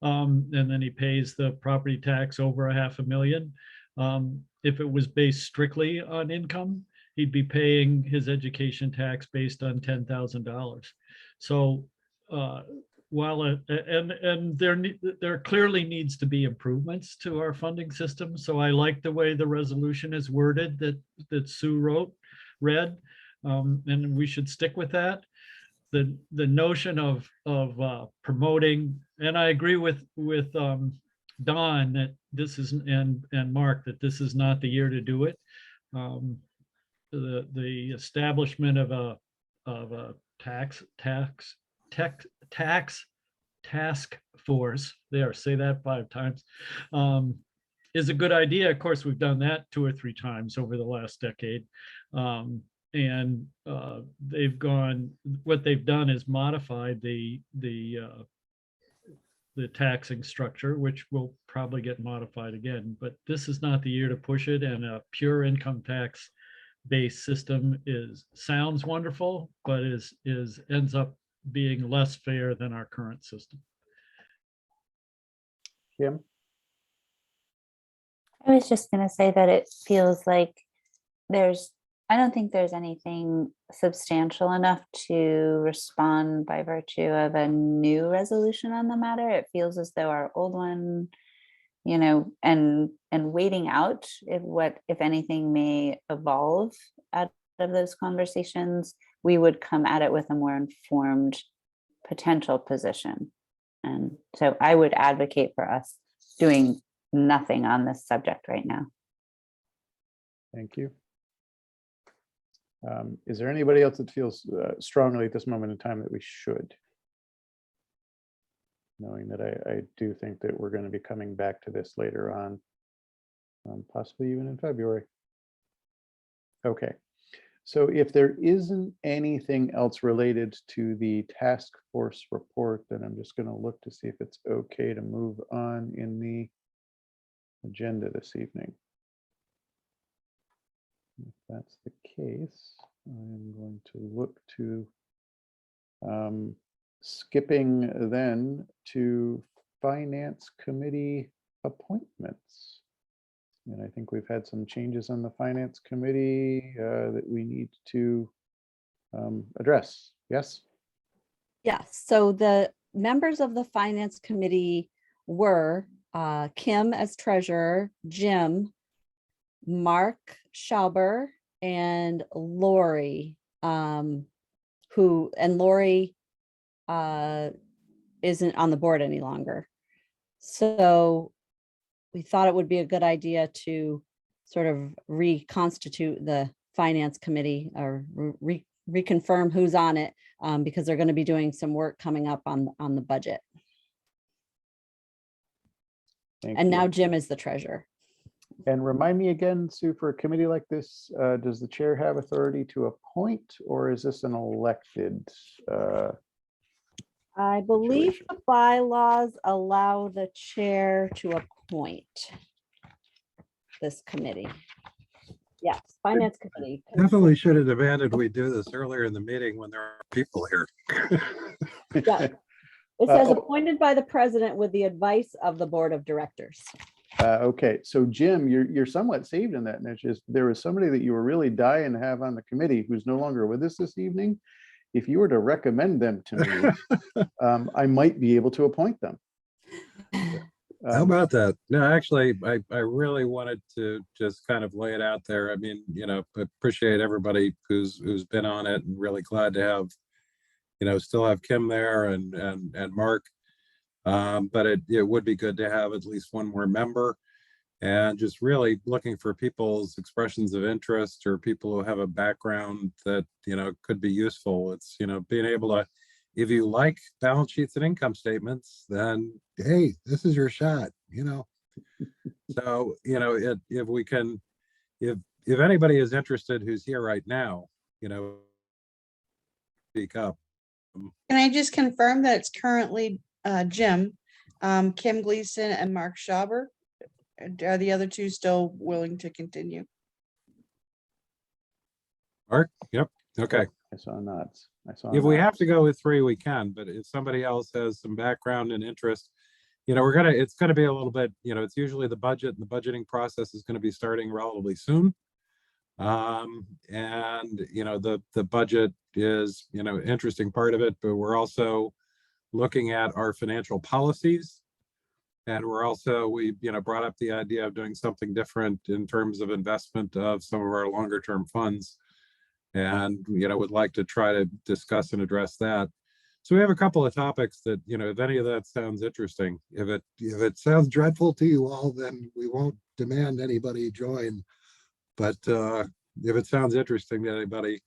and then he pays the property tax over $500,000. If it was based strictly on income, he'd be paying his education tax based on $10,000. So while there clearly needs to be improvements to our funding system. So I like the way the resolution is worded that Sue read, and we should stick with that. The notion of promoting, and I agree with Don that this is, and Mark, that this is not the year to do it. The establishment of a tax task force, there, say that 5 times, is a good idea. Of course, we've done that 2 or 3 times over the last decade. And what they've done is modified the taxing structure, which will probably get modified again, but this is not the year to push it. And a pure income tax based system sounds wonderful, but ends up being less fair than our current system. Kim? I was just going to say that it feels like I don't think there's anything substantial enough to respond by virtue of a new resolution on the matter. It feels as though our old one, you know, and waiting out if anything may evolve out of those conversations, we would come at it with a more informed potential position. And so I would advocate for us doing nothing on this subject right now. Thank you. Is there anybody else that feels strongly at this moment in time that we should? Knowing that I do think that we're going to be coming back to this later on, possibly even in February. Okay. So if there isn't anything else related to the task force report, then I'm just going to look to see if it's okay to move on in the agenda this evening. If that's the case, I'm going to look to skipping then to Finance Committee appointments. And I think we've had some changes on the Finance Committee that we need to address. Yes? Yes, so the members of the Finance Committee were Kim as treasurer, Jim, Mark Schauber, and Lori, Lori isn't on the board any longer. So we thought it would be a good idea to sort of reconstitute the Finance Committee or reconfirm who's on it, because they're going to be doing some work coming up on the budget. And now Jim is the treasurer. And remind me again, Sue, for a committee like this, does the chair have authority to appoint, or is this an elected? I believe the bylaws allow the chair to appoint this committee. Yes, Finance Committee. Definitely should have demanded we do this earlier in the meeting when there are people here. Yeah. It says appointed by the president with the advice of the board of directors. Okay, so Jim, you're somewhat saved in that, and it's just there was somebody that you were really dying to have on the committee who's no longer with us this evening. If you were to recommend them to me, I might be able to appoint them. How about that? No, actually, I really wanted to just kind of lay it out there. I mean, appreciate everybody who's been on it, and really glad to have, still have Kim there and Mark. But it would be good to have at least one more member, and just really looking for people's expressions of interest or people who have a background that, could be useful. It's, being able to, if you like balance sheets and income statements, then, hey, this is your shot, So, if we can, if anybody is interested who's here right now, speak up. Can I just confirm that it's currently Jim, Kim Gleason, and Mark Schauber? Are the other two still willing to continue? Mark? Yep. Okay. I saw nods. If we have to go with 3, we can, but if somebody else has some background and interest, it's gonna be a little bit, it's usually the budget, and the budgeting process is gonna be starting relatively soon. And the budget is, interesting part of it, but we're also looking at our financial policies. And we're also, we brought up the idea of doing something different in terms of investment of some of our longer term funds. And, would like to try to discuss and address that. So we have a couple of topics that, if any of that sounds interesting, if it sounds dreadful to you all, then we won't demand anybody join. But if it sounds interesting to anybody,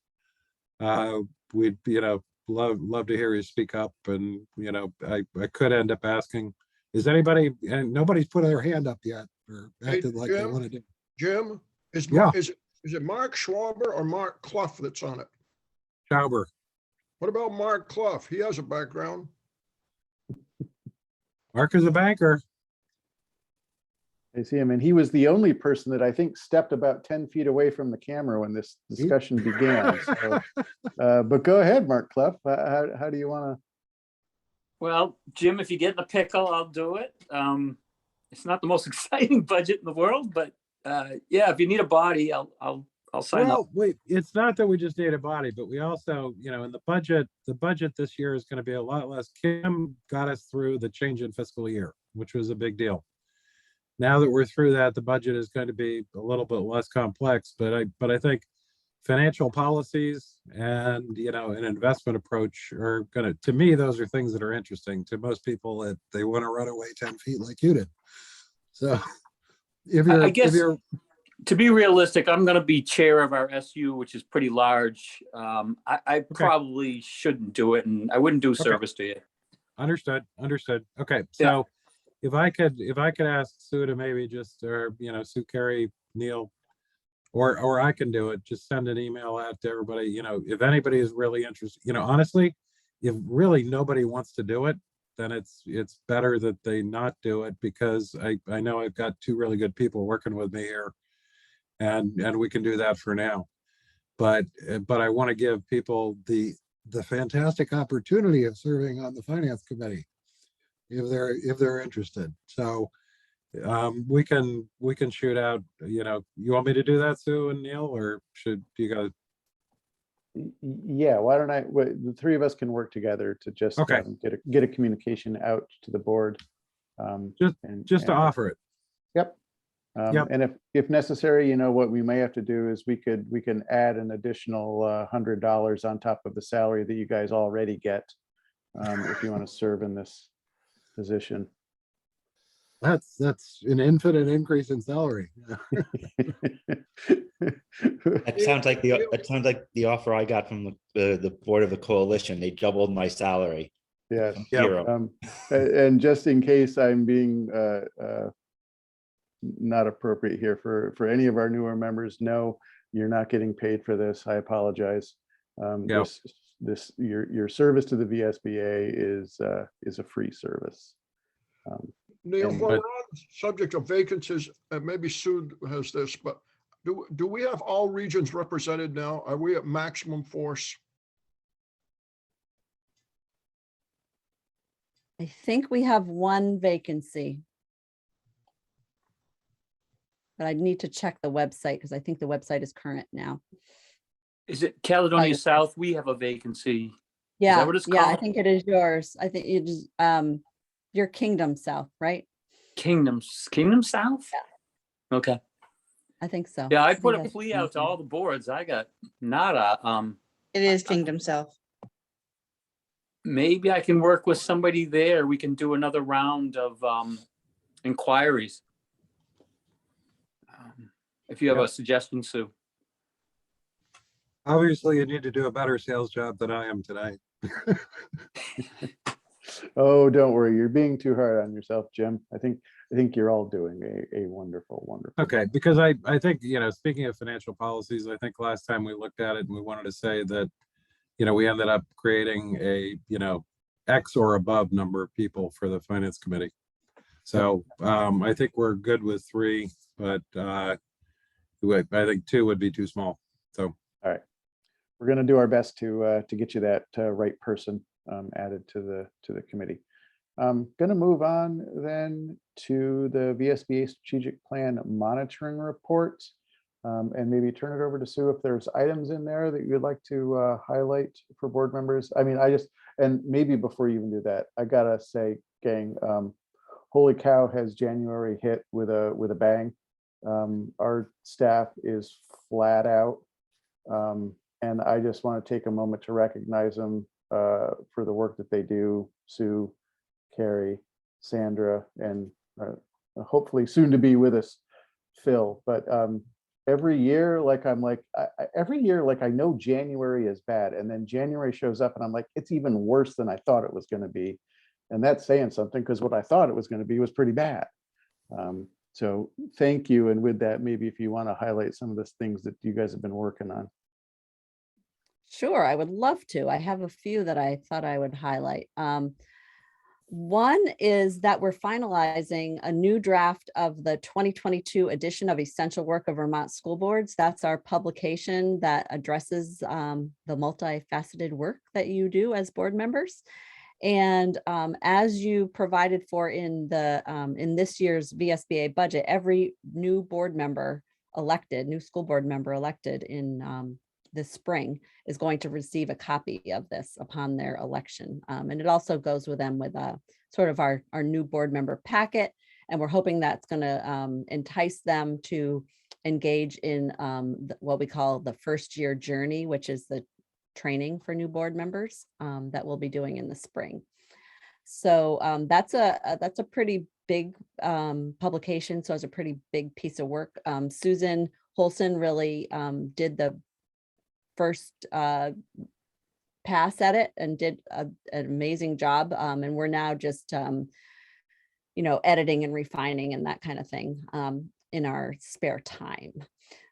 we'd, love to hear you speak up. And, I could end up asking, is anybody, and nobody's put their hand up yet or acted like they want to do. Jim, is it Mark Schauber or Mark Clough that's on it? Schauber. What about Mark Clough? He has a background. Mark is a banker. I see him, and he was the only person that I think stepped about 10 feet away from the camera when this discussion began. So, but go ahead, Mark Clough. How do you want to? Well, Jim, if you get in a pickle, I'll do it. It's not the most exciting budget in the world, but yeah, if you need a body, I'll sign up. Wait, it's not that we just need a body, but we also, in the budget this year is going to be a lot less. Kim got us through the change in fiscal year, which was a big deal. Now that we're through that, the budget is going to be a little bit less complex, but I think financial policies and, an investment approach are going to me, those are things that are interesting to most people, that they want to run away 10 feet like you did. So I guess to be realistic, I'm going to be chair of our SU, which is pretty large. I probably shouldn't do it, and I wouldn't do service to you. Understood. Okay. So if I could ask Sue to maybe just, Sue, Carrie, Neil, or I can do it. Just send an email out to everybody, if anybody is really interested, honestly, if really nobody wants to do it, then it's better that they not do it, because I know I've got two really good people working with me here, and we can do that for now. But I want to give people the fantastic opportunity of serving on the finance committee if they're interested. So we can shoot out, you want me to do that, Sue and Neil, or should you guys? Yeah, why don't the three of us can work together to just Okay. Get a communication out to the board. Just to offer it. Yep. Yep. And if necessary, what we may have to do is we can add an additional $100 on top of the salary that you guys already get, if you want to serve in this position. That's an infinite increase in salary. It sounds like the offer I got from the board of the coalition. They doubled my salary. Yes. Zero. And just in case I'm being not appropriate here for any of our newer members, no, you're not getting paid for this. I apologize. Your service to the VSBA is a free service. Neil, while we're on the subject of vacancies, and maybe Sue has this, but do we have all regions represented now? Are we at maximum force? I think we have one vacancy. But I need to check the website because I think the website is current now. Is it Caledonia South? We have a vacancy. Yeah, Is that what it's called? I think it is yours. I think it is your Kingdom South, right? Kingdom South? Yeah. Okay. I think so. Yeah, I put a plea out to all the boards. I got nada. It is Kingdom South. Maybe I can work with somebody there. We can do another round of inquiries. If you have a suggestion, Sue. Obviously, you need to do a better sales job than I am today. Oh, don't worry. You're being too hard on yourself, Jim. I think you're all doing a wonderful, wonderful. Okay, because I think, speaking of financial policies, I think last time we looked at it and we wanted to say that, we ended up creating a, X or above number of people for the finance committee. So I think we're good with 3, but I think 2 would be too small. So, all right, we're going to do our best to get you that right person added to the committee. I'm going to move on then to the VSBA strategic plan monitoring report, and maybe turn it over to Sue if there's items in there that you'd like to highlight for board members. I mean, and maybe before you even do that, I gotta say, gang, holy cow, has January hit with a bang. Our staff is flat out, and I just want to take a moment to recognize them for the work that they do. Sue, Carrie, Sandra, and hopefully soon to be with us, Phil. But every year, I know January is bad, and then January shows up and I'm like, it's even worse than I thought it was going to be. And that's saying something, because what I thought it was going to be was pretty bad. So thank you. And with that, maybe if you want to highlight some of the things that you guys have been working on. Sure, I would love to. I have a few that I thought I would highlight. One is that we're finalizing a new draft of the 2022 edition of Essential Work of Vermont School Boards. That's our publication that addresses the multifaceted work that you do as board members. And as you provided for in this year's VSBA budget, every new board member elected, new school board member elected in this spring is going to receive a copy of this upon their election. And it also goes with them with sort of our new board member packet. And we're hoping that's going to entice them to engage in what we call the first year journey, which is the training for new board members that we'll be doing in the spring. So that's a pretty big publication. So it's a pretty big piece of work. Susan Holson really did the first pass at it and did an amazing job. And we're now just, editing and refining and that kind of thing in our spare time.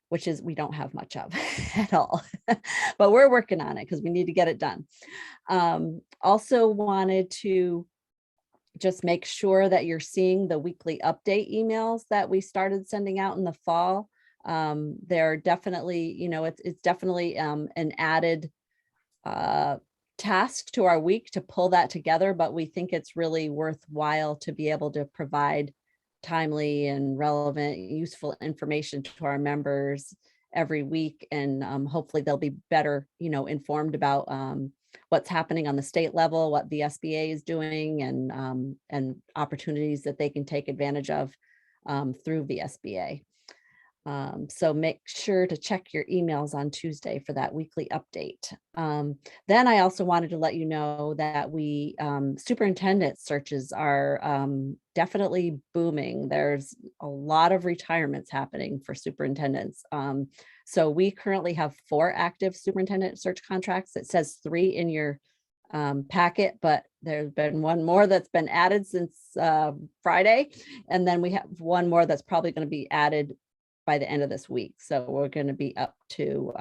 which is we don't have much of at all, but we're working on it because we need to get it done. Also wanted to just make sure that you're seeing the weekly update emails that we started sending out in the fall. They're definitely, it's definitely an added task to our week to pull that together, but we think it's really worthwhile to be able to provide timely and relevant, useful information to our members every week. And hopefully they'll be better, informed about what's happening on the state level, what the VSBA is doing, and opportunities that they can take advantage of through VSBA. So make sure to check your emails on Tuesday for that weekly update. Then I also wanted to let you know that we superintendent searches are definitely booming. There's a lot of retirements happening for superintendents. So we currently have 4 active superintendent search contracts. It says 3 in your packet, but there's been one more that's been added since Friday. And then we have one more that's probably going to be added by the end of this week. So we're going to be up to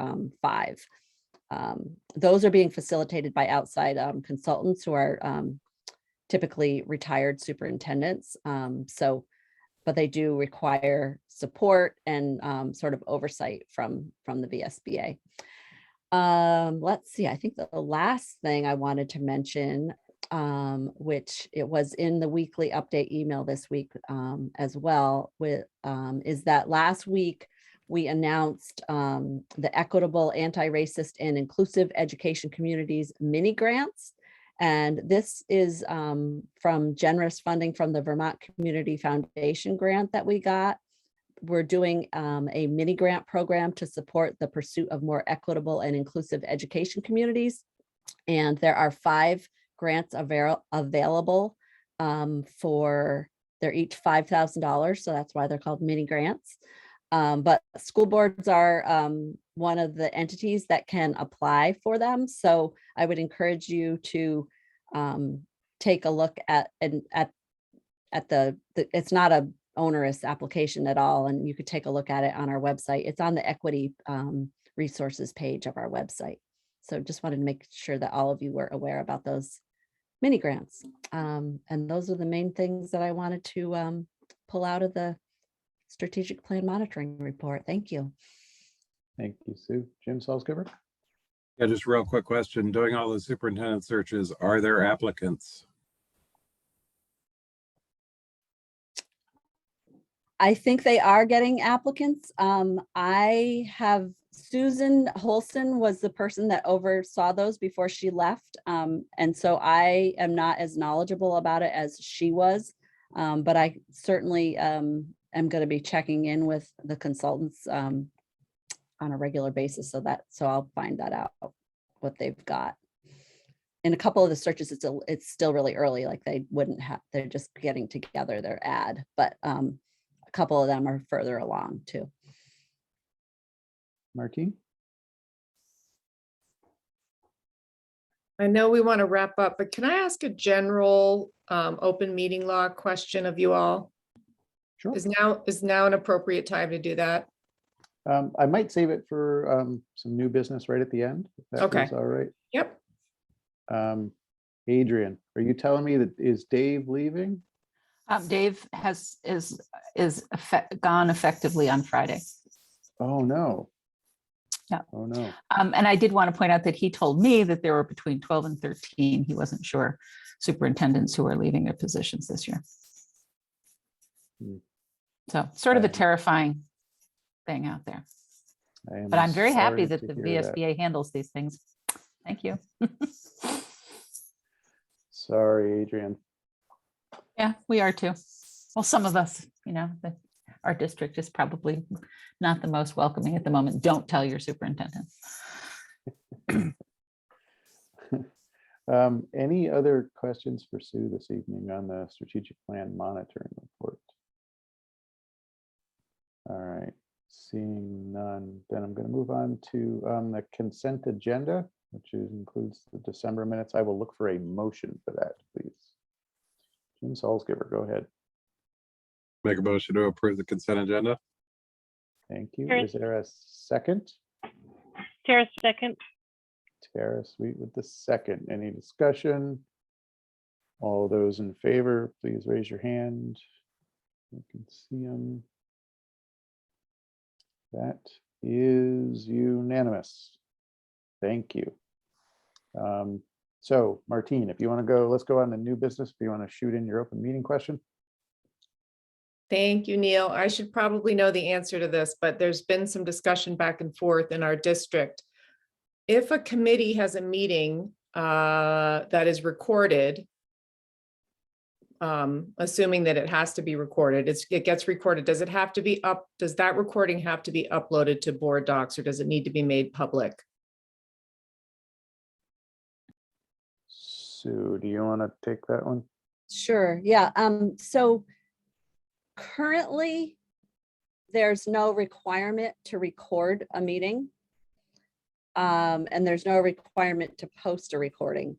5. Those are being facilitated by outside consultants who are typically retired superintendents. But they do require support and sort of oversight from the VSBA. Let's see, I think the last thing I wanted to mention, which it was in the weekly update email this week as well, is that last week we announced the Equitable, Anti-Racist, and Inclusive Education Communities mini grants. And this is from generous funding from the Vermont Community Foundation grant that we got. We're doing a mini grant program to support the pursuit of more equitable and inclusive education communities. And there are 5 grants available for, they're each $5,000. So that's why they're called mini grants. But school boards are one of the entities that can apply for them. So I would encourage you to take a look at the it's not a onerous application at all. And you could take a look at it on our website. It's on the equity resources page of our website. So just wanted to make sure that all of you were aware about those mini grants. And those are the main things that I wanted to pull out of the strategic plan monitoring report. Thank you. Thank you, Sue. Jim Salsgiver? Yeah, just a real quick question. Doing all the superintendent searches, are there applicants? I think they are getting applicants. I have Susan Holson was the person that oversaw those before she left. And so I am not as knowledgeable about it as she was, but I certainly am going to be checking in with the consultants on a regular basis. So I'll find that out, what they've got. In a couple of the searches, it's still really early, like they're just getting together their ad, but a couple of them are further along too. Martine? I know we want to wrap up, but can I ask a general open meeting law question of you all? Sure. Is now an appropriate time to do that? I might save it for some new business right at the end, if that Okay. is all right. Yep. Adrian, are you telling me that is Dave leaving? Dave is gone effectively on Friday. Oh, no. Yeah. Oh, no. And I did want to point out that he told me that there were between 12 and 13. He wasn't sure superintendents who are leaving their positions this year. So sort of a terrifying thing out there. But I'm very happy that the VSBA handles these things. Thank you. Sorry, Adrian. Yeah, we are too. Well, some of us, our district is probably not the most welcoming at the moment. Don't tell your superintendent. Any other questions for Sue this evening on the strategic plan monitoring report? All right, seeing none, then I'm going to move on to the consent agenda, which includes the December minutes. I will look for a motion for that, please. Jim Salsgiver, go ahead. Make a motion to approve the consent agenda. Thank you. Tara- Is there a second? Tara, second. Tara Sweet with the second. Any discussion? All those in favor, please raise your hand. You can see them. That is unanimous. Thank you. So Martine, if you want to go, let's go on to new business. If you want to shoot in your open meeting question. Thank you, Neil. I should probably know the answer to this, but there's been some discussion back and forth in our district. If a committee has a meeting that is recorded, assuming that it has to be recorded, it gets recorded. Does it have to be up? Does that recording have to be uploaded to board docs, or does it need to be made public? Sue, do you want to take that one? Sure, yeah. So currently, there's no requirement to record a meeting. And there's no requirement to post a recording.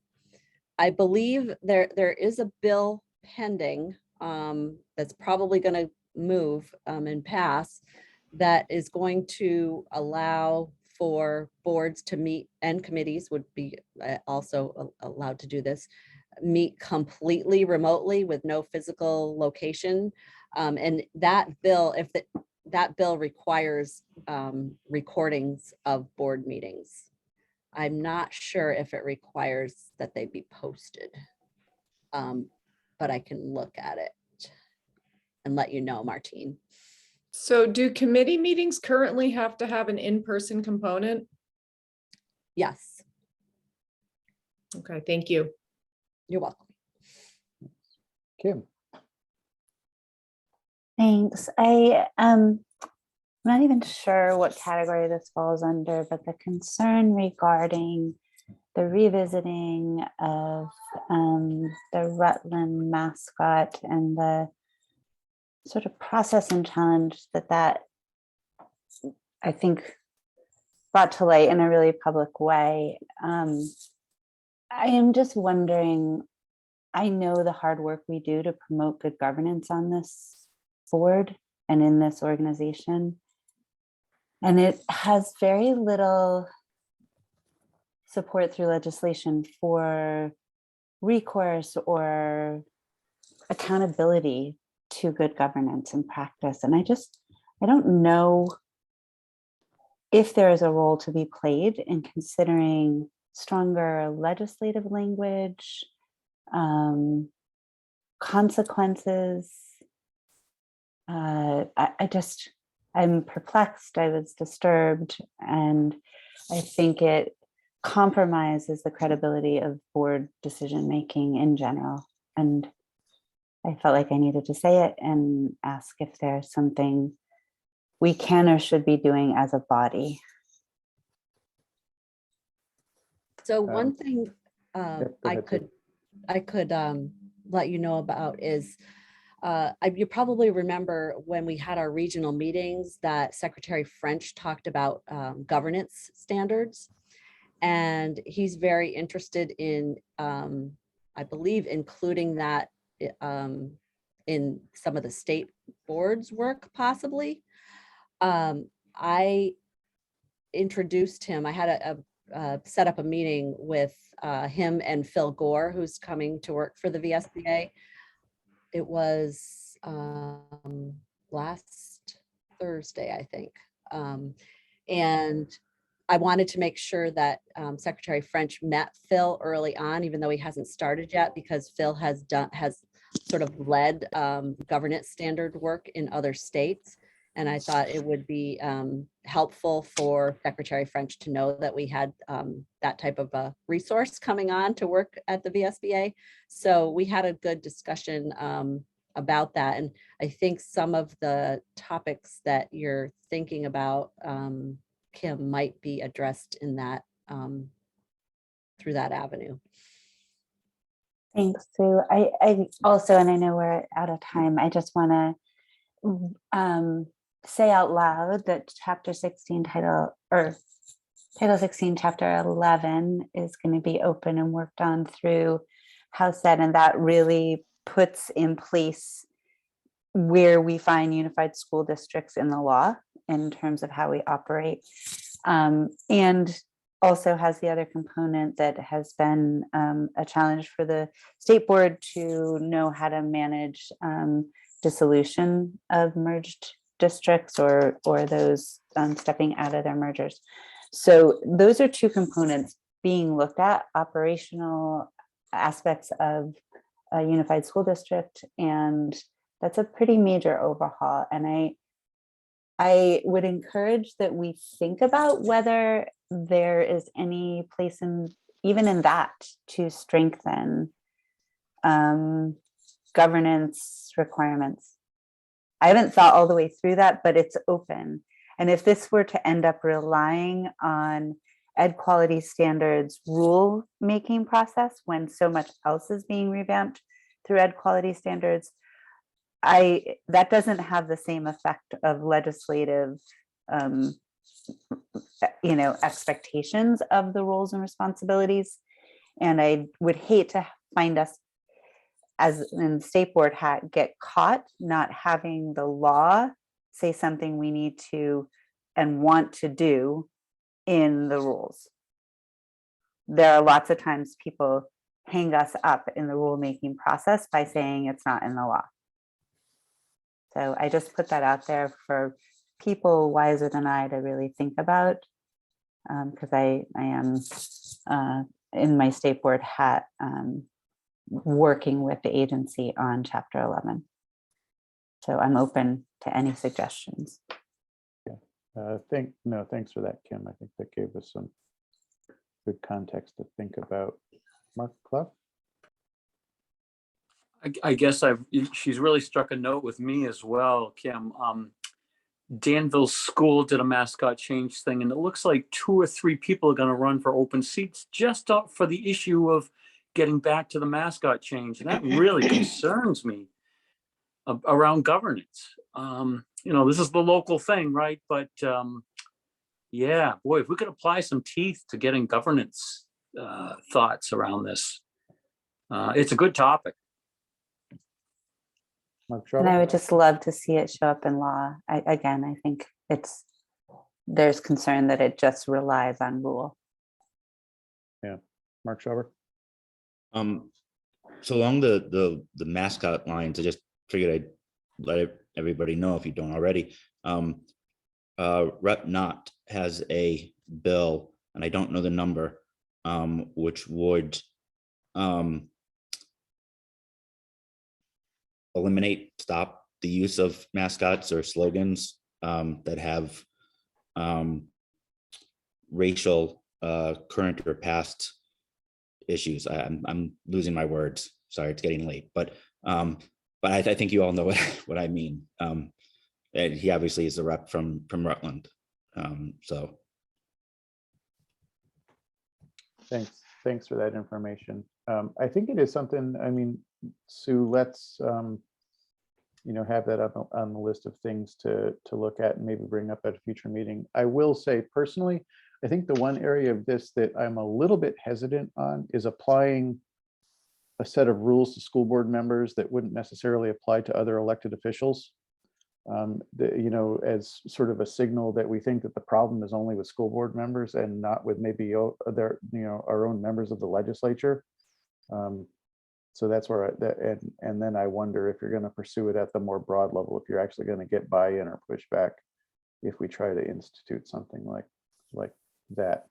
I believe there is a bill pending that's probably going to move and pass that is going to allow for boards to meet, and committees would be also allowed to do this, meet completely remotely with no physical location. And that bill, that bill requires recordings of board meetings. I'm not sure if it requires that they be posted, but I can look at it and let you know, Martine. So do committee meetings currently have to have an in-person component? Yes. Okay, thank you. You're welcome. Kim. Thanks. I'm not even sure what category this falls under, but the concern regarding the revisiting of the Rutland mascot and the sort of process and challenge that I think brought to light in a really public way. I am just wondering, I know the hard work we do to promote good governance on this board and in this organization, and it has very little support through legislation for recourse or accountability to good governance and practice. And I don't know if there is a role to be played in considering stronger legislative language, consequences. I'm perplexed, I was disturbed, and I think it compromises the credibility of board decision-making in general. And I felt like I needed to say it and ask if there's something we can or should be doing as a body. So one thing I could let you know about is you probably remember when we had our regional meetings that Secretary French talked about governance standards, and he's very interested in, I believe, including that in some of the state boards work, possibly. I introduced him. I had set up a meeting with him and Phil Gore, who's coming to work for the VSBA. It was last Thursday, I think. And I wanted to make sure that Secretary French met Phil early on, even though he hasn't started yet, because Phil has sort of led governance standard work in other states. And I thought it would be helpful for Secretary French to know that we had that type of a resource coming on to work at the VSBA. So we had a good discussion about that. And I think some of the topics that you're thinking about, Kim, might be addressed in that through that avenue. Thanks, Sue. I also, and I know we're out of time, I just want to say out loud that Chapter 16 Title 16 Chapter 11 is going to be open and worked on through House Ed, and that really puts in place where we find unified school districts in the law. in terms of how we operate. And also has the other component that has been a challenge for the state board to know how to manage dissolution of merged districts or those stepping out of their mergers. So those are two components being looked at: operational aspects of a unified school district, and that's a pretty major overhaul. And I would encourage that we think about whether there is any place in even in that to strengthen governance requirements. I haven't thought all the way through that, but it's open. And if this were to end up relying on ed quality standards rule making process when so much else is being revamped through ed quality standards, that doesn't have the same effect of legislative expectations of the roles and responsibilities. And I would hate to find us as in state board hat get caught not having the law say something we need to and want to do in the rules. There are lots of times people hang us up in the rulemaking process by saying it's not in the law. So I just put that out there for people wiser than I to really think about, because I am in my state board hat working with the agency on Chapter 11. So I'm open to any suggestions. Thanks for that, Kim. I think that gave us some good context to think about. Mark Clough? I guess she's really struck a note with me as well, Kim. Danville School did a mascot change thing, and it looks like 2 or 3 people are going to run for open seats just up for the issue of getting back to the mascot change. And that really concerns me around governance. This is the local thing, right? But yeah, boy, if we could apply some teeth to getting governance thoughts around this, it's a good topic. And I would just love to see it show up in law. I think there's concern that it just relies on rule. Yeah, Mark Schauber. So along the mascot lines, I just figured I'd let everybody know, if you don't already. Rep Knott has a bill, and I don't know the number, which would stop the use of mascots or slogans that have racial current or past issues. I'm losing my words. Sorry, it's getting late, but I think you all know what I mean. And he obviously is a rep from Rutland. So thanks for that information. I think it is something. I mean, Sue, let's have that up on the list of things to look at and maybe bring up at a future meeting. I will say personally, I think the one area of this that I'm a little bit hesitant on is applying a set of rules to school board members that wouldn't necessarily apply to other elected officials. As sort of a signal that we think that the problem is only with school board members and not with maybe our own members of the legislature. So that's where and then I wonder if you're going to pursue it at the more broad level, if you're actually going to get buy-in or pushback if we try to institute something like that.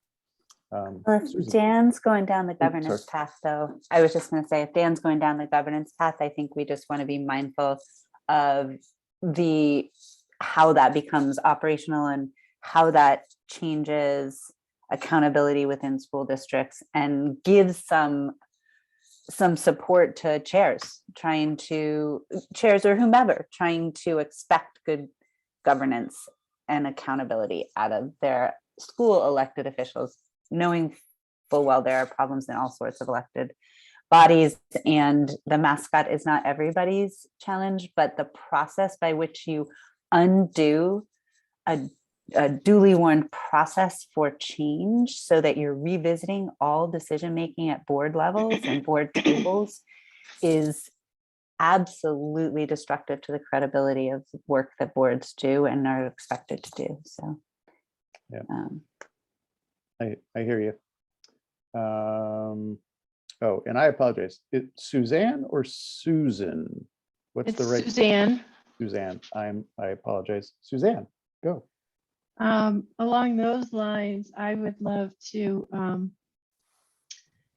Or if Dan's going down the governance path, though, I was just going to say, if Dan's going down the governance path, I think we just want to be mindful of how that becomes operational and how that changes accountability within school districts and gives some support to chairs or whomever trying to expect good governance and accountability out of their school elected officials, knowing full well there are problems in all sorts of elected bodies, and the mascot is not everybody's challenge, but the process by which you undo a duly worn process for change so that you're revisiting all decision making at board levels and board tables is absolutely destructive to the credibility of work that boards do and are expected to do. So yeah, I hear you. Oh, and I apologize. It's Suzanne or Susan? What's It's the right? Suzanne. Suzanne. I apologize. Suzanne, go. Along those lines, I would love to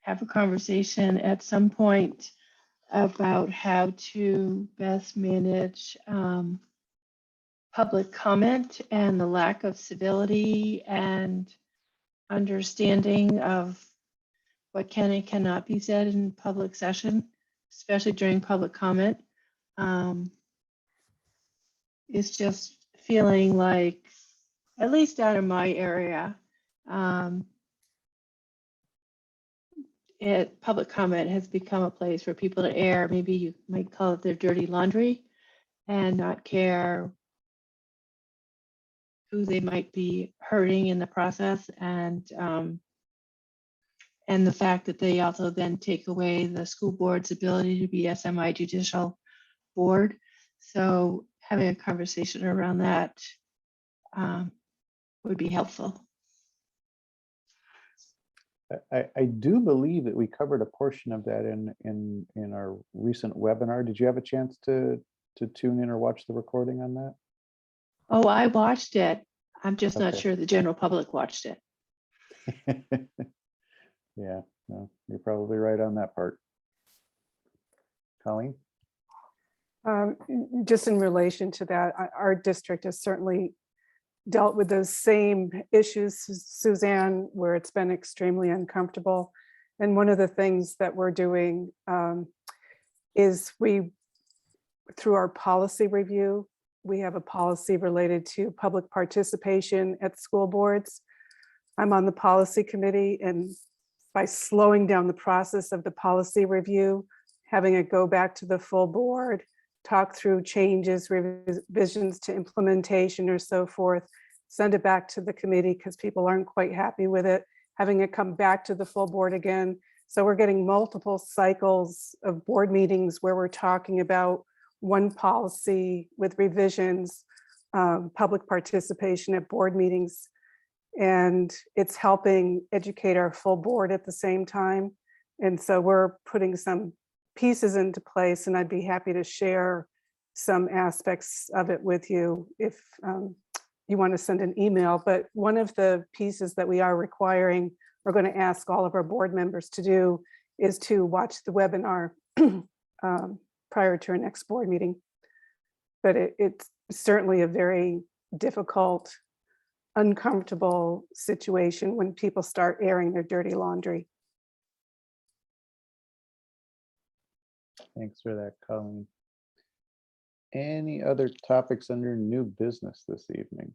have a conversation at some point about how to best manage public comment and the lack of civility and understanding of what can and cannot be said in public session, especially during public comment. It's just feeling like, at least out of my area, public comment has become a place for people to air, maybe you might call it their dirty laundry, and not care who they might be hurting in the process, and the fact that they also then take away the school board's ability to be a semi-judicial board. So having a conversation around that would be helpful. I do believe that we covered a portion of that in our recent webinar. Did you have a chance to tune in or watch the recording on that? Oh, I watched it. I'm just not Okay. sure the general public watched it. Yeah, no, you're probably right on that part. Colleen? Just in relation to that, our district has certainly dealt with those same issues, Suzanne, where it's been extremely uncomfortable. And one of the things that we're doing is through our policy review, we have a policy related to public participation at school boards. I'm on the policy committee, and by slowing down the process of the policy review, having it go back to the full board, talk through changes, revisions to implementation or so forth, send it back to the committee because people aren't quite happy with it, having it come back to the full board again. So we're getting multiple cycles of board meetings where we're talking about one policy with revisions, public participation at board meetings. And it's helping educate our full board at the same time. And so we're putting some pieces into place, and I'd be happy to share some aspects of it with you if you want to send an email. But one of the pieces that we are requiring, we're going to ask all of our board members to do, is to watch the webinar prior to our next board meeting. But it's certainly a very difficult, uncomfortable situation when people start airing their dirty laundry. Thanks for that, Colleen. Any other topics under new business this evening?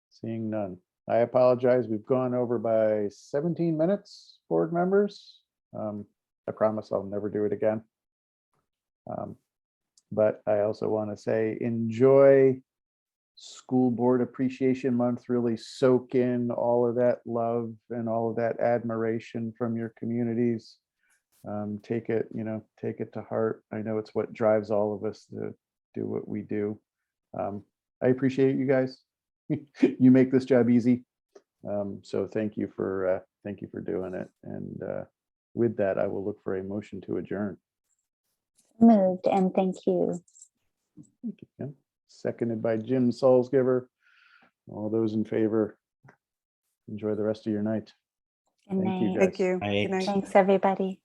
Seeing none. I apologize. We've gone over by 17 minutes, board members. I promise I'll never do it again. But I also want to say, enjoy School Board Appreciation Month. Really soak in all of that love and all of that admiration from your communities. Take it, take it to heart. I know it's what drives all of us to do what we do. I appreciate you guys. You make this job easy. So thank you for doing it. And with that, I will look for a motion to adjourn. Moved, and thank you. Thank you, Kim. Seconded by Jim Salsgiver. All those in favor, enjoy the rest of your night. Good Thank you, night. guys. Thank you. Good night. Thanks, everybody.